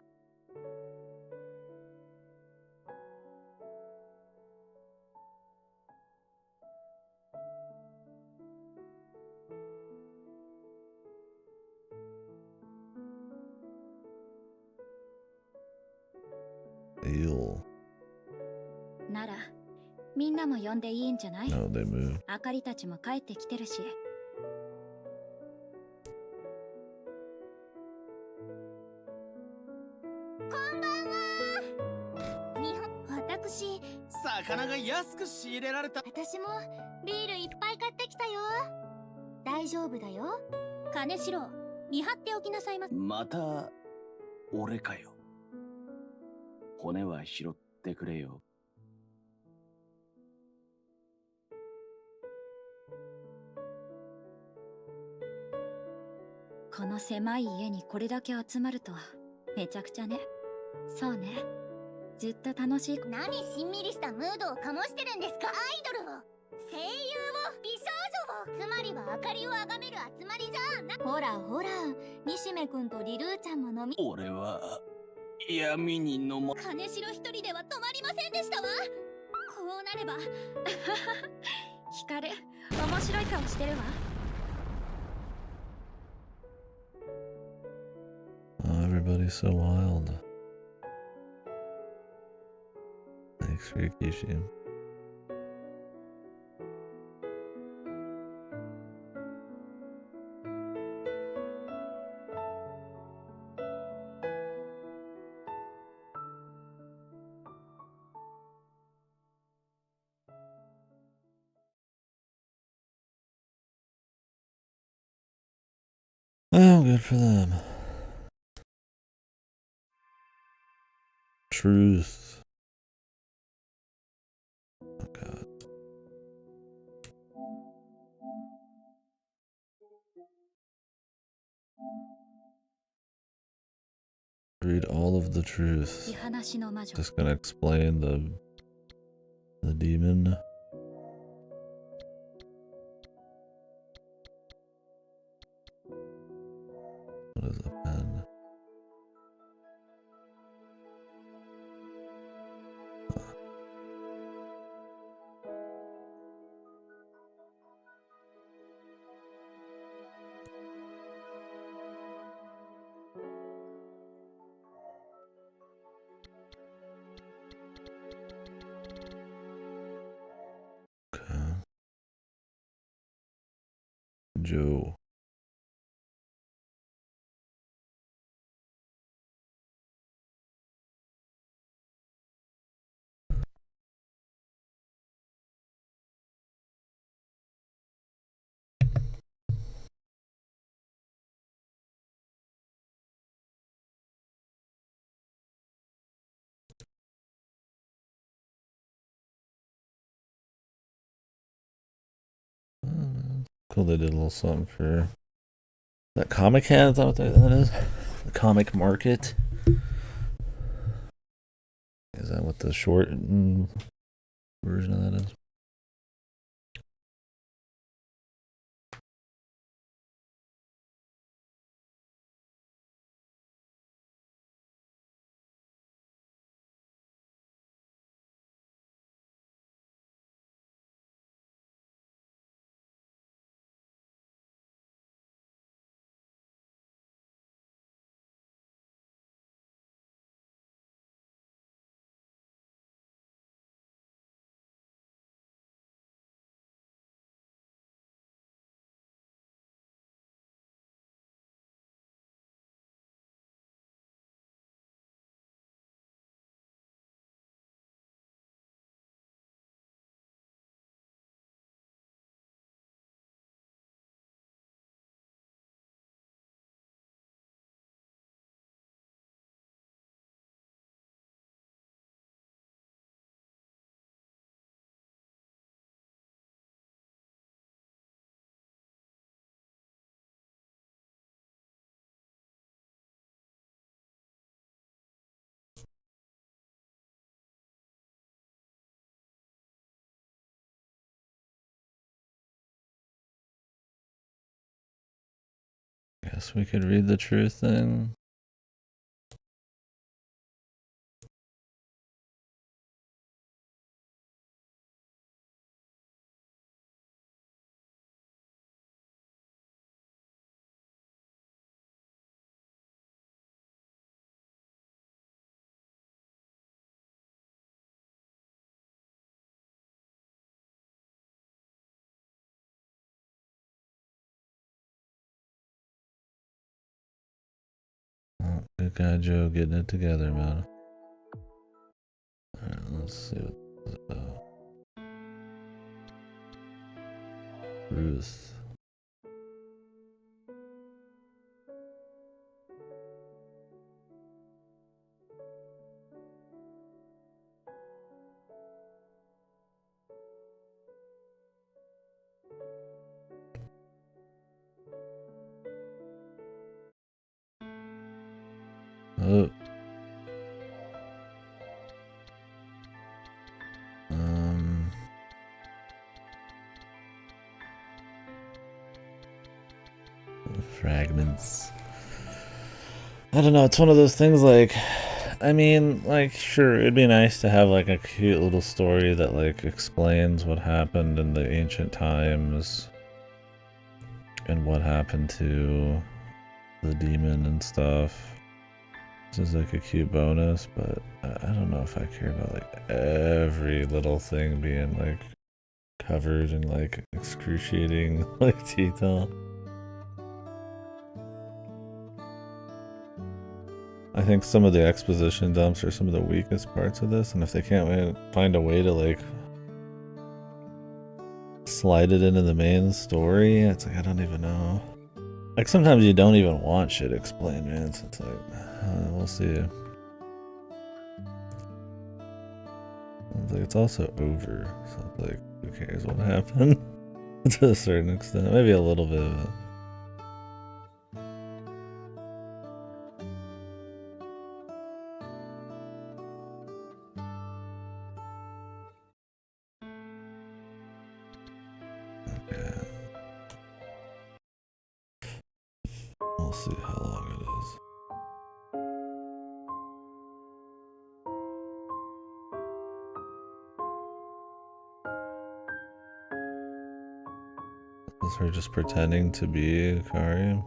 Ew. なら、みんなも呼んでいいんじゃない？ No, they moved. あかりたちも帰ってきてるし。こんばんは。日本、私魚が安く仕入れられた。私もビールいっぱい買ってきたよ。大丈夫だよ。金城、見張っておきなさいま。また俺かよ。骨は拾ってくれよ。この狭い家にこれだけ集まるとはめちゃくちゃね。そうね。ずっと楽しい。何しんみりしたムードを醸してるんですか？アイドルを、声優を、美少女を、つまりはあかりをあがめる集まりじゃんな。ほらほら、西目くんとリルーちゃんも飲み。俺は闇に飲ま。金城一人では止まりませんでしたわ。こうなれば光る、面白い顔してるわ。Oh, everybody's so wild. Thanks for your Kishu. Oh, good for them. Truth. Oh, God. Read all of the truth. 見放の魔女。 Just gonna explain the demon. What is a pen? Okay. Joe. Cool, they did a little something for that comic hand. Is that what that is? The comic market. Is that what the short version of that is? Guess we could read the truth thing. Oh, good guy Joe getting it together, man. Alright, let's see what this is about. Ruth. Oh. Fragments. I don't know, it's one of those things like, I mean, like, sure, it'd be nice to have like a cute little story that like explains what happened in the ancient times and what happened to the demon and stuff. This is like a cute bonus, but I don't know if I care about like every little thing being like covered in like excruciating like detail. I think some of the exposition dumps are some of the weakest parts of this, and if they can't find a way to like slide it into the main story, it's like I don't even know. Like sometimes you don't even want shit explained, man. So it's like we'll see. It's like it's also over, so it's like who cares what happened to a certain extent, maybe a little bit of it. We'll see how long it is. Is her just pretending to be Kari?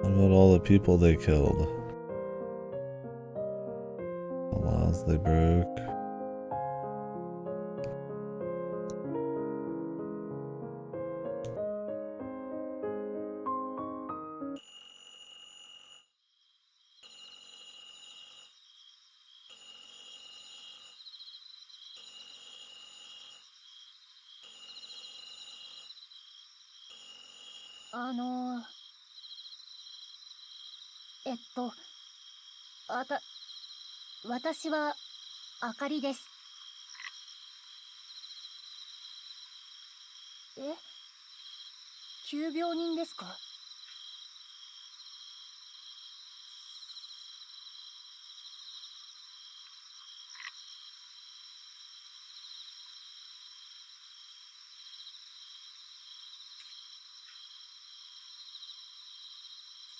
What about all the people they killed? The laws they broke? Uh, 私はあかりです。え、急病人ですか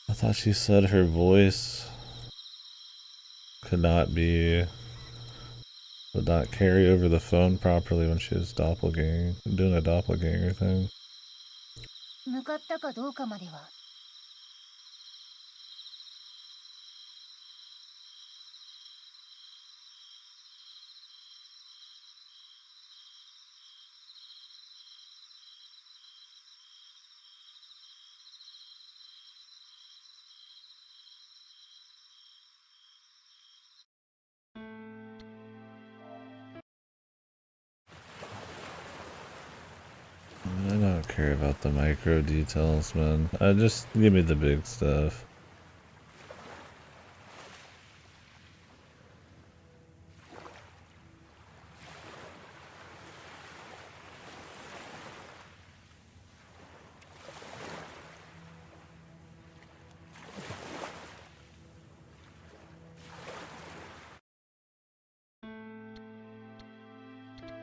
？I thought she said her voice could not be, would not carry over the phone properly when she was doing a doppelganger thing. 向かったかどうかまでは。I don't care about the micro details, man. Just give me the big stuff.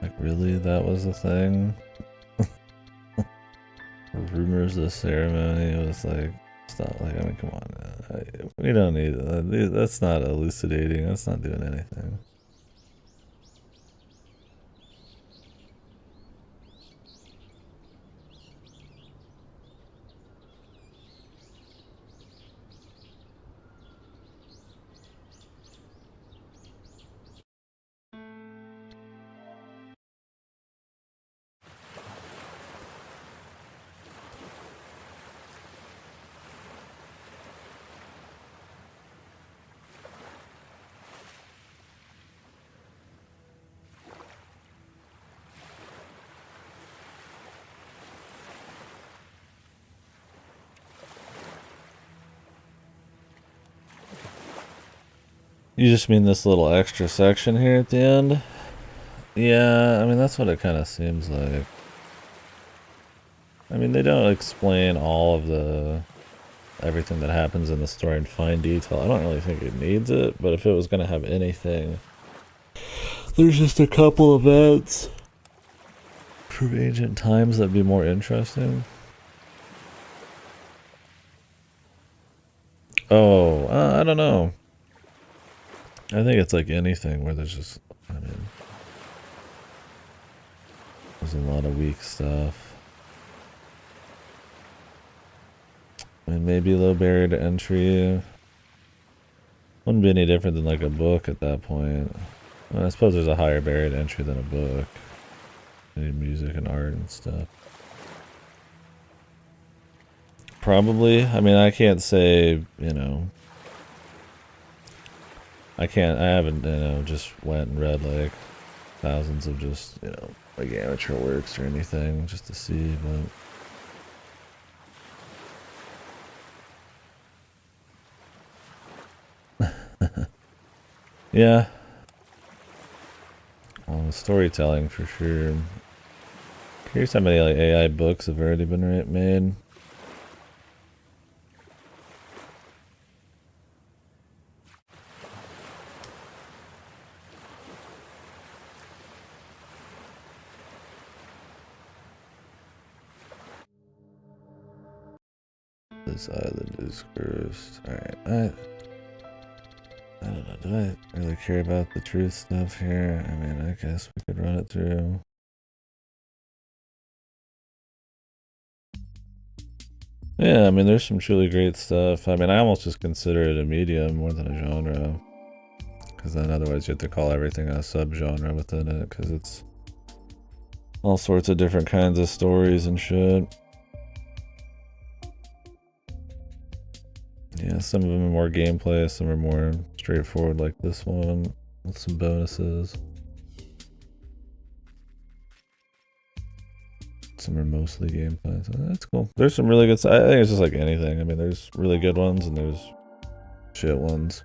Like, really? That was the thing? Rumors of the ceremony was like, stop. Like, I mean, come on. We don't need that. That's not elucidating. That's not doing anything. You just mean this little extra section here at the end? Yeah, I mean, that's what it kind of seems like. I mean, they don't explain all of everything that happens in the story in fine detail. I don't really think it needs it, but if it was going to have anything, there's just a couple events from ancient times that'd be more interesting. Oh, I don't know. I think it's like anything where there's just, I mean, there's a lot of weak stuff. I mean, maybe low barrier to entry. Wouldn't be any different than like a book at that point. Well, I suppose there's a higher barrier to entry than a book. You need music and art and stuff. Probably. I mean, I can't say, you know. I haven't, you know, just went and read like thousands of just, you know, like amateur works or anything just to see, but. Yeah. Well, storytelling for sure. Curious how many like AI books have already been made. This island is cursed. Alright, I don't know, do I really care about the truth stuff here? I mean, I guess we could run it through. Yeah, I mean, there's some truly great stuff. I mean, I almost just consider it a medium more than a genre. Because then otherwise you have to call everything a subgenre within it, because it's all sorts of different kinds of stories and shit. Yeah, some of them are more gameplay, some are more straightforward like this one, with some bonuses. Some are mostly gameplay, so that's cool. There's some really good stuff. I think it's just like anything. I mean, there's really good ones and there's shit ones.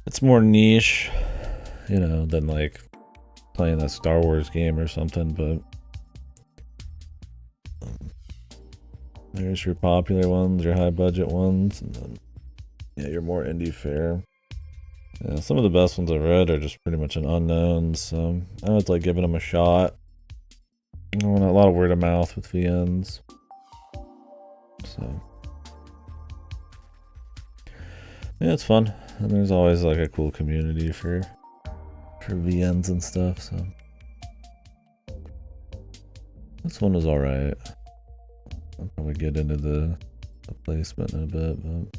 It's more niche, you know, than like playing a Star Wars game or something, but there's your popular ones, your high budget ones, and then yeah, your more indie fare. Yeah, some of the best ones I've read are just pretty much an unknown, so I was like giving them a shot. A lot of word of mouth with VNs. So yeah, it's fun. And there's always like a cool community for VNs and stuff, so this one was alright. I'll probably get into the placement in a bit, but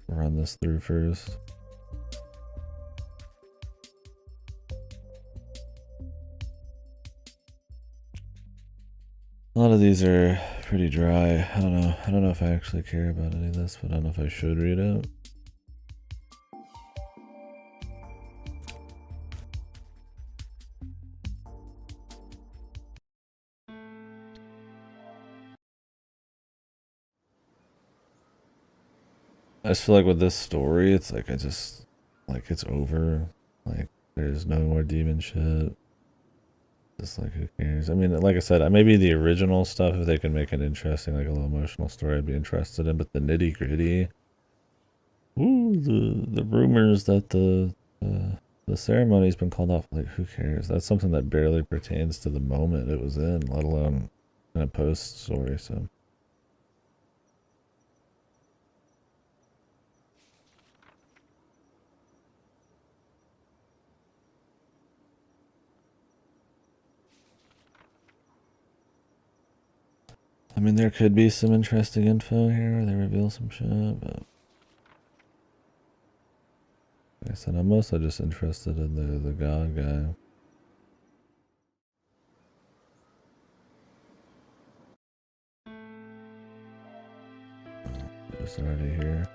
run this through first. A lot of these are pretty dry. I don't know if I actually care about any of this, but I don't know if I should read it. I just feel like with this story, it's like it's over. Like there's no more demon shit. Just like who cares? I mean, like I said, maybe the original stuff, if they can make it interesting, like a little emotional story, I'd be interested in. But the nitty gritty, ooh, the rumors that the The ceremony's been called off. Like, who cares? That's something that barely pertains to the moment it was in, let alone in a post story. So. I mean, there could be some interesting info here where they reveal some shit, but like I said, I'm mostly just interested in the god guy. It's already here.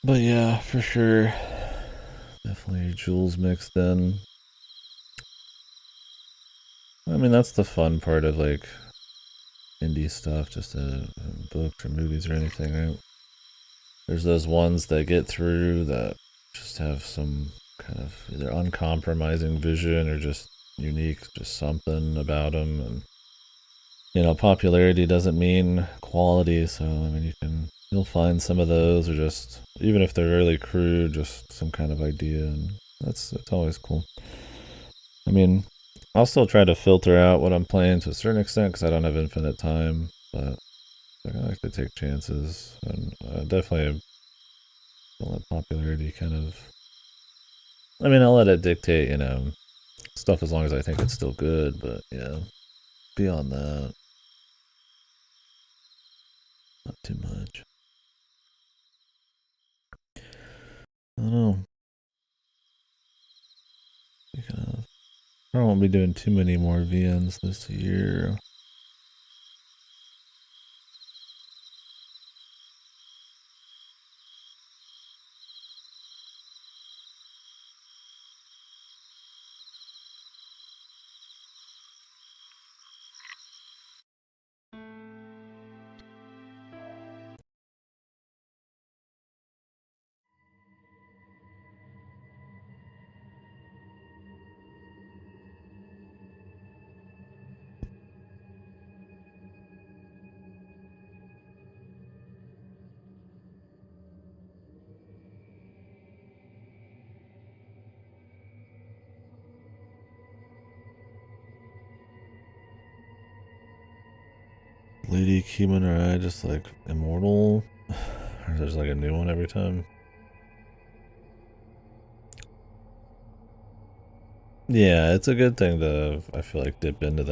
But yeah, for sure. Definitely jewels mixed in. I mean, that's the fun part of like indie stuff, just books or movies or anything, right? There's those ones that get through that just have some kind of either uncompromising vision or just unique, just something about them. And, you know, popularity doesn't mean quality. So, I mean, you'll find some of those or just, even if they're really crude, just some kind of idea. And it's always cool. I mean, I'll still try to filter out what I'm playing to a certain extent because I don't have infinite time, but I like to take chances. And definitely don't let popularity kind of. I mean, I'll let it dictate, you know, stuff as long as I think it's still good, but yeah, beyond that, not too much. I don't know. I won't be doing too many more VNs this year. Lady Kimonrai just like immortal? Or there's like a new one every time? Yeah, it's a good thing to, I feel like, dip into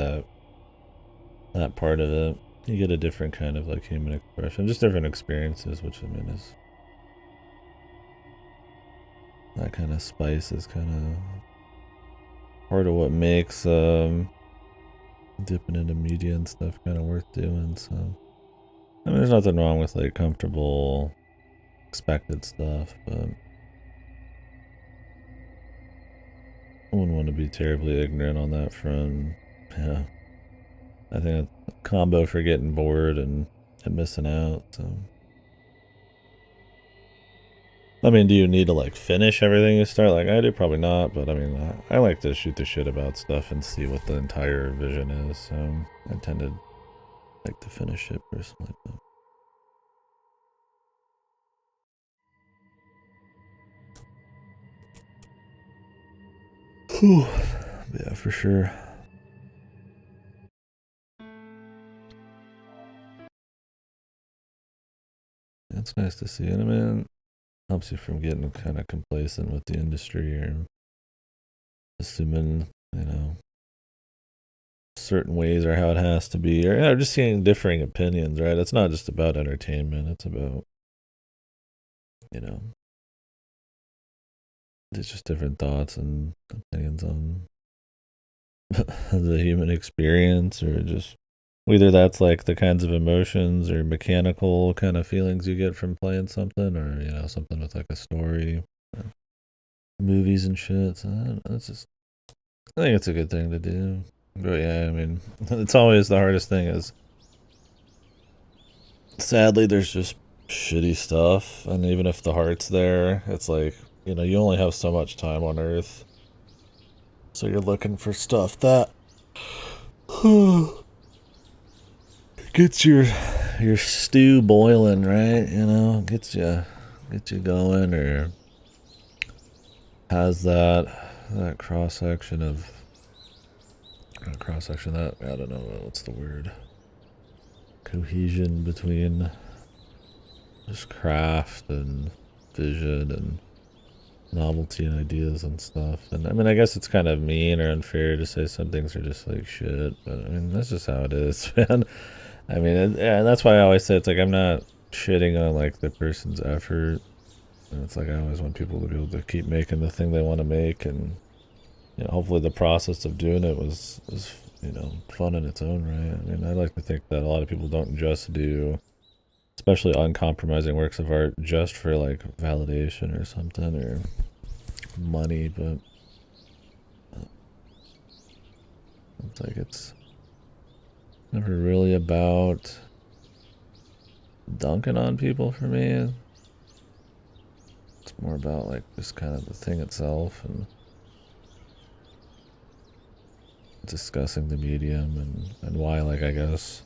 that part of it. You get a different kind of like human expression, just different experiences, which I mean is that kind of spice is kind of part of what makes dipping into media and stuff kind of worth doing. So I mean, there's nothing wrong with like comfortable, expected stuff, but I wouldn't want to be terribly ignorant on that front. Yeah, I think a combo for getting bored and missing out. So. I mean, do you need to like finish everything you start? Like I do, probably not. But I mean, I like to shoot the shit about stuff and see what the entire vision is. So I tend to like to finish it personally. But. Whew. Yeah, for sure. It's nice to see it. I mean, helps you from getting kind of complacent with the industry or assuming, you know, certain ways are how it has to be, or you know, just seeing differing opinions, right? It's not just about entertainment, it's about, you know, it's just different thoughts and opinions on the human experience, or just whether that's like the kinds of emotions or mechanical kind of feelings you get from playing something, or something with like a story, movies and shit. So that's just, I think it's a good thing to do. But yeah, I mean, it's always the hardest thing is, sadly, there's just shitty stuff, and even if the heart's there, it's like, you only have so much time on Earth, so you're looking for stuff that gets your stew boiling, right? Gets you going, or has that cross section that, I don't know what's the word, cohesion between just craft and vision and novelty and ideas and stuff. And I mean, I guess it's kind of mean or unfair to say some things are just like shit, but I mean, that's just how it is, man. I mean, yeah, and that's why I always say it's like, I'm not shitting on like the person's effort. And it's like, I always want people to be able to keep making the thing they want to make, and hopefully the process of doing it was fun in its own right. I mean, I like to think that a lot of people don't just do, especially uncompromising works of art, just for like validation or something, or money, but it's like, it's never really about dunking on people for me. It's more about like just kind of the thing itself, and discussing the medium, and why, like, I guess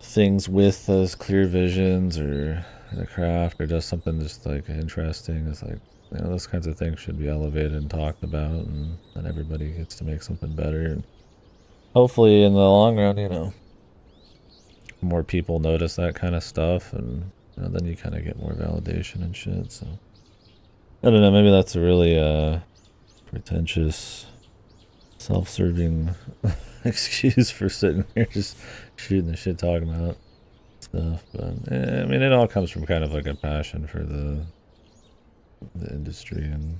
things with those clear visions or the craft or does something just like interesting is like, those kinds of things should be elevated and talked about, and then everybody gets to make something better, and hopefully in the long run, more people notice that kind of stuff, and then you kind of get more validation and shit. So I don't know, maybe that's a really pretentious, self-serving excuse for sitting here just shooting the shit, talking about stuff. But I mean, it all comes from kind of like a passion for the industry and,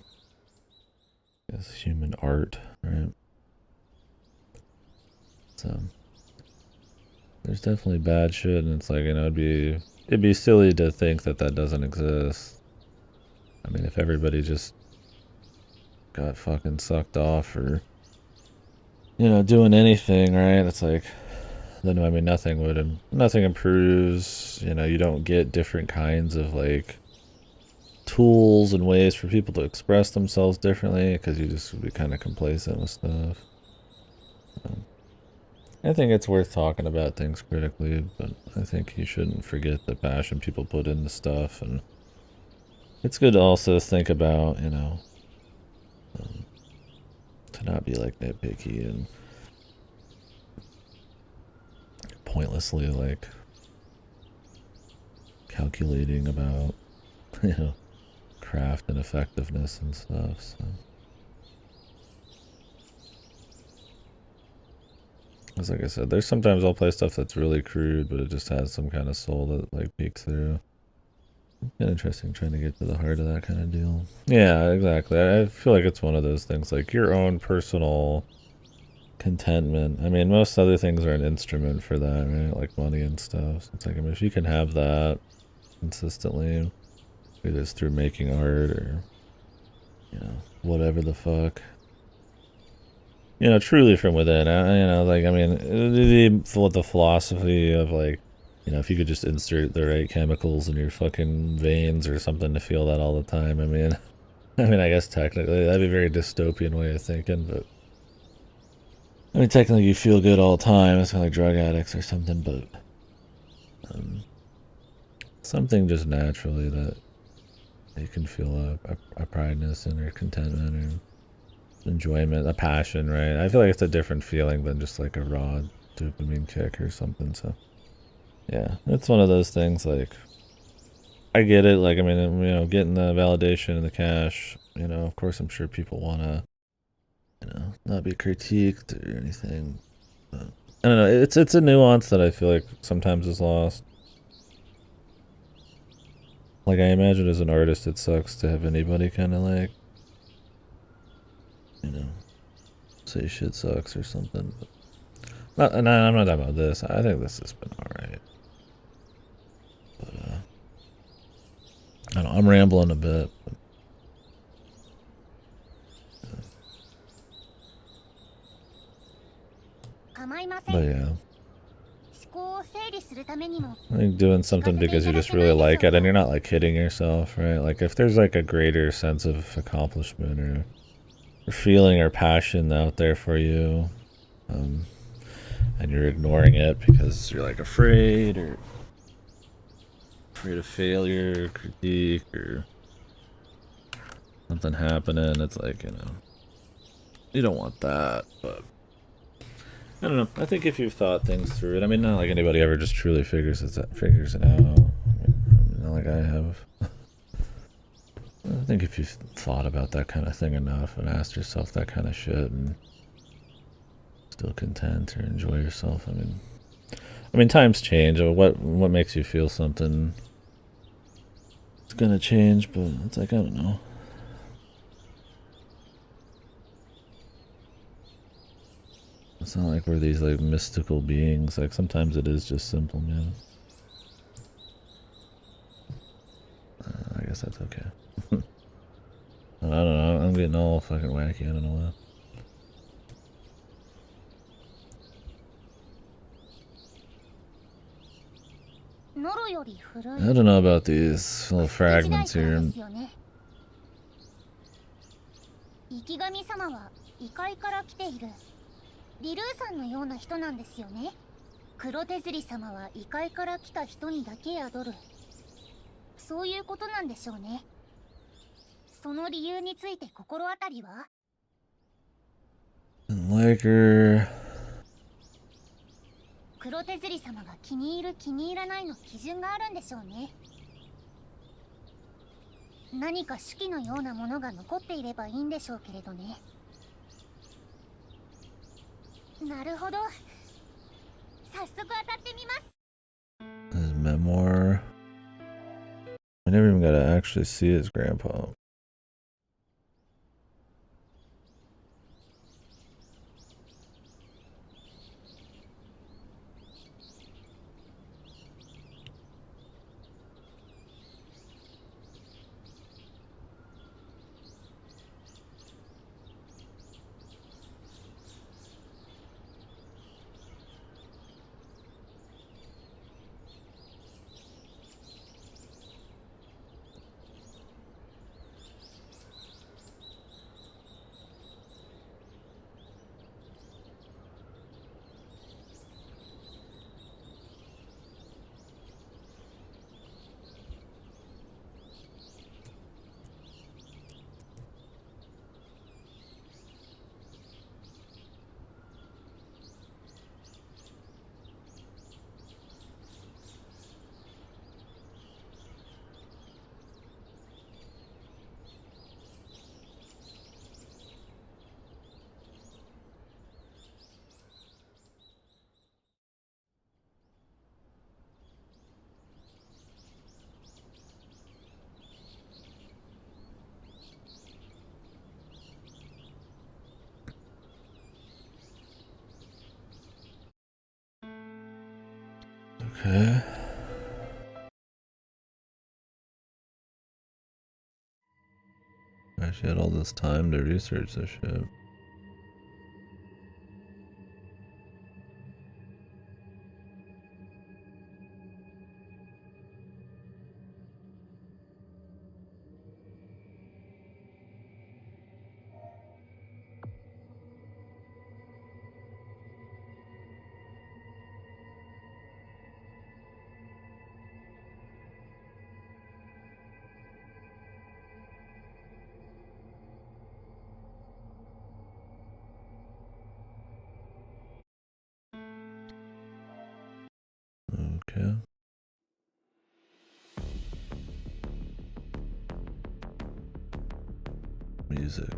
I guess, human art, right? So there's definitely bad shit, and it's like, it'd be silly to think that that doesn't exist. I mean, if everybody just got fucking sucked off or doing anything, right? It's like, then I mean, nothing improves. You don't get different kinds of like tools and ways for people to express themselves differently, because you just would be kind of complacent with stuff. I think it's worth talking about things critically, but I think you shouldn't forget the passion people put into stuff, and it's good to also think about, to not be like nitpicky and pointlessly like calculating about, craft and effectiveness and stuff. So, because like I said, there's sometimes I'll play stuff that's really crude, but it just has some kind of soul that like peeks through. Been interesting trying to get to the heart of that kind of deal. Yeah, exactly. I feel like it's one of those things, like your own personal contentment. I mean, most other things are an instrument for that, right? Like money and stuff. So it's like, I mean, if you can have that consistently, either it's through making art or, whatever the fuck, truly from within. Like, I mean, the philosophy of like, if you could just insert the right chemicals in your fucking veins or something to feel that all the time. I mean, I guess technically that'd be a very dystopian way of thinking, but I mean, technically you feel good all the time. It's kind of like drug addicts or something, but something just naturally that you can feel a prideness in, or contentment, or enjoyment, a passion, right? I feel like it's a different feeling than just like a raw dopamine kick or something. So yeah, it's one of those things. Like, I get it. Like, I mean, getting the validation and the cash. Of course, I'm sure people want to, not be critiqued or anything. But I don't know. It's a nuance that I feel like sometimes is lost. Like, I imagine as an artist, it sucks to have anybody kind of like, you know, say shit sucks or something. But I'm not talking about this. I think this has been alright. But I don't know, I'm rambling a bit. But yeah. I think doing something because you just really like it and you're not like hitting yourself, right? Like if there's like a greater sense of accomplishment or feeling or passion out there for you, and you're ignoring it because you're like afraid of failure, or critique, or something happening, it's like, you know, you don't want that. But I don't know. I think if you've thought things through it, I mean, not like anybody ever just truly figures it out. I mean, not like I have. I think if you've thought about that kind of thing enough and asked yourself that kind of shit and still content or enjoy yourself, I mean, times change. What makes you feel something? It's gonna change, but it's like, I don't know. It's not like we're these like mystical beings. Like sometimes it is just simple, man. I guess that's okay. I don't know. I'm getting all fucking wacky. I don't know what. I don't know about these little fragments here. 生神様は異界から来ているリルーさんのような人なんですよね。黒手釣り様は異界から来た人にだけ宿る、そういうことなんでしょうね。その理由について心当たりは？ Like her. 黒手釣り様が気に入る気に入らないの基準があるんでしょうね。何か手記のようなものが残っていればいいんでしょうけれどね。なるほど。早速当たってみます。 His memoir. I never even got to actually see his grandpa. Okay. She had all this time to research this shit. Okay. Music.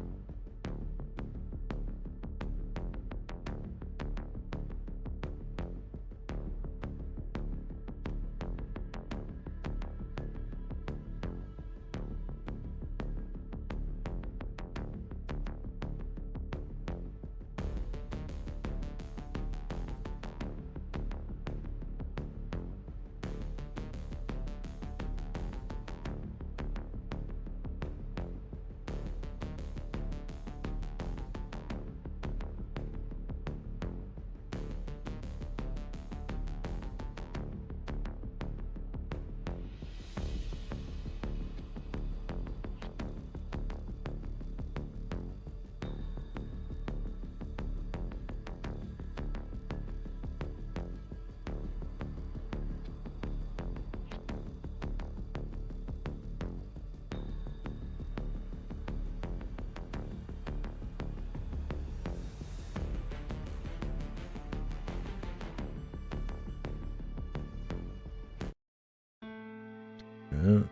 Alright.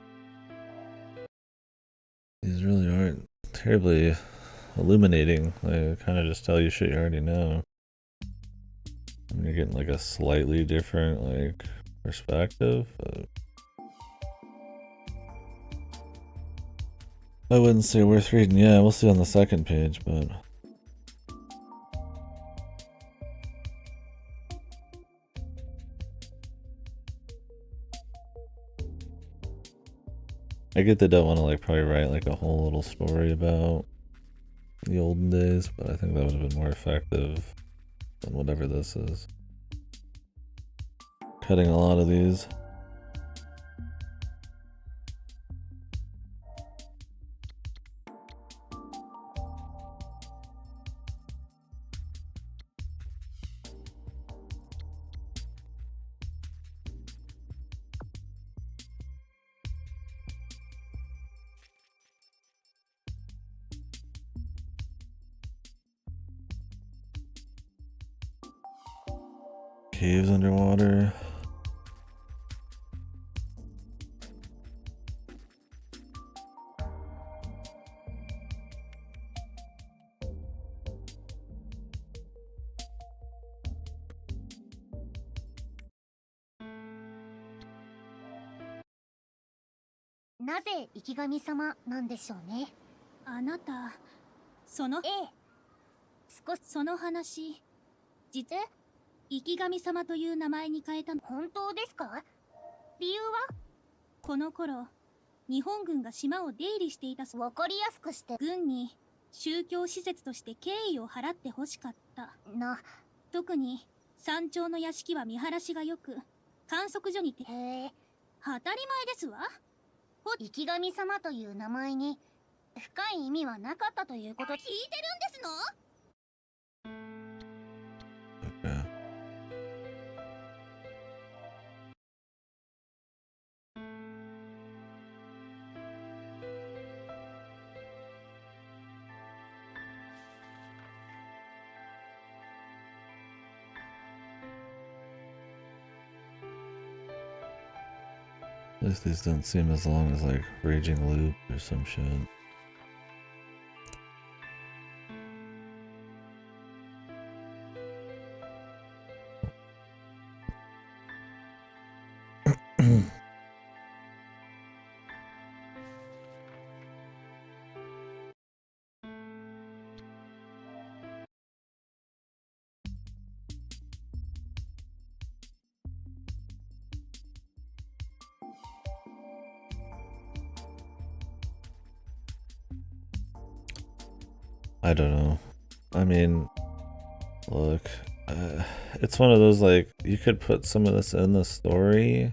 These really aren't terribly illuminating. They kind of just tell you shit you already know. And you're getting like a slightly different like perspective, but I wouldn't say worth reading. Yeah, we'll see on the second page, but I get they don't want to like probably write like a whole little story about the olden days, but I think that would have been more effective than whatever this is. Cutting a lot of these. Caves underwater.なぜ生神様なんでしょうね。あなた、そのその話、実生神様という名前に変えたの本当ですか？理由は？この頃、日本軍が島を出入りしていた。わかりやすくして軍に宗教施設として敬意を払ってほしかったな。特に山頂の屋敷は見晴らしが良く、観測所にて当たり前ですわ。生神様という名前に深い意味はなかったということ。聞いてるんですのOkay. At least these don't seem as long as like Raging Loop or some shit. I don't know. I mean, look, it's one of those like you could put some of this in the story.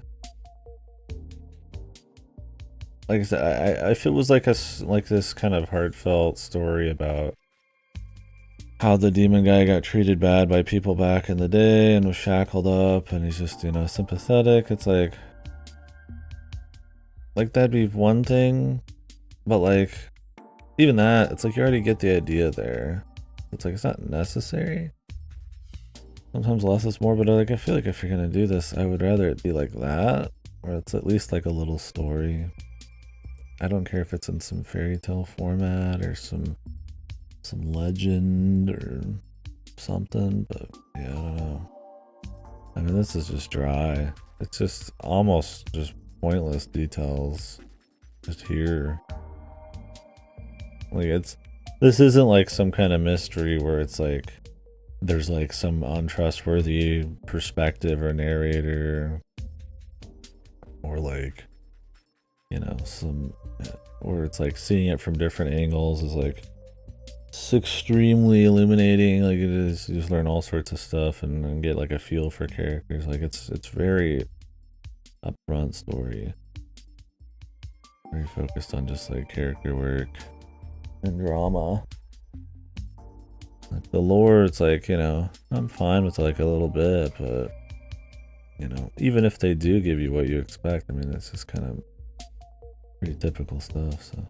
Like I said, if it was like like this kind of heartfelt story about how the demon guy got treated bad by people back in the day and was shackled up, and he's just, you know, sympathetic. It's like that'd be one thing, but like even that, it's like you already get the idea there. It's like it's not necessary. Sometimes less is more, but like I feel like if you're gonna do this, I would rather it be like that, or it's at least like a little story. I don't care if it's in some fairy tale format or some legend or something, but yeah, I don't know. I mean, this is just dry. It's just almost just pointless details just here. Like this isn't like some kind of mystery where it's like there's like some untrustworthy perspective or narrator, or like, you know, or it's like seeing it from different angles is like it's extremely illuminating. Like it is, you just learn all sorts of stuff and get like a feel for characters. Like it's very upfront story, very focused on just like character work and drama. Like the lore, it's like, you know, I'm fine with like a little bit, but you know, even if they do give you what you expect, I mean, it's just kind of pretty typical stuff, so.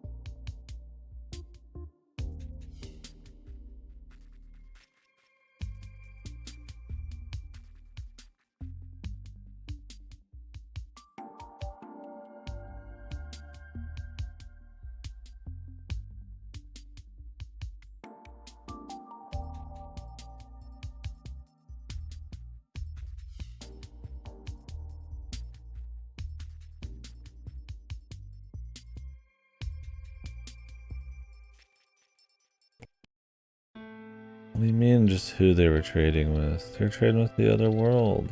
What do you mean just who they were trading with? They're trading with the other world.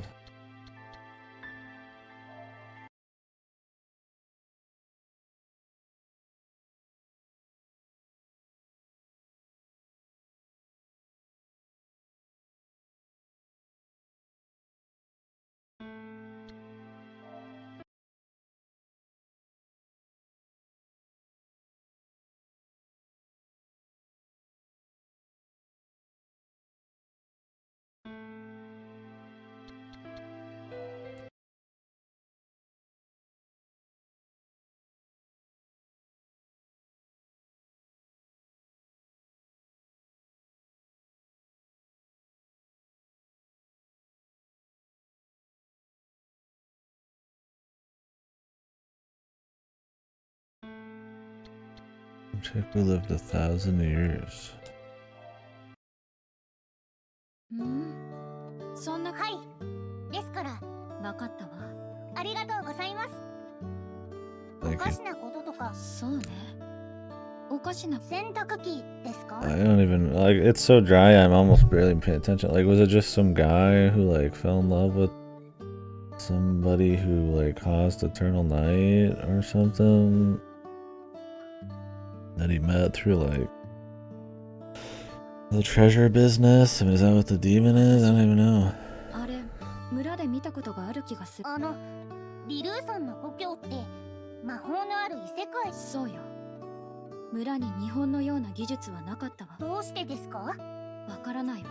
Check, we lived 1,000 years. そんな。はい。ですから。わかったわ。ありがとうございます。おかしなこととか。そうね。おかしな。洗濯機ですか? I don't even like. It's so dry. I'm almost barely paying attention. Like, was it just some guy who like fell in love with somebody who like caused eternal night or something that he met through like the treasure business? I mean, is that what the demon is? I don't even know. あれ、村で見たことがある気がする。リルーさんの故郷って魔法のある異世界。そうよ。村に日本のような技術はなかったわ。どうしてですか？わからないわ。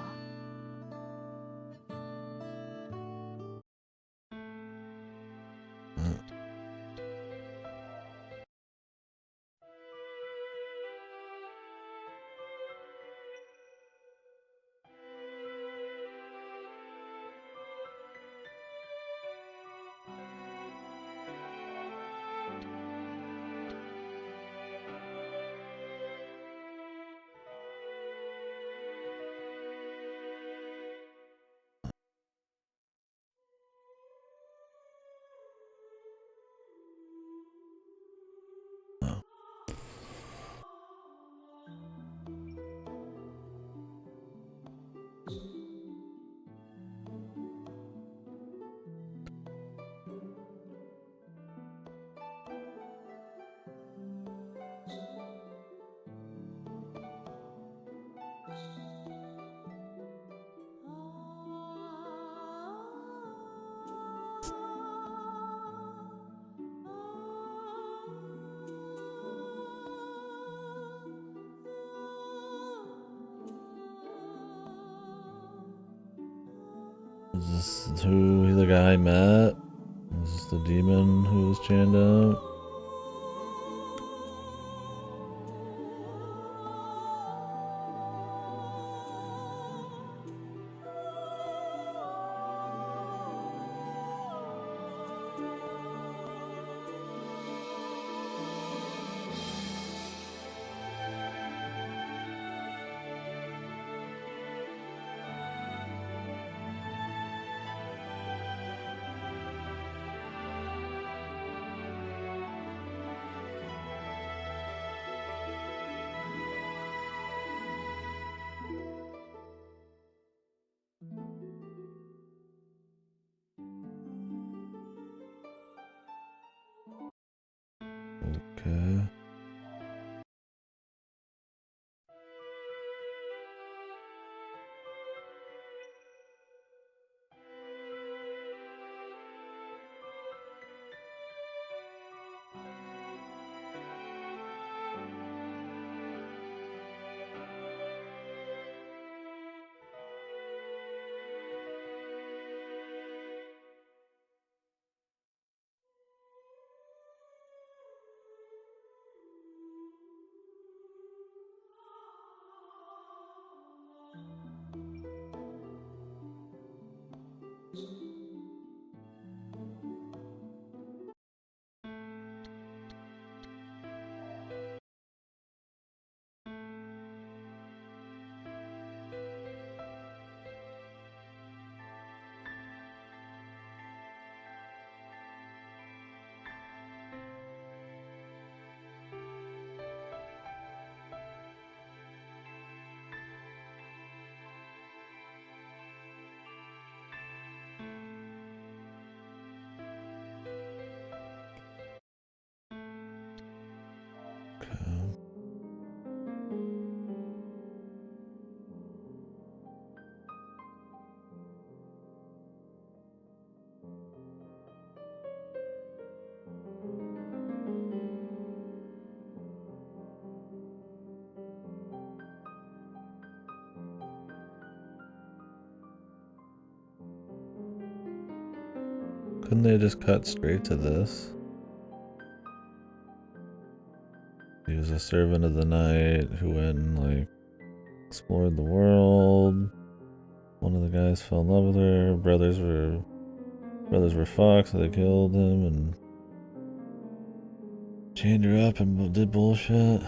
Is this who the guy met? Is this the demon who was chained up? Couldn't they just cut straight to this? He was a servant of the night who went and like explored the world. One of the guys fell in love with her. Brothers were fucked, so they killed him and chained her up and did bullshit.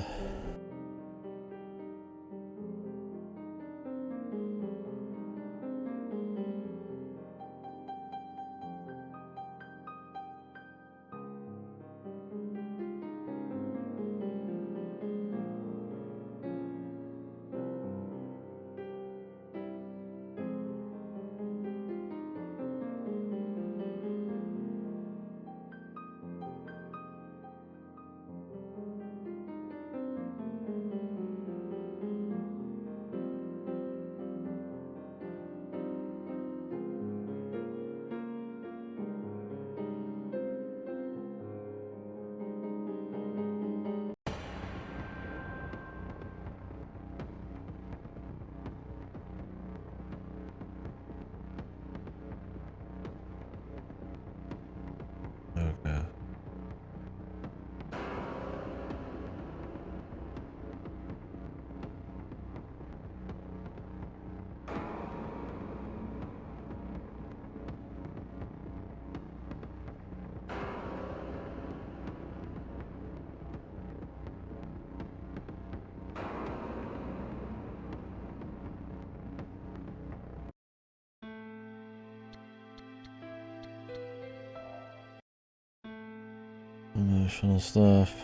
Okay. Emotional stuff.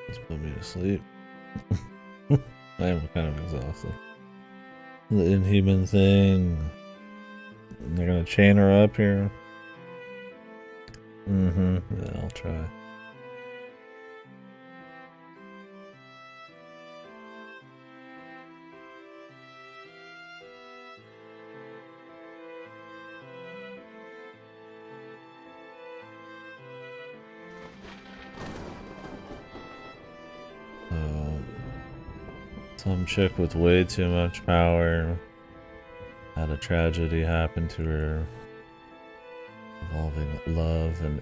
Just put me to sleep. I am kind of exhausted. The inhuman thing. They're gonna chain her up here. Yeah, I'll try. Some chick with way too much power had a tragedy happen to her involving love and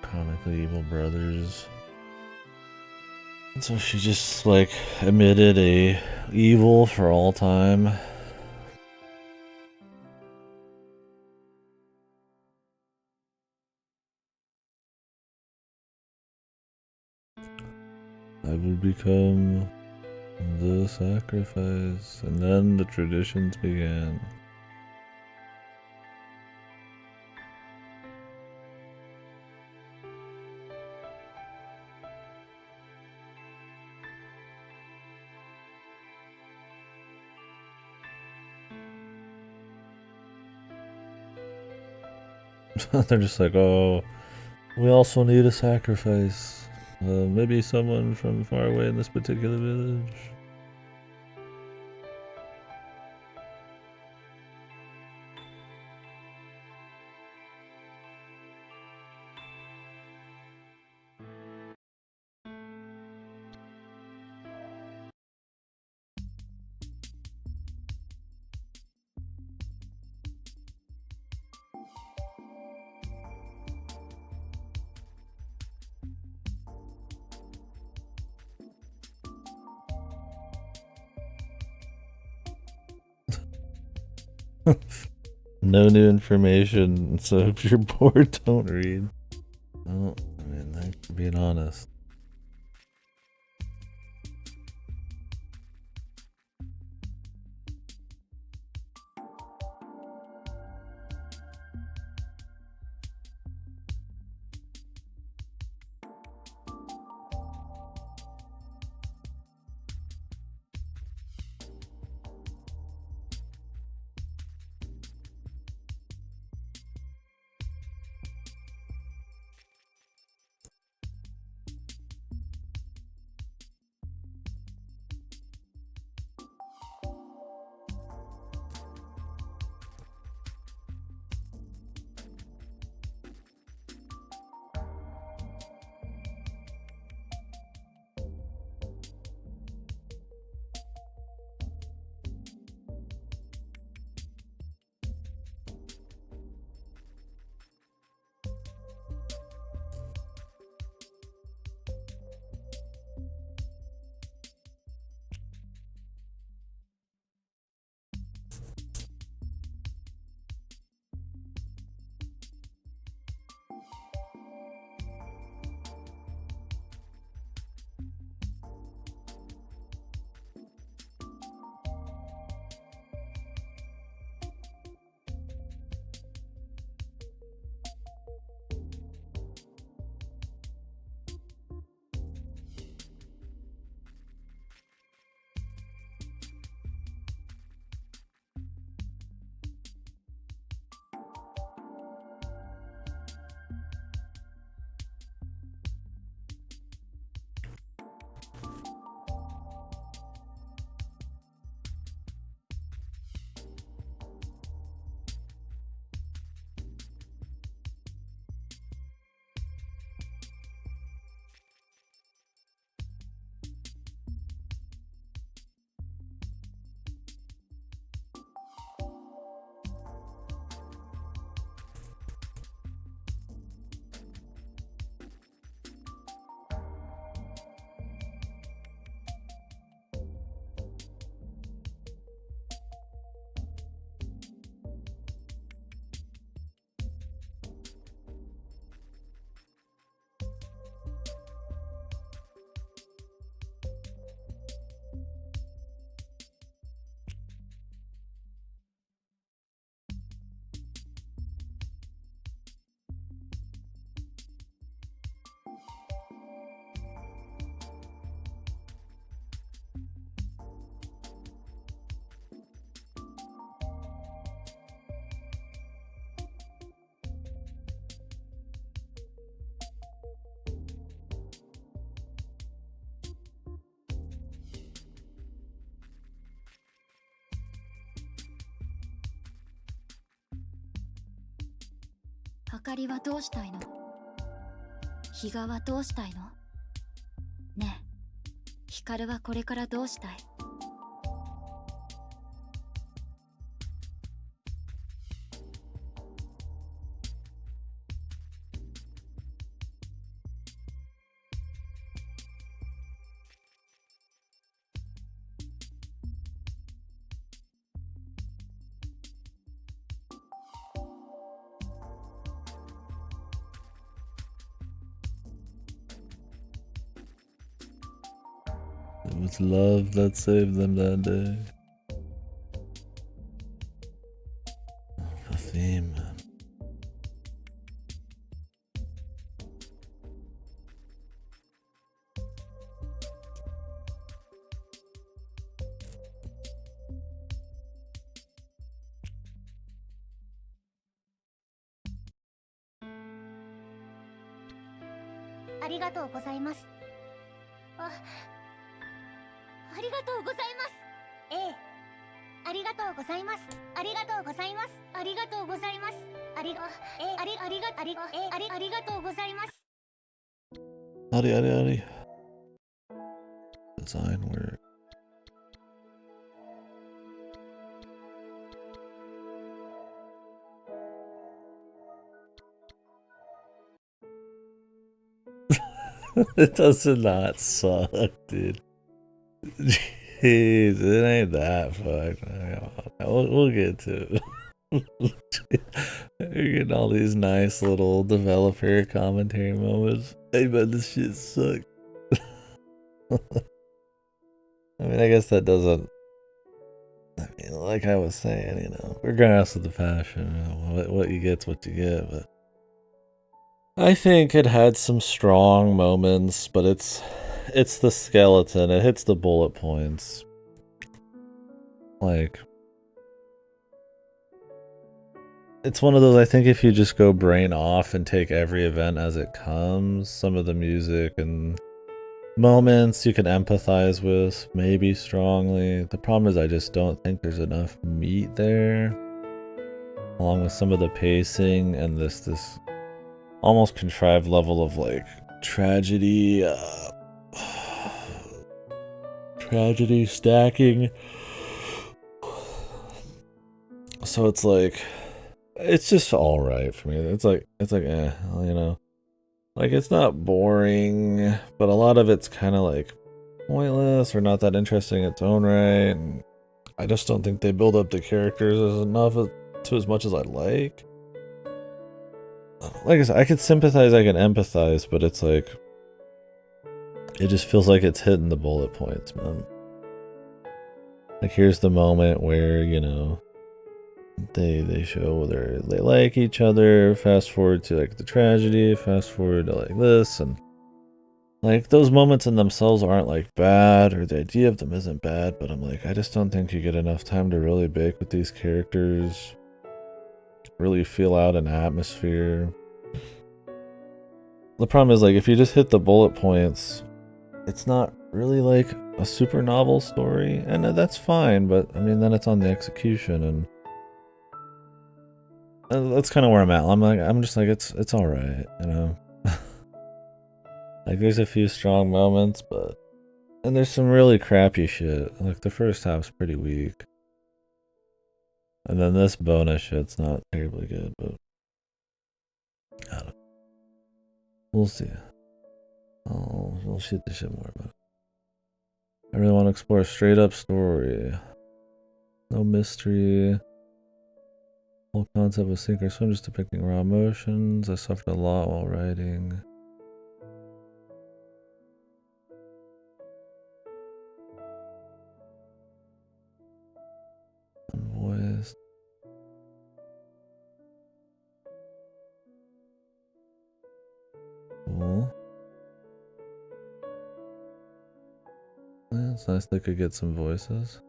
comically evil brothers. And so she just like emitted a evil for all time. I would become the sacrifice, and then the traditions began. They're just like, oh, we also need a sacrifice. Maybe someone from far away in this particular village. No new information, so if you're bored, don't read. Well, I mean, thanks for being honest. あかりはどうしたいの？比嘉はどうしたいの？ねえ、ヒカルはこれからどうしたい？It was love that saved them that day. The theme, man. ありがとうございます。ありがとうございます。ええ。ありがとうございます。ありがとうございます。ありがとうございます。ありがとうございます。Ari. Design work. It does not suck, dude. Jeez, it ain't that fucked. We'll get to it. You're getting all these nice little developer commentary moments. Hey, but this shit sucked. I mean, I guess that doesn't. I mean, like I was saying, you know, regardless of the passion, you know, what you get's what you get. But I think it had some strong moments, but it's the skeleton. It hits the bullet points. Like, it's one of those, I think if you just go brain off and take every event as it comes, some of the music and moments you can empathize with, maybe strongly. The problem is I just don't think there's enough meat there, along with some of the pacing and this almost contrived level of like tragedy stacking. So it's like, it's just all right for me. It's like you know, like it's not boring, but a lot of it's kind of like pointless or not that interesting in its own right, and I just don't think they build up the characters as much as I'd like. Like I said, I could sympathize, I can empathize, but it's like, it just feels like it's hitting the bullet points, man. Like, here's the moment where, you know, they show whether they like each other, fast forward to like the tragedy, fast forward to like this, and like those moments in themselves aren't like bad, or the idea of them isn't bad, but I'm like, I just don't think you get enough time to really bake with these characters, really feel out an atmosphere. The problem is, like, if you just hit the bullet points, it's not really like a super novel story, and that's fine, but I mean, then it's on the execution, and that's kind of where I'm at. I'm just like, it's all right, you know. Like, there's a few strong moments, and there's some really crappy shit. Like, the first half's pretty weak, and then this bonus shit's not terribly good, but I don't know. We'll see. We'll shoot the shit more about it. I really want to explore a straight up story. No mystery. Whole concept of sink or swim, just depicting raw emotions. I suffered a lot while writing. Unvoiced. Cool. Yeah, it's nice they could get some voices.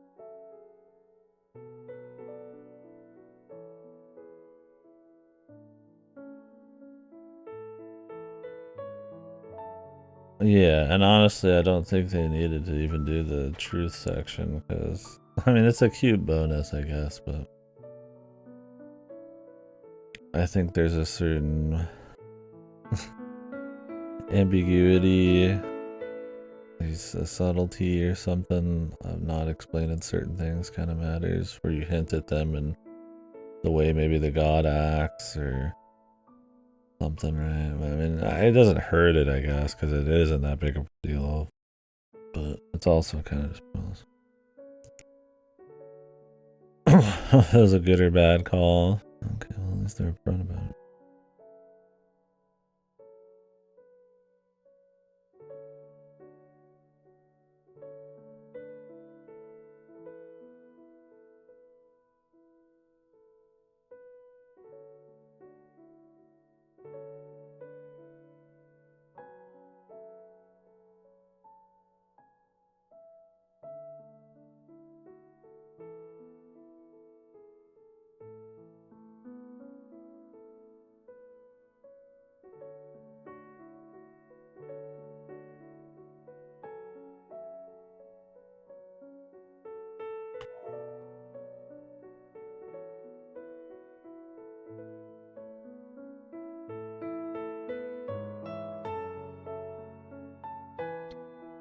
Yeah, and honestly, I don't think they needed to even do the truth section, because, I mean, it's a cute bonus, I guess, but I think there's a certain ambiguity, a subtlety or something of not explaining certain things kind of matters, where you hint at them and the way maybe the god acts or something, right? I mean, it doesn't hurt it, I guess, because it isn't that big of a deal, but it's also kind of just that was a good or bad call. Okay, well, at least they're upfront about it.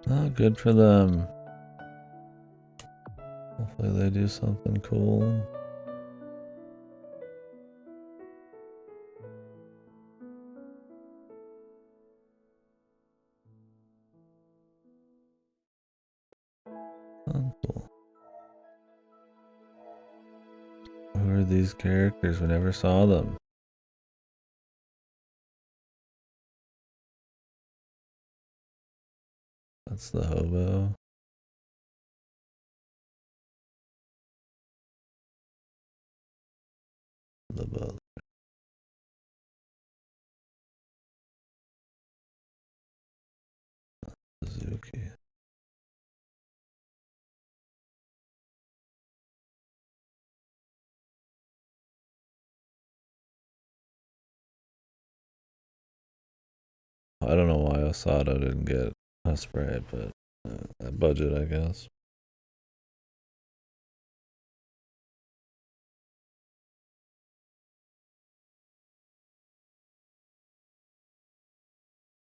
Oh, good for them. Hopefully they do something cool. Oh, cool. Who are these characters? We never saw them. That's the hobo. The butler. Suzuki. I don't know why Osato didn't get a spray, but budget, I guess.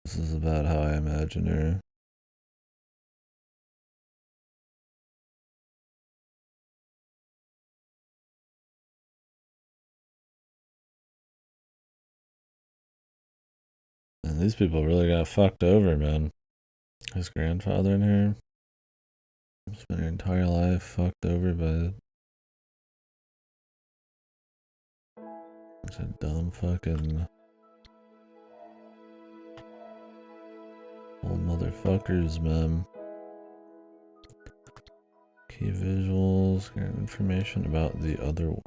This is about how I imagine her. And these people really got fucked over, man. His grandfather in here. Spent her entire life fucked over by bunch of dumb fucking old motherfuckers, man. Key visuals, information about the other world.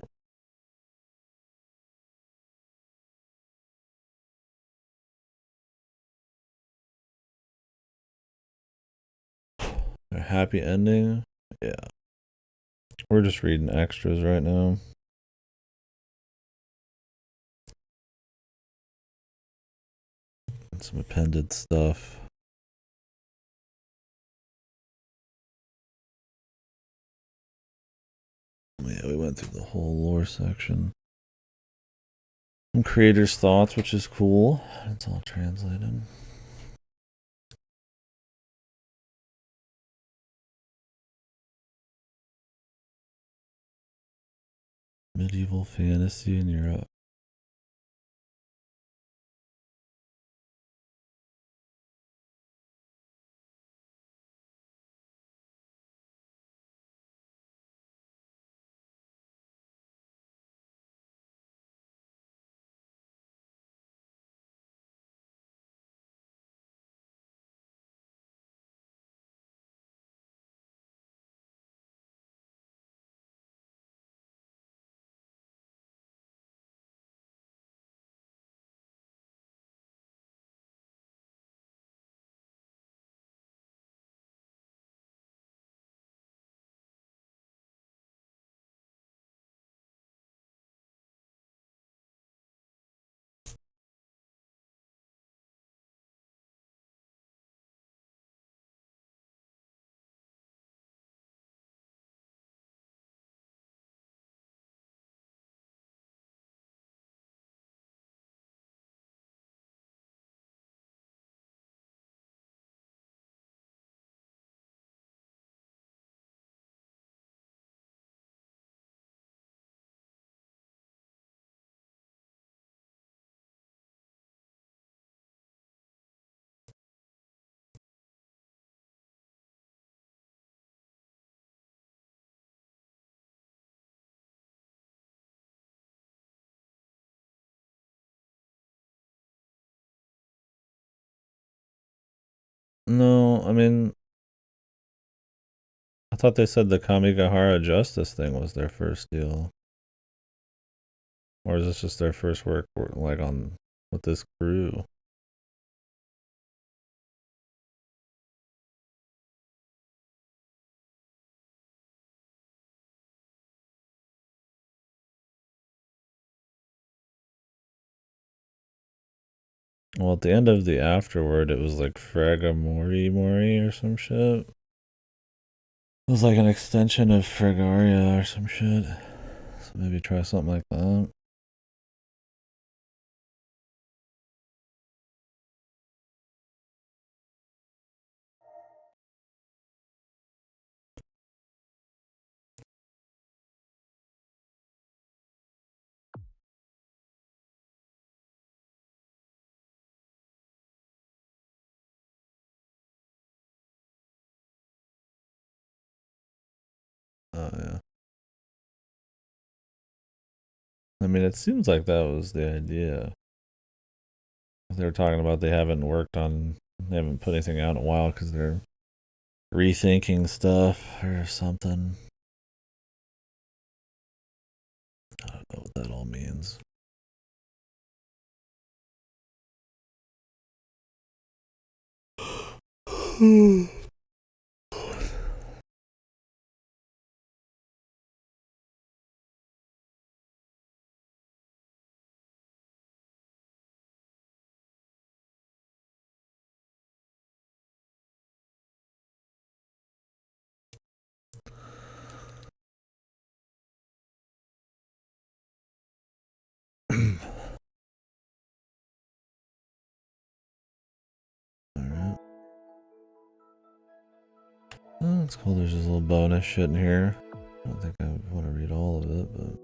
A happy ending? Yeah. We're just reading extras right now. And some appended stuff. Yeah, we went through the whole lore section. Some creators' thoughts, which is cool. It's all translated. Medieval fantasy in Europe. No, I mean, I thought they said the Kamigahara Justice thing was their first deal. Or is this just their first work like on with this crew? Well, at the end of the afterword, it was like Fragamori Mori or some shit. It was like an extension of Fragaria or some shit. So maybe try something like that. Oh, yeah. I mean, it seems like that was the idea. They were talking about they haven't put anything out in a while because they're rethinking stuff or something. I don't know what that all means. Alright. Oh, it's cool. There's this little bonus shit in here. I don't think I want to read all of it, but.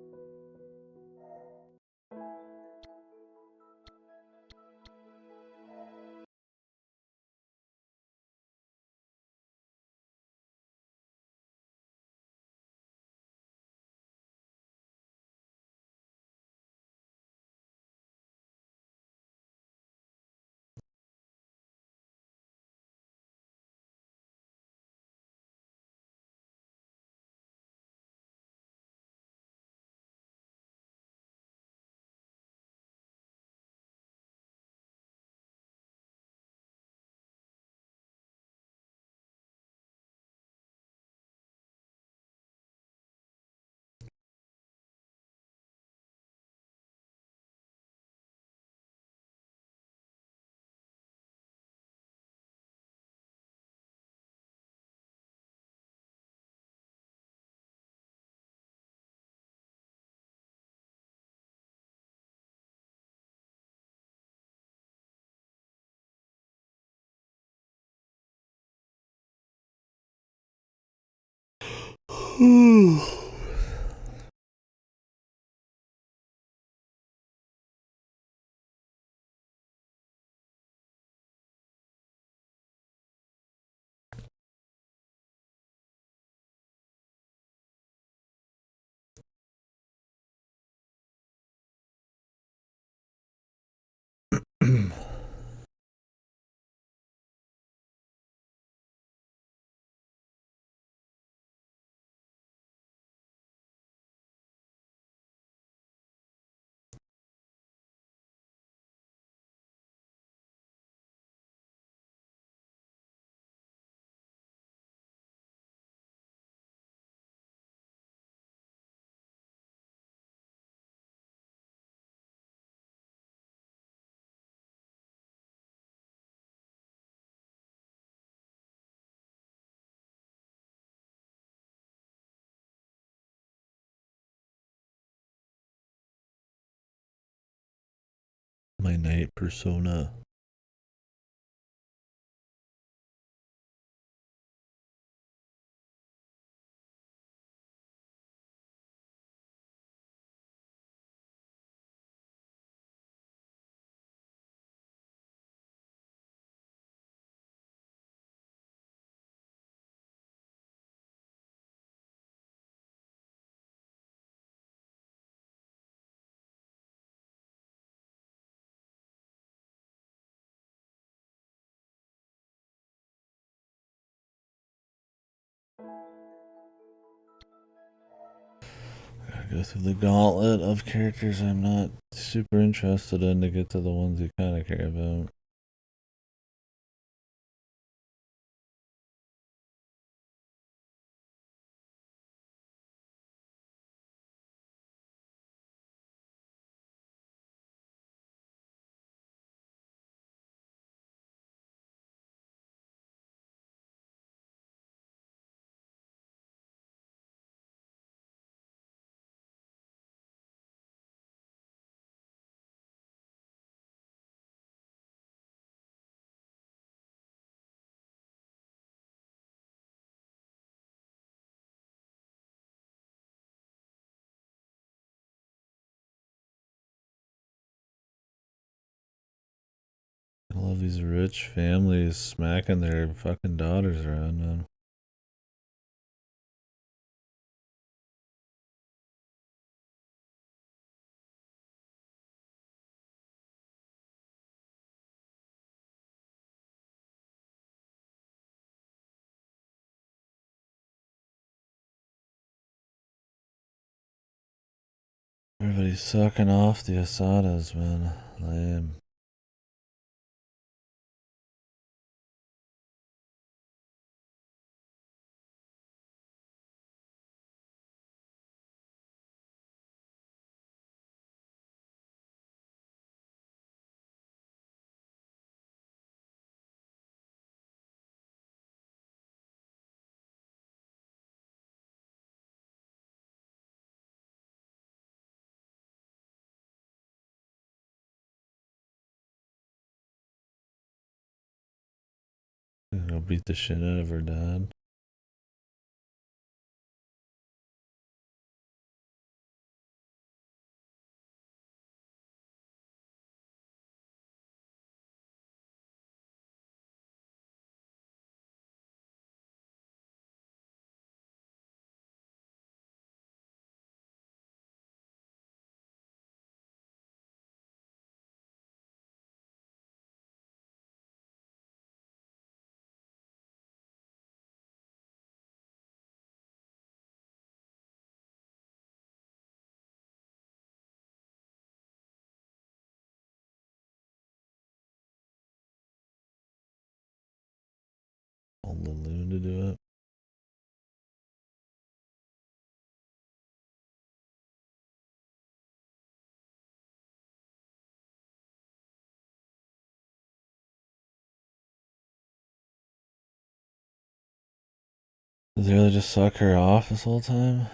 My knight persona. Go through the gauntlet of characters I'm not super interested in to get to the ones you kind of care about. I love these rich families smacking their fucking daughters around, man. Everybody's sucking off the Asadas, man. Lame. I'll beat the shit out of her dad. All the loon to do it. Did they really just suck her off this whole time?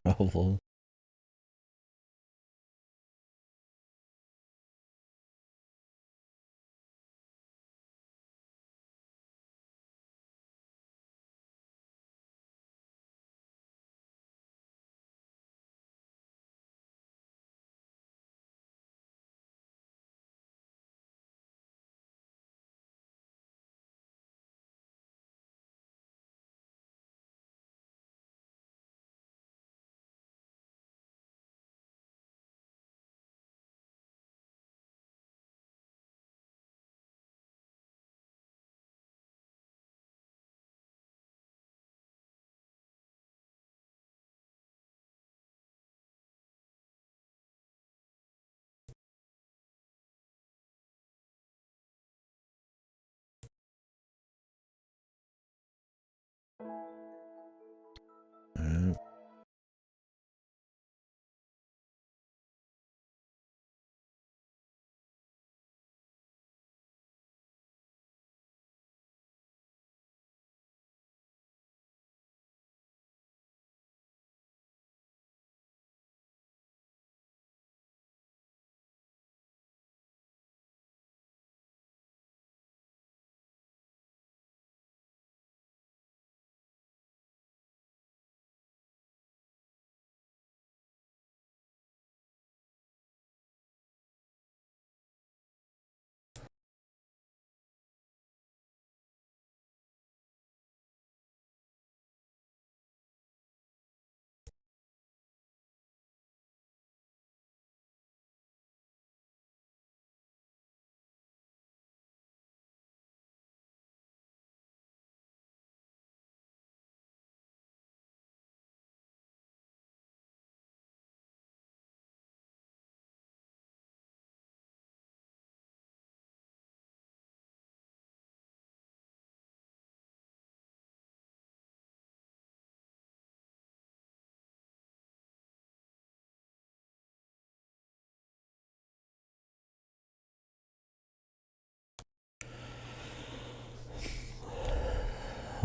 Problem.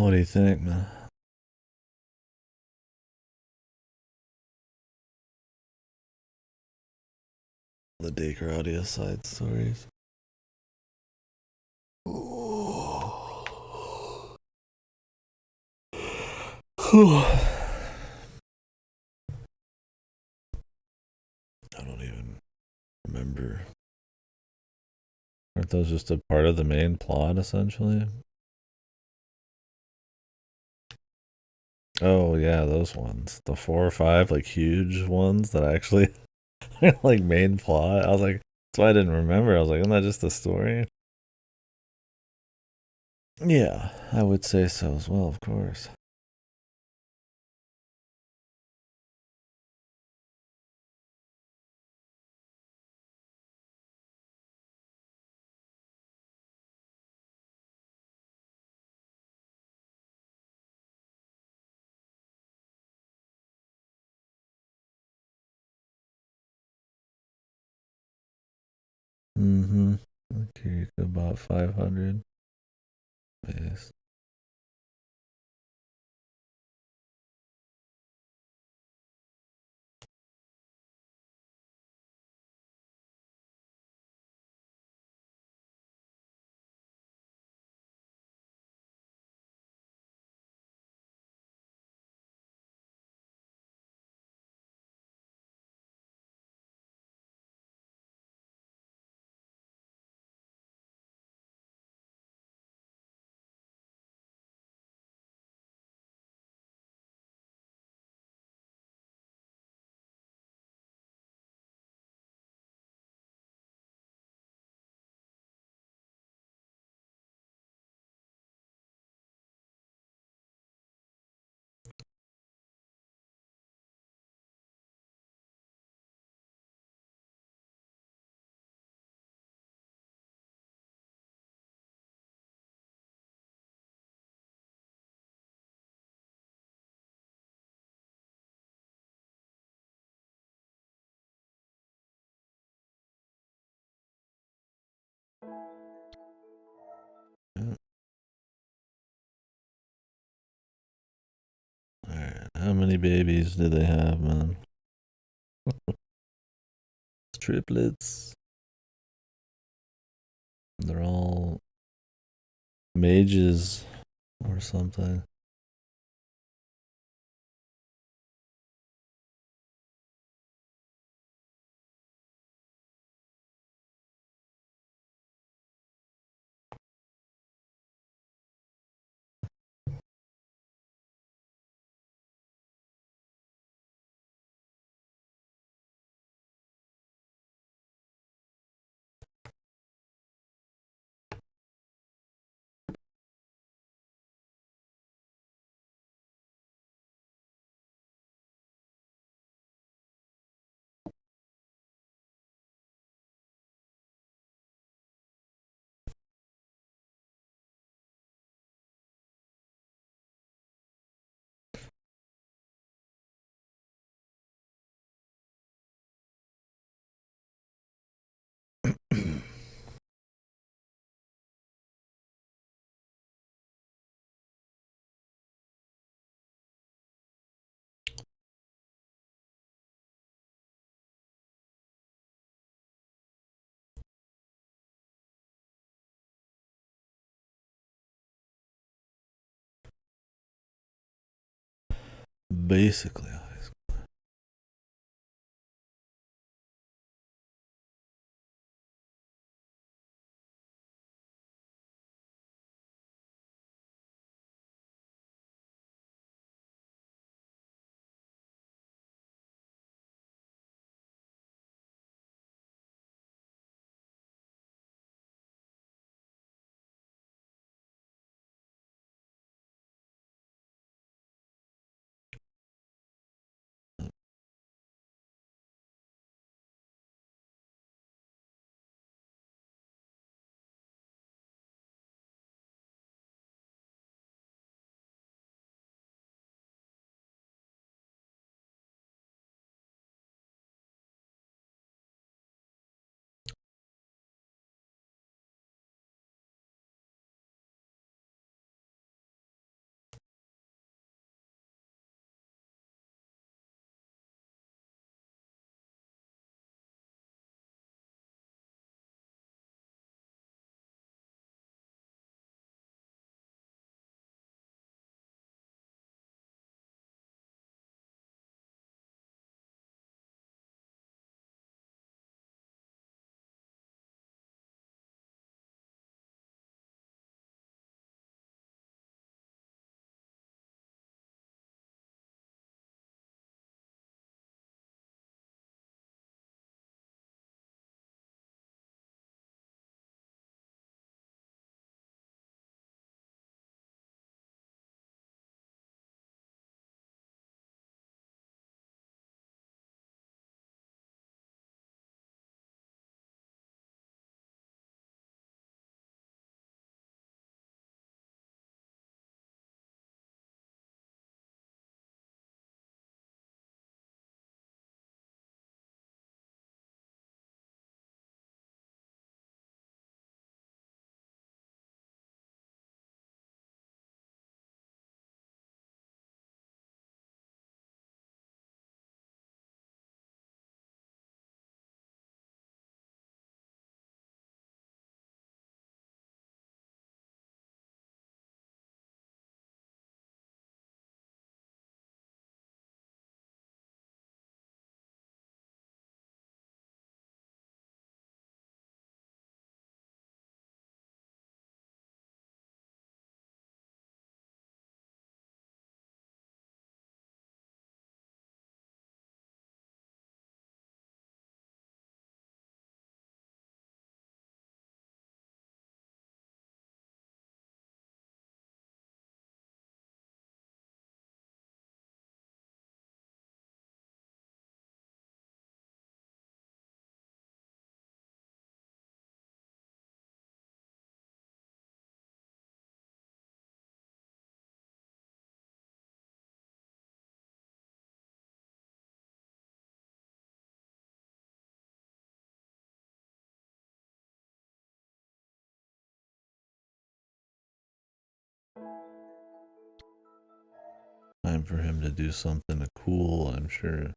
What do you think, man? The Dacre audio side stories. I don't even remember. Aren't those just a part of the main plot, essentially? Oh, yeah, those ones. The 4 or 5, like, huge ones that actually are, like, main plot. I was like, that's why I didn't remember. I was like, isn't that just a story? Yeah, I would say so as well, of course. Mm-hmm. Okay, about 500. Yes. Yeah. Alright, how many babies do they have, man? Triplets. They're all mages or something. Basically, time for him to do something cool, I'm sure.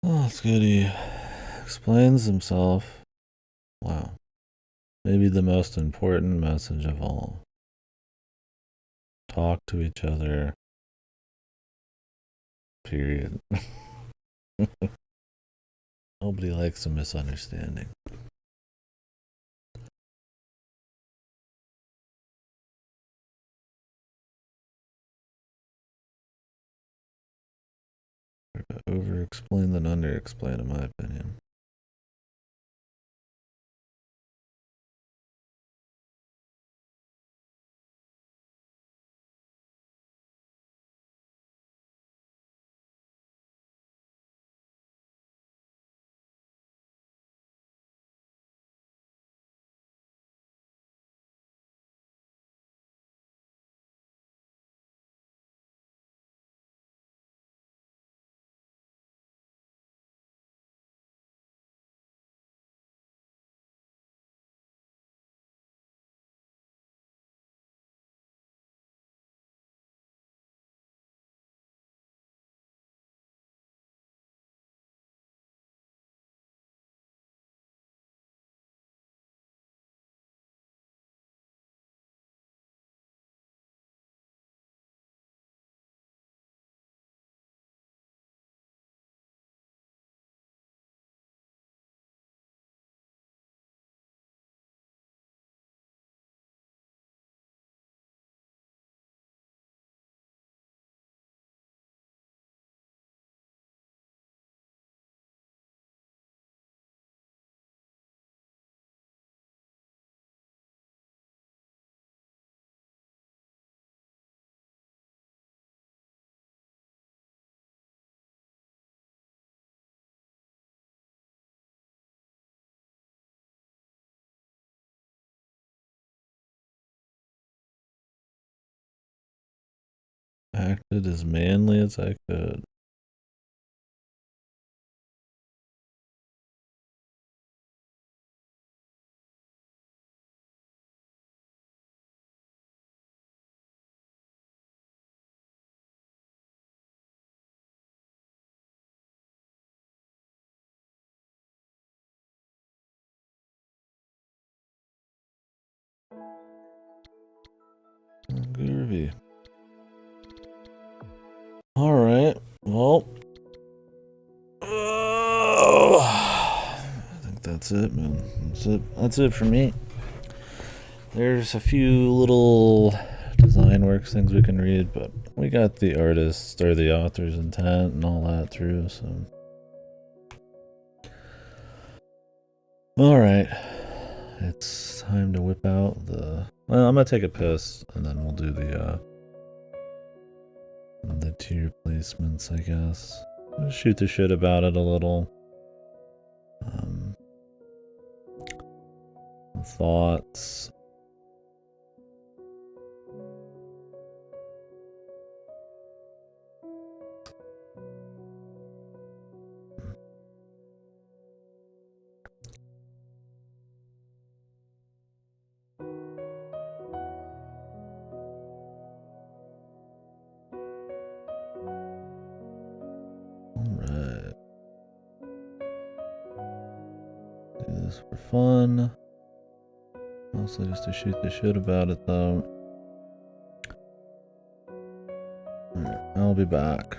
Oh, it's good he explains himself. Wow. Maybe the most important message of all. Talk to each other. Period. Nobody likes a misunderstanding. Over explain than under explain, in my opinion. acted as manly as I could. Good review. Alright, well. I think that's it, man. That's it for me. There's a few little design works things we can read, but we got the artist or the author's intent and all that through, so. Alright. It's time to whip out the... Well, I'm gonna take a piss, and then we'll do the tier placements, I guess. We'll shoot the shit about it a little. Thoughts. Alright. Do this for fun. Mostly just to shoot the shit about it, though. Alright, I'll be back.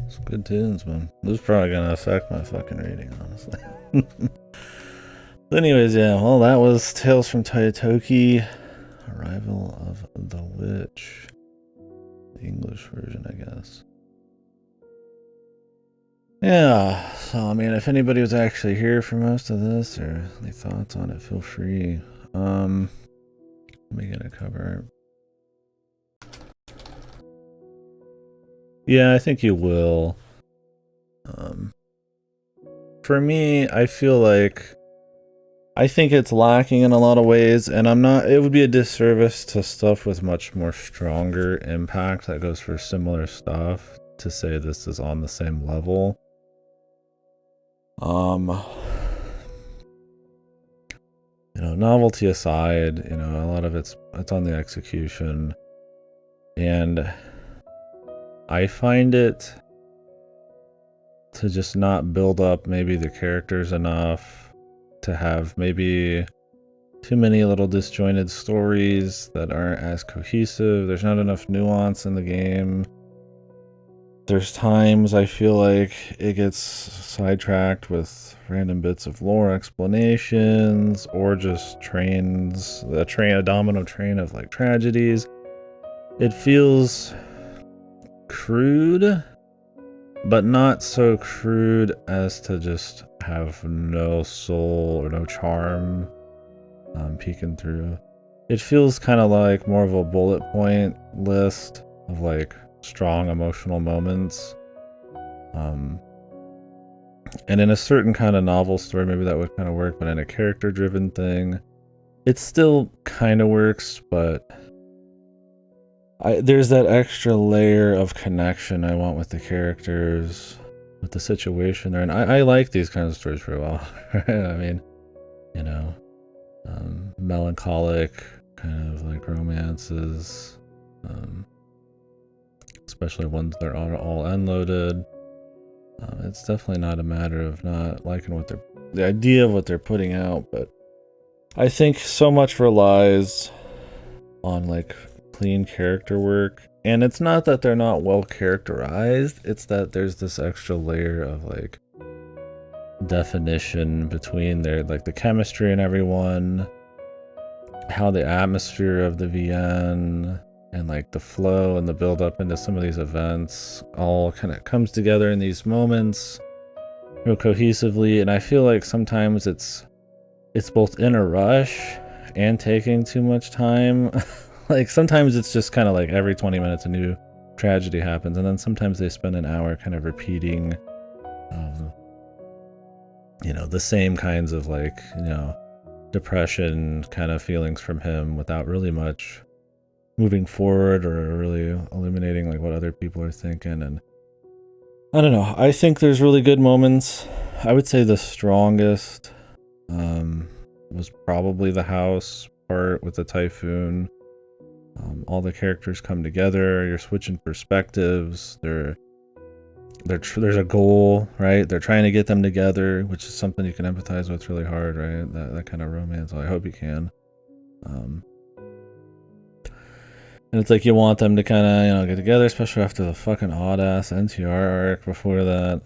It's good tunes, man. This is probably gonna affect my fucking reading, honestly. Anyways, yeah, well, that was Tales from Toyotoki, Arrival of the Witch. The English version, I guess. Yeah, so I mean, if anybody was actually here for most of this or any thoughts on it, feel free. Let me get a cover. Yeah, I think you will. for me, I feel like I think it's lacking in a lot of ways, and it would be a disservice to stuff with much more stronger impact that goes for similar stuff to say this is on the same level. Novelty aside, a lot of it's on the execution, and I find it to just not build up maybe the characters enough, to have maybe too many little disjointed stories that aren't as cohesive. There's not enough nuance in the game. There's times I feel like it gets sidetracked with random bits of lore explanations, or just a domino train of like tragedies. It feels crude, but not so crude as to just have no soul or no charm peeking through. It feels kind of like more of a bullet point list of like strong emotional moments. And in a certain kind of novel story, maybe that would kind of work, but in a character-driven thing, it still kind of works, but there's that extra layer of connection I want with the characters, with the situation they're in. I like these kinds of stories pretty well, right? I mean, melancholic kind of like romances, especially ones that are all end-loaded. It's definitely not a matter of not liking the idea of what they're putting out, but I think so much relies on like clean character work, and it's not that they're not well characterized, it's that there's this extra layer of like definition between their like the chemistry and everyone, how the atmosphere of the VN and like the flow and the build up into some of these events all kind of comes together in these moments real cohesively. And I feel like sometimes it's both in a rush and taking too much time. Like sometimes it's just kind of like every 20 minutes a new tragedy happens, and then sometimes they spend an hour kind of repeating the same kinds of like depression kind of feelings from him without really much moving forward or really illuminating like what other people are thinking. And I don't know, I think there's really good moments. I would say the strongest was probably the house part with the typhoon. All the characters come together, you're switching perspectives, there's a goal, right? They're trying to get them together, which is something you can empathize with really hard, right? That kind of romance. Well, I hope you can. And it's like you want them to kind of, get together, especially after the fucking odd-ass NTR arc before that.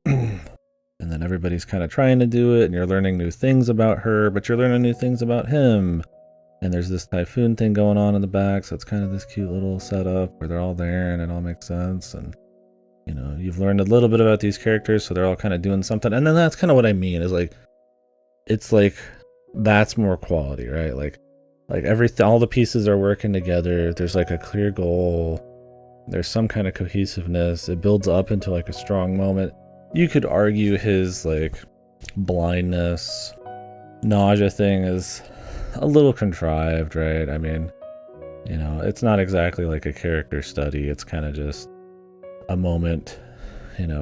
And then everybody's kind of trying to do it, and you're learning new things about her, but you're learning new things about him. And there's this typhoon thing going on in the back, so it's kind of this cute little setup where they're all there and it all makes sense. And, you've learned a little bit about these characters, so they're all kind of doing something. And then that's kind of what I mean, is like, it's like, that's more quality, right? Like all the pieces are working together. There's like a clear goal. There's some kind of cohesiveness. It builds up into like a strong moment. You could argue his like blindness, nausea thing is a little contrived, right? I mean, it's not exactly like a character study. It's kind of just a moment,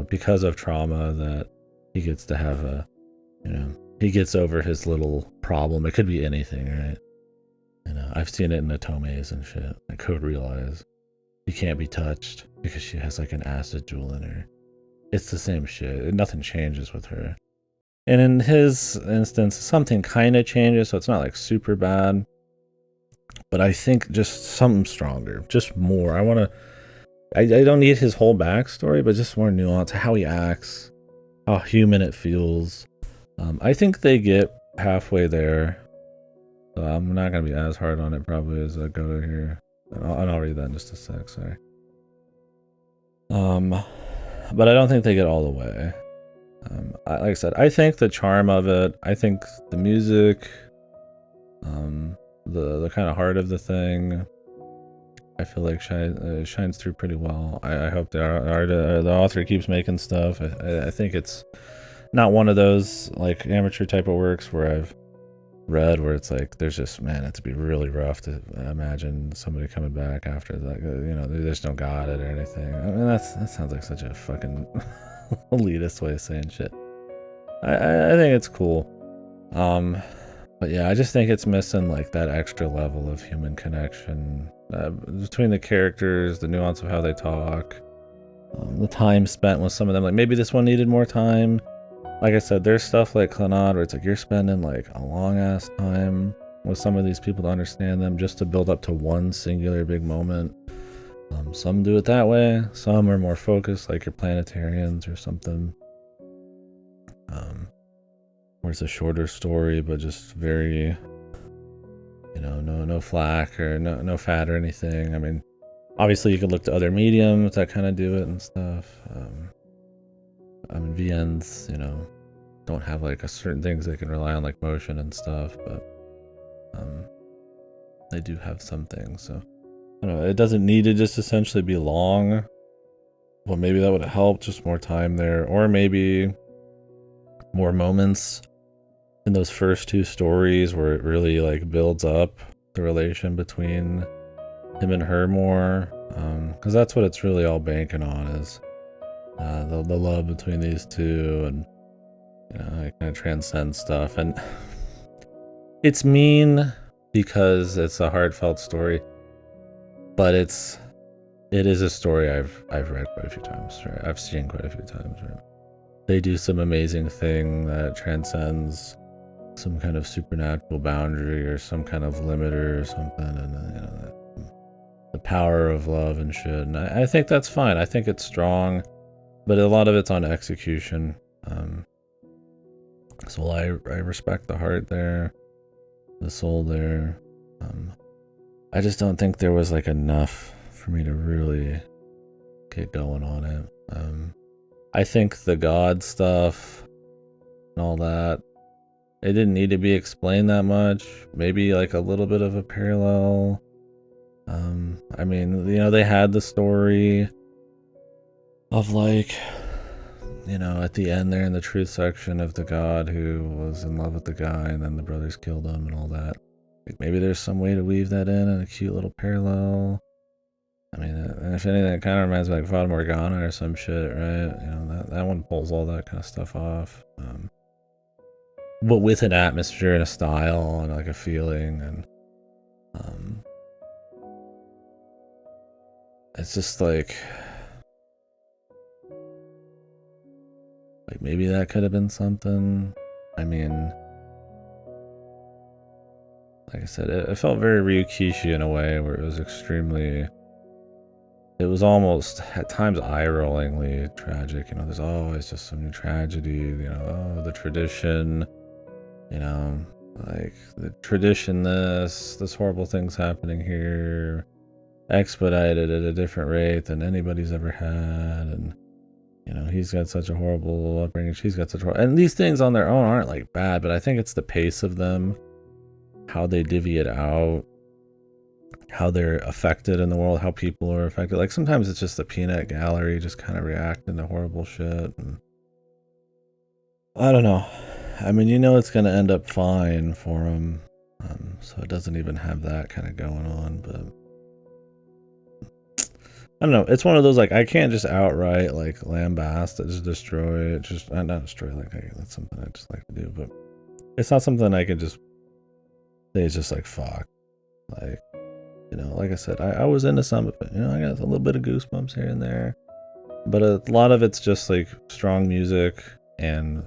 because of trauma that he gets to have he gets over his little problem. It could be anything, right? I've seen it in Otomes and shit. Like Code Realize. She can't be touched because she has like an acid jewel in her. It's the same shit. Nothing changes with her. And in his instance, something kind of changes, so it's not like super bad. But I think just something stronger, just more. I don't need his whole backstory, but just more nuance, how he acts, how human it feels. I think they get halfway there. So I'm not going to be as hard on it probably as I go to here. And I'll read that in just a sec, sorry. But I don't think they get all the way. Like I said, I think the charm of it, I think the music, the kind of heart of the thing, I feel like shines through pretty well. I hope the author keeps making stuff. I think it's not one of those like amateur type of works where I've read where it's like there's just, man, it'd be really rough to imagine somebody coming back after, like, you know, they just don't got it or anything. I mean, that sounds like such a fucking elitist way of saying shit. I think it's cool. But yeah, I just think it's missing like that extra level of human connection between the characters, the nuance of how they talk, the time spent with some of them. Like maybe this one needed more time. Like I said, there's stuff like Clannad where it's like you're spending like a long ass time with some of these people to understand them just to build up to one singular big moment. Some do it that way. Some are more focused, like your planetarians or something. Where it's a shorter story, but just very, you know, no flack or no fat or anything. I mean, obviously you could look to other mediums that kind of do it and stuff. I mean, VNs, you know, don't have like a certain things they can rely on, like motion and stuff, but they do have some things. So I don't know, it doesn't need to just essentially be long. Well, maybe that would have helped, just more time there, or maybe more moments in those first two stories where it really like builds up the relation between him and her more, because that's what it's really all banking on, is the love between these two, and you know, it kind of transcends stuff. And it's mean because it's a heartfelt story, but it is a story I've read quite a few times, right? I've seen quite a few times, right? They do some amazing thing that transcends some kind of supernatural boundary or some kind of limiter or something, and you know, the power of love and shit. And I think that's fine. I think it's strong, but a lot of it's on execution. So I respect the heart there, the soul there. I just don't think there was like enough for me to really get going on it. I think the God stuff and all that, it didn't need to be explained that much. Maybe like a little bit of a parallel. I mean, you know, they had the story of like, you know, at the end there in the truth section of the God who was in love with the guy and then the brothers killed him and all that. Like maybe there's some way to weave that in a cute little parallel. I mean, and if anything, it kind of reminds me of like Fata Morgana or some shit, right? You know, that one pulls all that kind of stuff off. But with an atmosphere and a style and like a feeling, and it's just like maybe that could have been something. I mean, like I said, it felt very Ryukishi in a way where it was extremely, it was almost at times eye-rollingly tragic. You know, there's always just some new tragedy, you know, oh, the tradition, you know, like the tradition, this horrible thing's happening here, expedited at a different rate than anybody's ever had, and you know, he's got such a horrible upbringing, she's got such a horrible, and these things on their own aren't like bad, but I think it's the pace of them, how they divvy it out, how they're affected in the world, how people are affected. Like sometimes it's just the peanut gallery just kind of reacting to horrible shit, and I don't know. I mean, you know, it's gonna end up fine for him, so it doesn't even have that kind of going on. But I don't know. It's one of those, like, I can't just outright like lambast it, just destroy it. Just not destroy. Like that's something I just like to do, but it's not something I can just say. It's just like fuck. Like, you know, like I said, I was into some of it. You know, I got a little bit of goosebumps here and there, but a lot of it's just like strong music and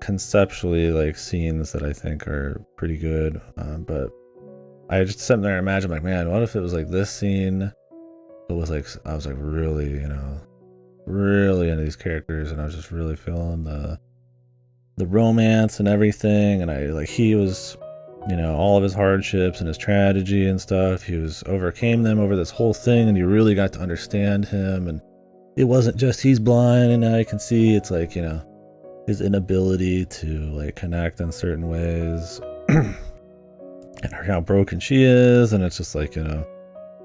conceptually like scenes that I think are pretty good. But I just sit there and imagine, like, man, what if it was like this scene? It was like, I was like really, you know, really into these characters, and I was just really feeling the romance and everything. And I like, he was, you know, all of his hardships and his tragedy and stuff, he was overcame them over this whole thing, and you really got to understand him. And it wasn't just he's blind and now you can see. It's like, you know, his inability to like connect in certain ways and how broken she is. And it's just like, you know,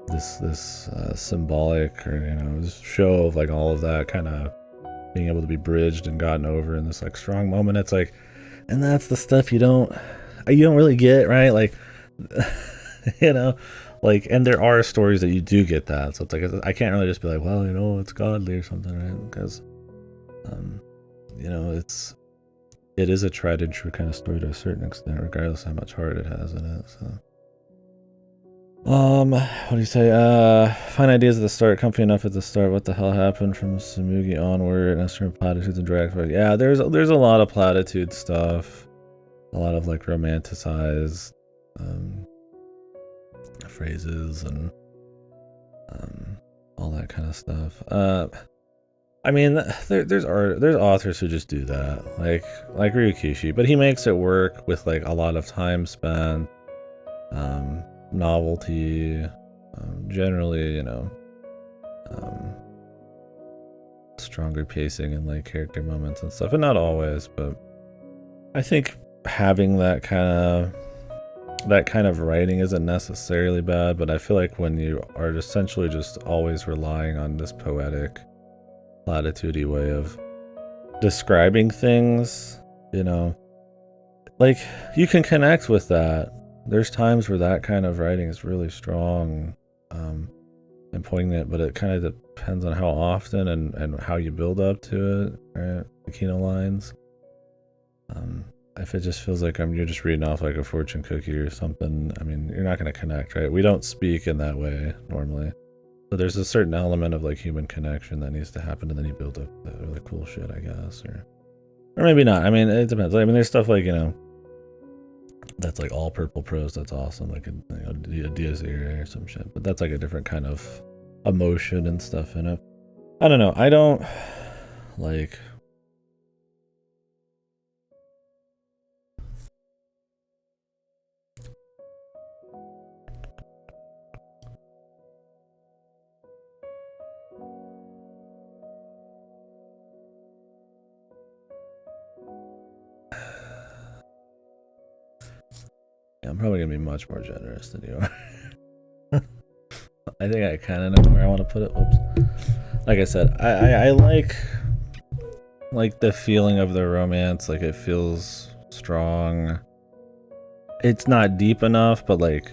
this symbolic, or this show of like all of that kind of being able to be bridged and gotten over in this like strong moment. It's like, and that's the stuff you don't really get, right? Like, like, and there are stories that you do get that. So it's like, I can't really just be like, well, it's godly or something, right? Because, it is a tried and true kind of story to a certain extent, regardless of how much heart it has in it. So, what do you say? Fine ideas at the start, comfy enough at the start. What the hell happened from Samugi onward? Western platitudes and drag. Yeah, there's a lot of platitude stuff, a lot of like romanticized phrases and all that kind of stuff. I mean, there's authors who just do that, like Ryukishi, but he makes it work with like a lot of time spent, novelty, generally, stronger pacing and like character moments and stuff, and not always, but I think having that kind of writing isn't necessarily bad. But I feel like when you are essentially just always relying on this poetic, platitudey way of describing things, like you can connect with that. There's times where that kind of writing is really strong and poignant, but it kind of depends on how often and how you build up to it, right? The Kino lines. If it just feels like you're just reading off like a fortune cookie or something, I mean, you're not going to connect, right? We don't speak in that way normally. So there's a certain element of like human connection that needs to happen, and then you build up that really cool shit, I guess, or maybe not. I mean, it depends. I mean, there's stuff like that's like all purple prose. That's awesome, like a Diaz Irae or some shit. But that's like a different kind of emotion and stuff in it. I don't know. I don't like. I'm probably gonna be much more generous than you are. I think I kind of know where I want to put it. Whoops. Like I said, I like the feeling of the romance. Like it feels strong. It's not deep enough, but like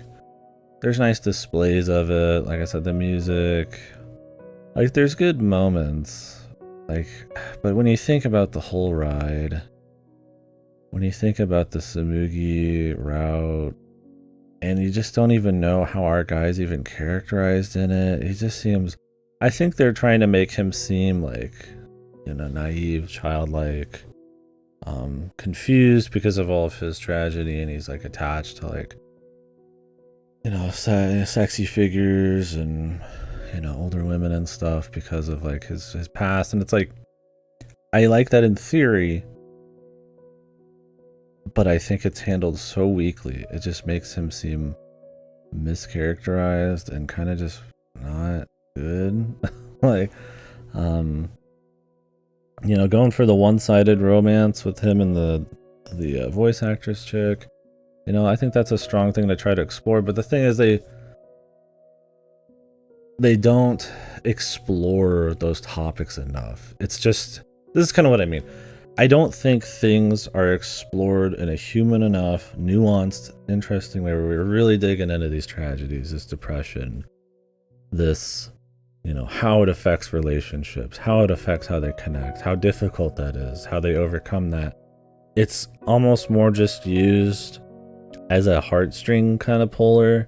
there's nice displays of it. Like I said, the music. Like there's good moments. Like, but when you think about the whole ride. When you think about the Samugi route, and you just don't even know how our guy's even characterized in it, he just seems... I think they're trying to make him seem like, naive, childlike, confused because of all of his tragedy, and he's like attached to like, sexy figures and, older women and stuff because of like his past. And it's like, I like that in theory, but I think it's handled so weakly. It just makes him seem mischaracterized and kind of just not good. Like, going for the one-sided romance with him and the voice actress chick. I think that's a strong thing to try to explore. But the thing is, they don't explore those topics enough. It's just, this is kind of what I mean. I don't think things are explored in a human enough, nuanced, interesting way where we're really digging into these tragedies, this depression, this, how it affects relationships, how it affects how they connect, how difficult that is, how they overcome that. It's almost more just used as a heartstring kind of puller.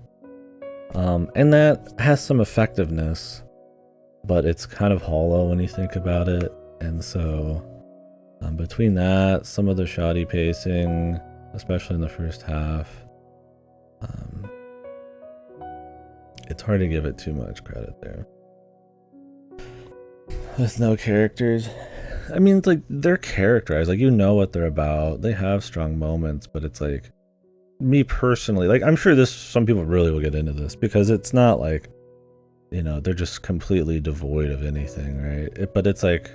And that has some effectiveness, but it's kind of hollow when you think about it. And so... between that, some of the shoddy pacing, especially in the first half, it's hard to give it too much credit there. With no characters, I mean, it's like they're characterized, like what they're about. They have strong moments, but it's like, me personally, like I'm sure some people really will get into this because it's not like, they're just completely devoid of anything, right? But it's like,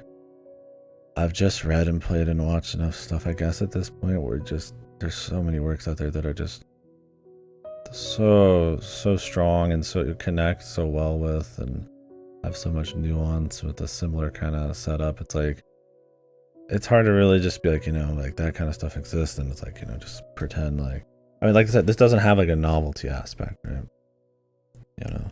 I've just read and played and watched enough stuff, I guess, at this point where there's so many works out there that are just, so strong and so connect so well with, and have so much nuance with a similar kind of setup. It's like, it's hard to really just be like, you know, like that kind of stuff exists, and it's like, you know, just pretend like, I mean, like I said, this doesn't have like a novelty aspect, right? You know,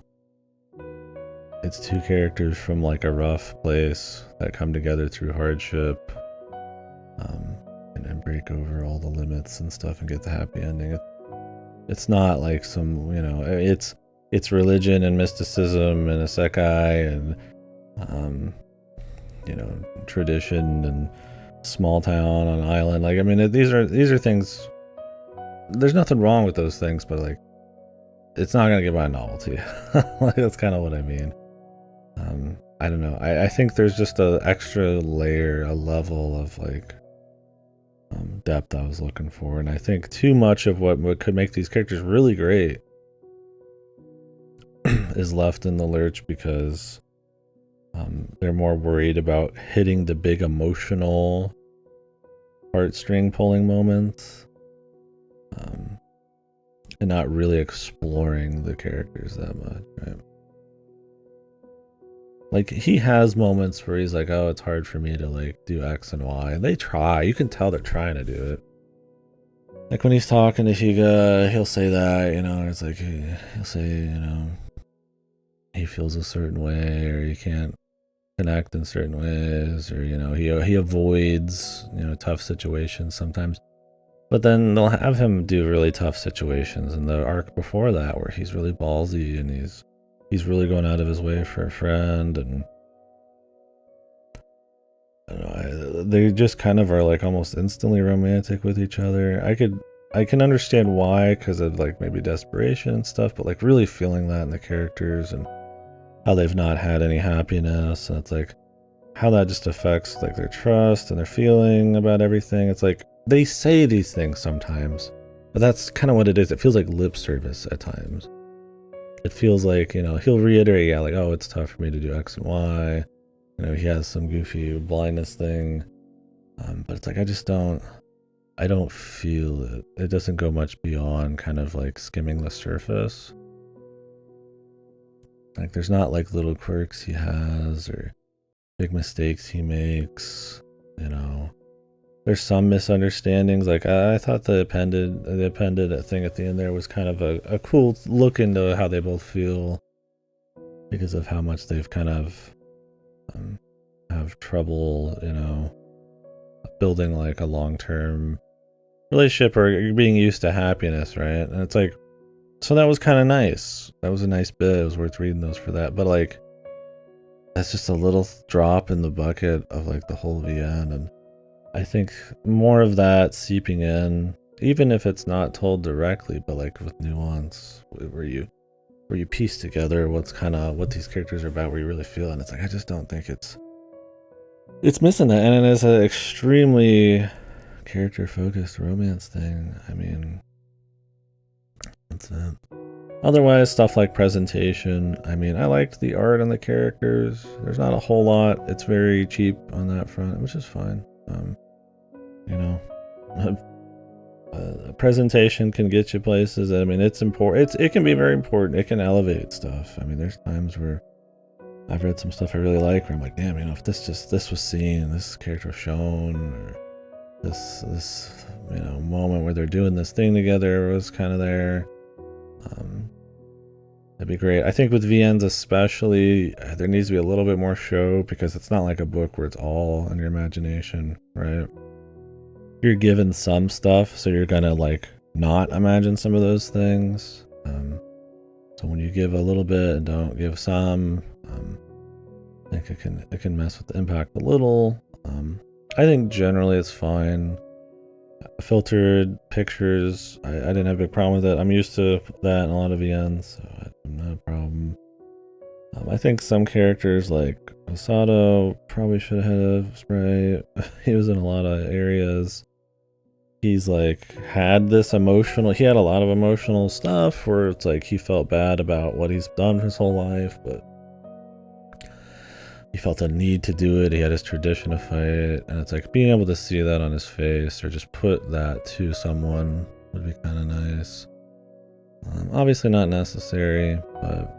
it's two characters from like a rough place that come together through hardship, and break over all the limits and stuff and get the happy ending. It's not like some, you know, it's religion and mysticism and isekai and you know, tradition and small town on an island. Like, I mean, these are things. There's nothing wrong with those things, but like, it's not gonna give my novelty. Like, that's kind of what I mean. I don't know. I think there's just a extra layer, a level of like depth I was looking for, and I think too much of what could make these characters really great is left in the lurch because they're more worried about hitting the big emotional heartstring pulling moments, and not really exploring the characters that much, right? Like, he has moments where he's like, oh, it's hard for me to like do X and Y, and they try. You can tell they're trying to do it. Like when he's talking to Higa, he'll say that, you know, it's like he'll say, you know, he feels a certain way, or he can't connect in certain ways, or, you know, he avoids, you know, tough situations sometimes. But then they'll have him do really tough situations in the arc before that, where he's really ballsy and he's really going out of his way for a friend, and I don't know, they just kind of are like almost instantly romantic with each other. I can understand why, because of like maybe desperation and stuff, but like really feeling that in the characters and how they've not had any happiness, and it's like how that just affects like their trust and their feeling about everything. It's like they say these things sometimes, but that's kind of what it is. It feels like lip service at times. It feels like, you know, he'll reiterate, yeah, like, oh, it's tough for me to do X and Y. You know, he has some goofy blindness thing, but it's like I don't feel it. It doesn't go much beyond kind of like skimming the surface. Like, there's not like little quirks he has or big mistakes he makes, you know. There's some misunderstandings. Like, I thought the appended thing at the end there was kind of a cool look into how they both feel, because of how much they've kind of have trouble, you know, building like a long-term relationship or being used to happiness, right? And it's like, so that was kind of nice. That was a nice bit. It was worth reading those for that. But like, that's just a little drop in the bucket of like the whole VN, and I think more of that seeping in, even if it's not told directly, but like with nuance, where you piece together what's kind of what these characters are about, where you really feel, and it's like, I just don't think it's missing it, and it is an extremely character focused romance thing. I mean, that's it. Otherwise, stuff like presentation, I mean, I liked the art and the characters. There's not a whole lot. It's very cheap on that front, which is fine. You know, presentation can get you places. I mean, it's important. It can be very important. It can elevate stuff. I mean, there's times where I've read some stuff I really like where I'm like, damn, you know, if this was seen, this character was shown, or this you know, moment where they're doing this thing together was kind of there, that'd be great. I think with VNs especially, there needs to be a little bit more show, because it's not like a book where it's all in your imagination, right? You're given some stuff, so you're gonna like not imagine some of those things. So when you give a little bit and don't give some, I think it can mess with the impact a little. I think generally it's fine. Filtered pictures, I didn't have a big problem with it. I'm used to that in a lot of VNs, so not a problem. I think some characters like Osato probably should have had a spray. He was in a lot of areas. He's like he had a lot of emotional stuff where it's like he felt bad about what he's done his whole life, but he felt a need to do it. He had his tradition to fight, and it's like being able to see that on his face or just put that to someone would be kind of nice. Obviously not necessary, but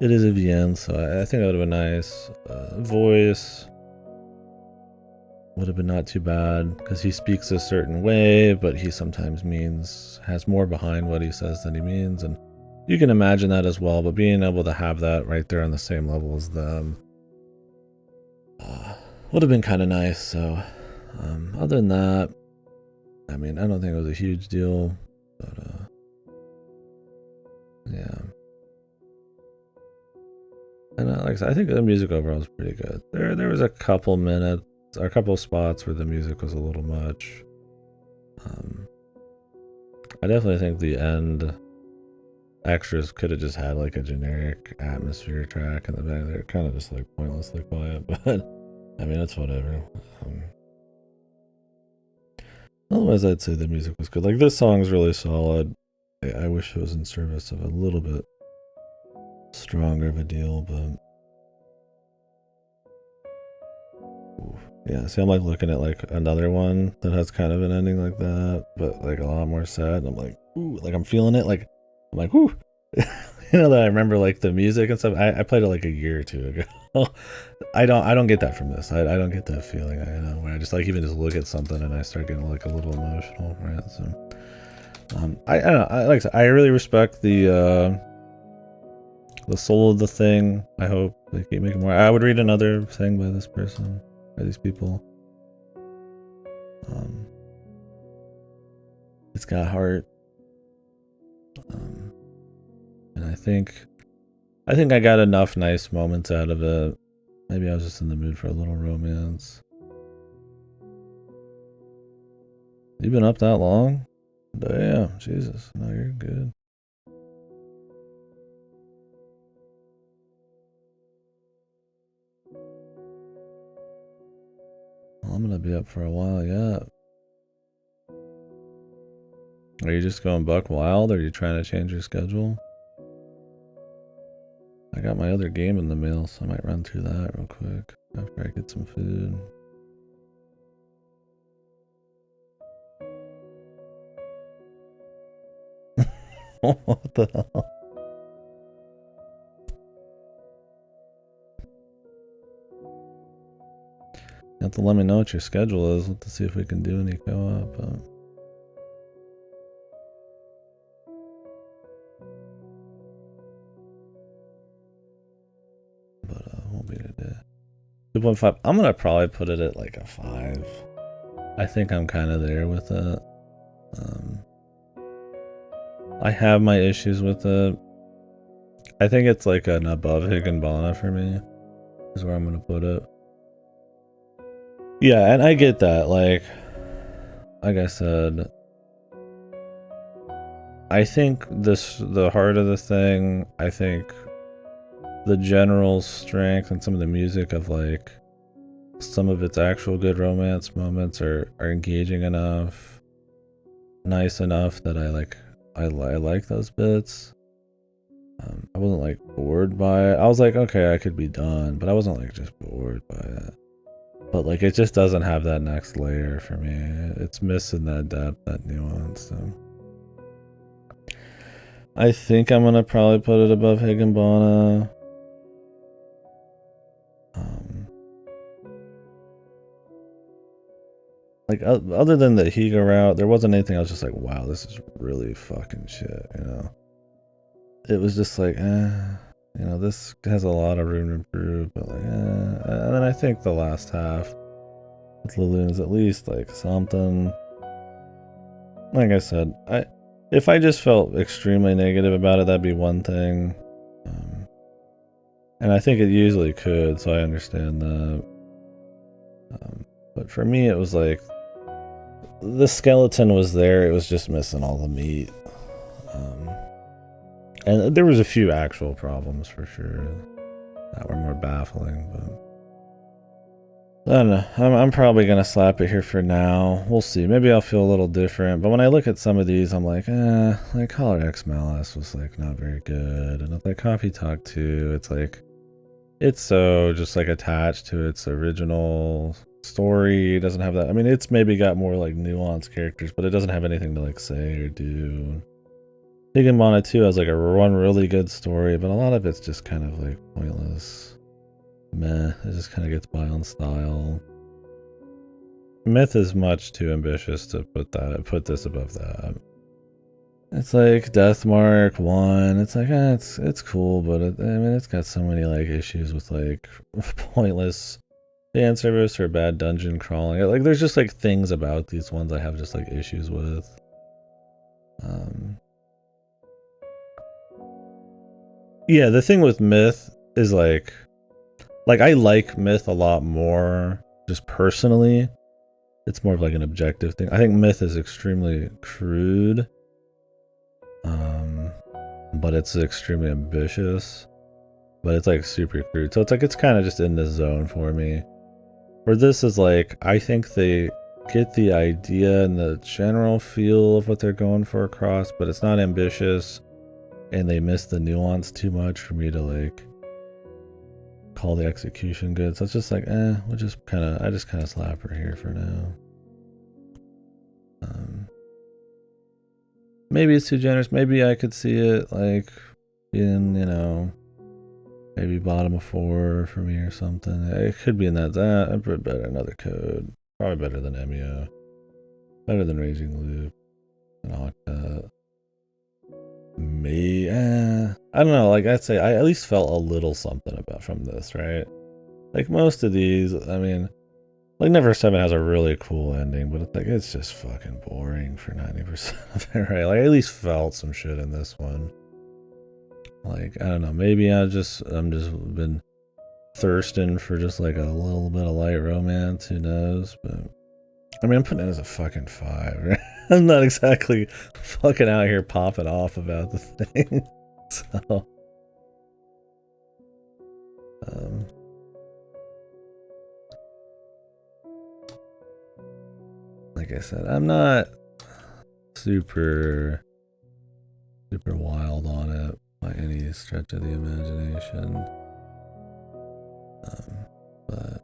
it is a VN, so I think that would have been nice. Voice would have been not too bad, because he speaks a certain way, but he sometimes has more behind what he says than he means, and you can imagine that as well, but being able to have that right there on the same level as them would have been kind of nice. So other than that, I mean, I don't think it was a huge deal, but yeah. And like I said, I think the music overall was pretty good. There was a couple minutes, or a couple spots where the music was a little much. I definitely think the end extras could have just had like a generic atmosphere track in the back. They're kind of just like pointlessly quiet, but I mean, it's whatever. Otherwise, I'd say the music was good. Like, this song's really solid. I wish it was in service of a little bit stronger of a deal, but yeah, see, I'm like looking at like another one that has kind of an ending like that, but like a lot more sad. And I'm like, ooh, like I'm feeling it. Like, I'm like, ooh. You know, that I remember like the music and stuff. I played it like a year or two ago. I don't get that from this. I don't get that feeling. I know, where I just like even just look at something and I start getting like a little emotional, right? So I don't know. Like I said, I really respect the soul of the thing. I hope they keep making more. I would read another thing by this person, by these people. It's got heart. And I think I got enough nice moments out of it. Maybe I was just in the mood for a little romance. You've been up that long? Damn, Jesus. No, you're good. Well, I'm gonna be up for a while yet. Are you just going buck wild, or are you trying to change your schedule? I got my other game in the mail, so I might run through that real quick after I get some food. What the hell? You have to let me know what your schedule is. Let's see if we can do any co-op. But won't be today. 2.5. I'm gonna probably put it at like a 5. I think I'm kind of there with it. I have my issues with it. I think it's like an above Higginbana for me, is where I'm gonna put it. Yeah, and I get that. Like I said, I think the heart of the thing, I think the general strength and some of the music of like some of its actual good romance moments are engaging enough, nice enough that I like those bits. I wasn't like bored by it. I was like, okay, I could be done, but I wasn't like just bored by it. But like, it just doesn't have that next layer for me. It's missing that depth, that nuance. So I think I'm gonna probably put it above Higginbana. Like other than the Higa route, there wasn't anything I was just like, wow, this is really fucking shit, you know. It was just like, you know, this has a lot of room to improve, but like, and then I think the last half with Lillian is at least like something. Like I said, if I just felt extremely negative about it, that'd be one thing. And I think it usually could, so I understand that. But for me, it was like, the skeleton was there, it was just missing all the meat. And there was a few actual problems for sure that were more baffling, but I don't know. I'm probably gonna slap it here for now. We'll see. Maybe I'll feel a little different. But when I look at some of these, I'm like, like Collar X Malice was like not very good, and with like Coffee Talk 2, it's like, it's so just like attached to its original story. It doesn't have that. I mean, it's maybe got more like nuanced characters, but it doesn't have anything to like say or do. Higginbona 2 has like one really good story, but a lot of it's just kind of like pointless. Meh, it just kind of gets by on style. Myth is much too ambitious to put this above that. It's like Deathmark 1. It's like it's cool, but I mean it's got so many like issues with like pointless fan service or bad dungeon crawling. Like there's just like things about these ones I have just like issues with. Yeah, the thing with Myth is like I like Myth a lot more just personally. It's more of like an objective thing. I think Myth is extremely crude. But it's extremely ambitious. But it's like super crude. So it's kind of just in this zone for me. Where this is like, I think they get the idea and the general feel of what they're going for across, but it's not ambitious. And they miss the nuance too much for me to like call the execution good. So it's just like, I just kind of slap her here for now. Maybe it's too generous. Maybe I could see it like in, maybe bottom of 4 for me or something. It could be in that. I'd put better another code. Probably better than Emio. Better than Raging Loop. And Octa. I don't know. Like I'd say I at least felt a little something from this, right? Like most of these, I mean, like Never 7 has a really cool ending, but it's just fucking boring for 90% of it, right? Like I at least felt some shit in this one. Like, I don't know, maybe I'm just been thirsting for just like a little bit of light romance, who knows? But I mean, I'm putting it as a fucking 5, right? I'm not exactly fucking out here popping off about the thing. So, like I said, I'm not super wild on it by any stretch of the imagination. But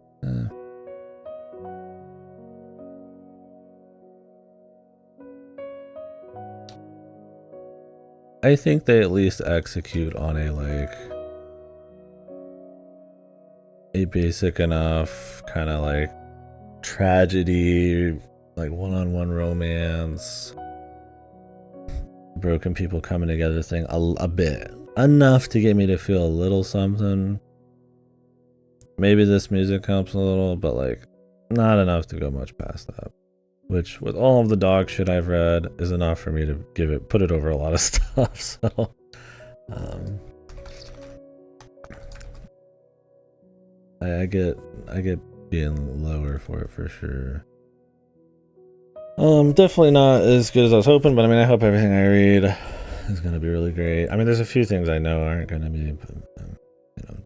I think they at least execute on a basic enough kind of like tragedy, like one-on-one romance, broken people coming together thing a bit. Enough to get me to feel a little something. Maybe this music helps a little, but like not enough to go much past that. Which, with all of the dog shit I've read, is enough for me to put it over a lot of stuff. So, I get being lower for it for sure. Definitely not as good as I was hoping, but I mean, I hope everything I read is gonna be really great. I mean, there's a few things I know aren't gonna be, but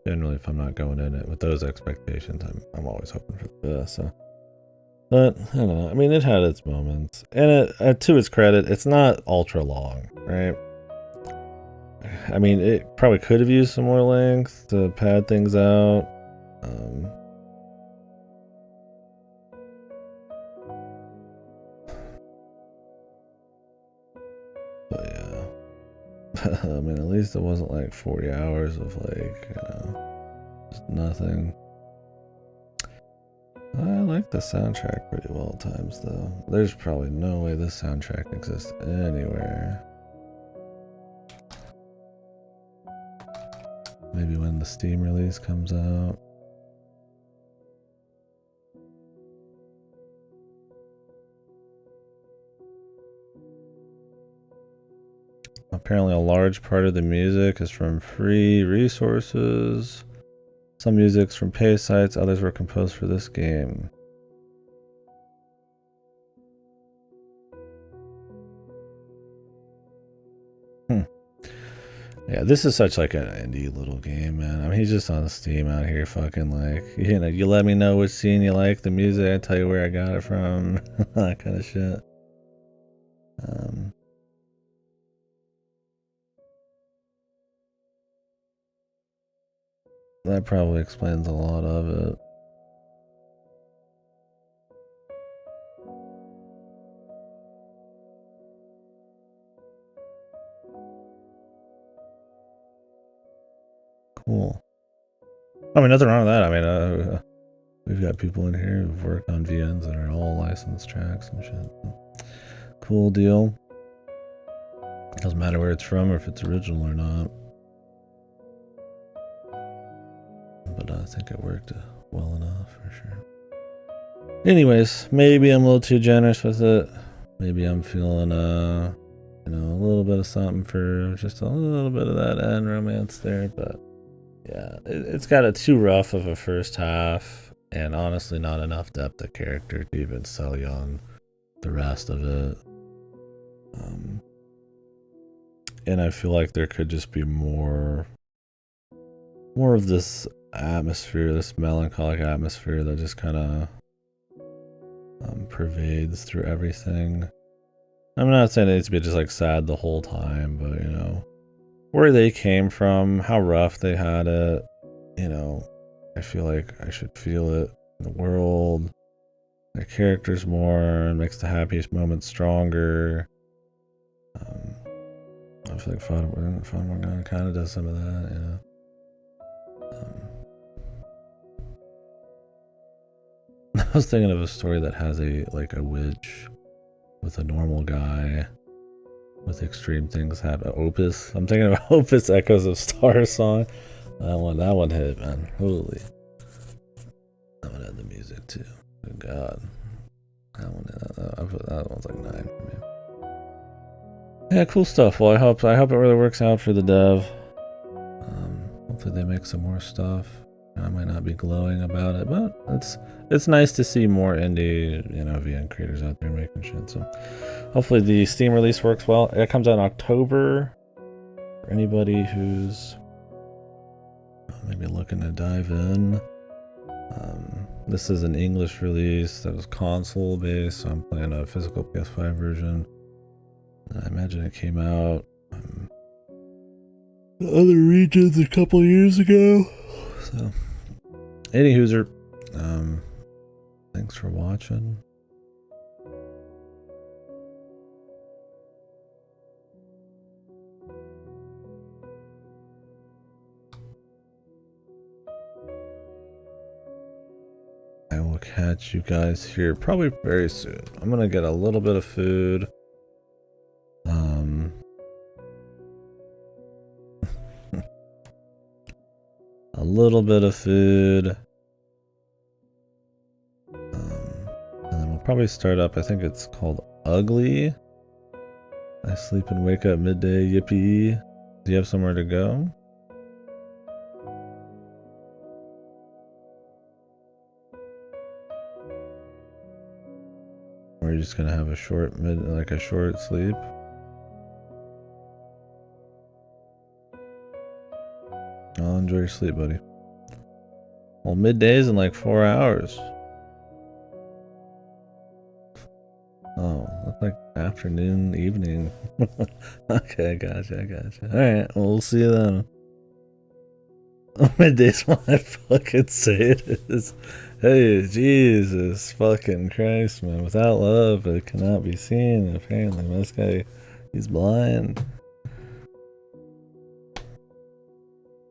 generally, if I'm not going in it with those expectations, I'm always hoping for the best. So. But, I don't know. I mean, it had its moments. And to its credit, it's not ultra long, right? I mean, it probably could have used some more length to pad things out. But yeah. I mean, at least it wasn't like 40 hours of like, just nothing. I like the soundtrack pretty well at times, though. There's probably no way this soundtrack exists anywhere. Maybe when the Steam release comes out. Apparently a large part of the music is from free resources. Some music's from pay sites, others were composed for this game. Yeah, this is such like an indie little game, man. I mean, he's just on Steam out here fucking like, you let me know which scene you like, the music, I tell you where I got it from, that kind of shit. That probably explains a lot of it. Cool. I mean, nothing wrong with that. I mean, we've got people in here who've worked on VNs that are all licensed tracks and shit. Cool deal. Doesn't matter where it's from or if it's original or not. But I think it worked well enough for sure. Anyways, maybe I'm a little too generous with it. Maybe I'm feeling, you know, a little bit of something for just a little bit of that end romance there. But yeah, it's got a too rough of a first half, and honestly, not enough depth of character to even sell you on the rest of it. And I feel like there could just be more of this atmosphere, this melancholic atmosphere that just kind of pervades through everything. I'm not saying it needs to be just like sad the whole time, but you know, where they came from, how rough they had it, you know, I feel like I should feel it in the world. The characters more, makes the happiest moments stronger. I feel like Fun Morgana kind of does some of that, you know. I was thinking of a story that has a witch with a normal guy with extreme things happen. Opus. I'm thinking of Opus Echoes of Star song. That one hit, man. Holy. That one had the music too. Good God. That one's like 9 for me. Yeah, cool stuff. Well, I hope it really works out for the dev. Hopefully they make some more stuff. I might not be glowing about it, but it's nice to see more indie, you know, VN creators out there making shit. So hopefully the Steam release works well. It comes out in October. For anybody who's maybe looking to dive in. This is an English release that was console based, so I'm playing a physical PS5 version. I imagine it came out the other regions a couple years ago. So, anywho's, thanks for watching. I will catch you guys here probably very soon. I'm gonna get a little bit of food. A little bit of food. And then we'll probably start up, I think it's called Ugly. I sleep and wake up midday, yippee. Do you have somewhere to go? Or are you just gonna have a short short sleep? I'll enjoy your sleep, buddy. Well, midday's in like 4 hours. Oh, that's like afternoon, evening. Okay, gotcha. Alright, well, we'll see you then. Midday's what I fucking say it is. Hey, Jesus fucking Christ, man. Without love, it cannot be seen. Apparently, this guy, he's blind.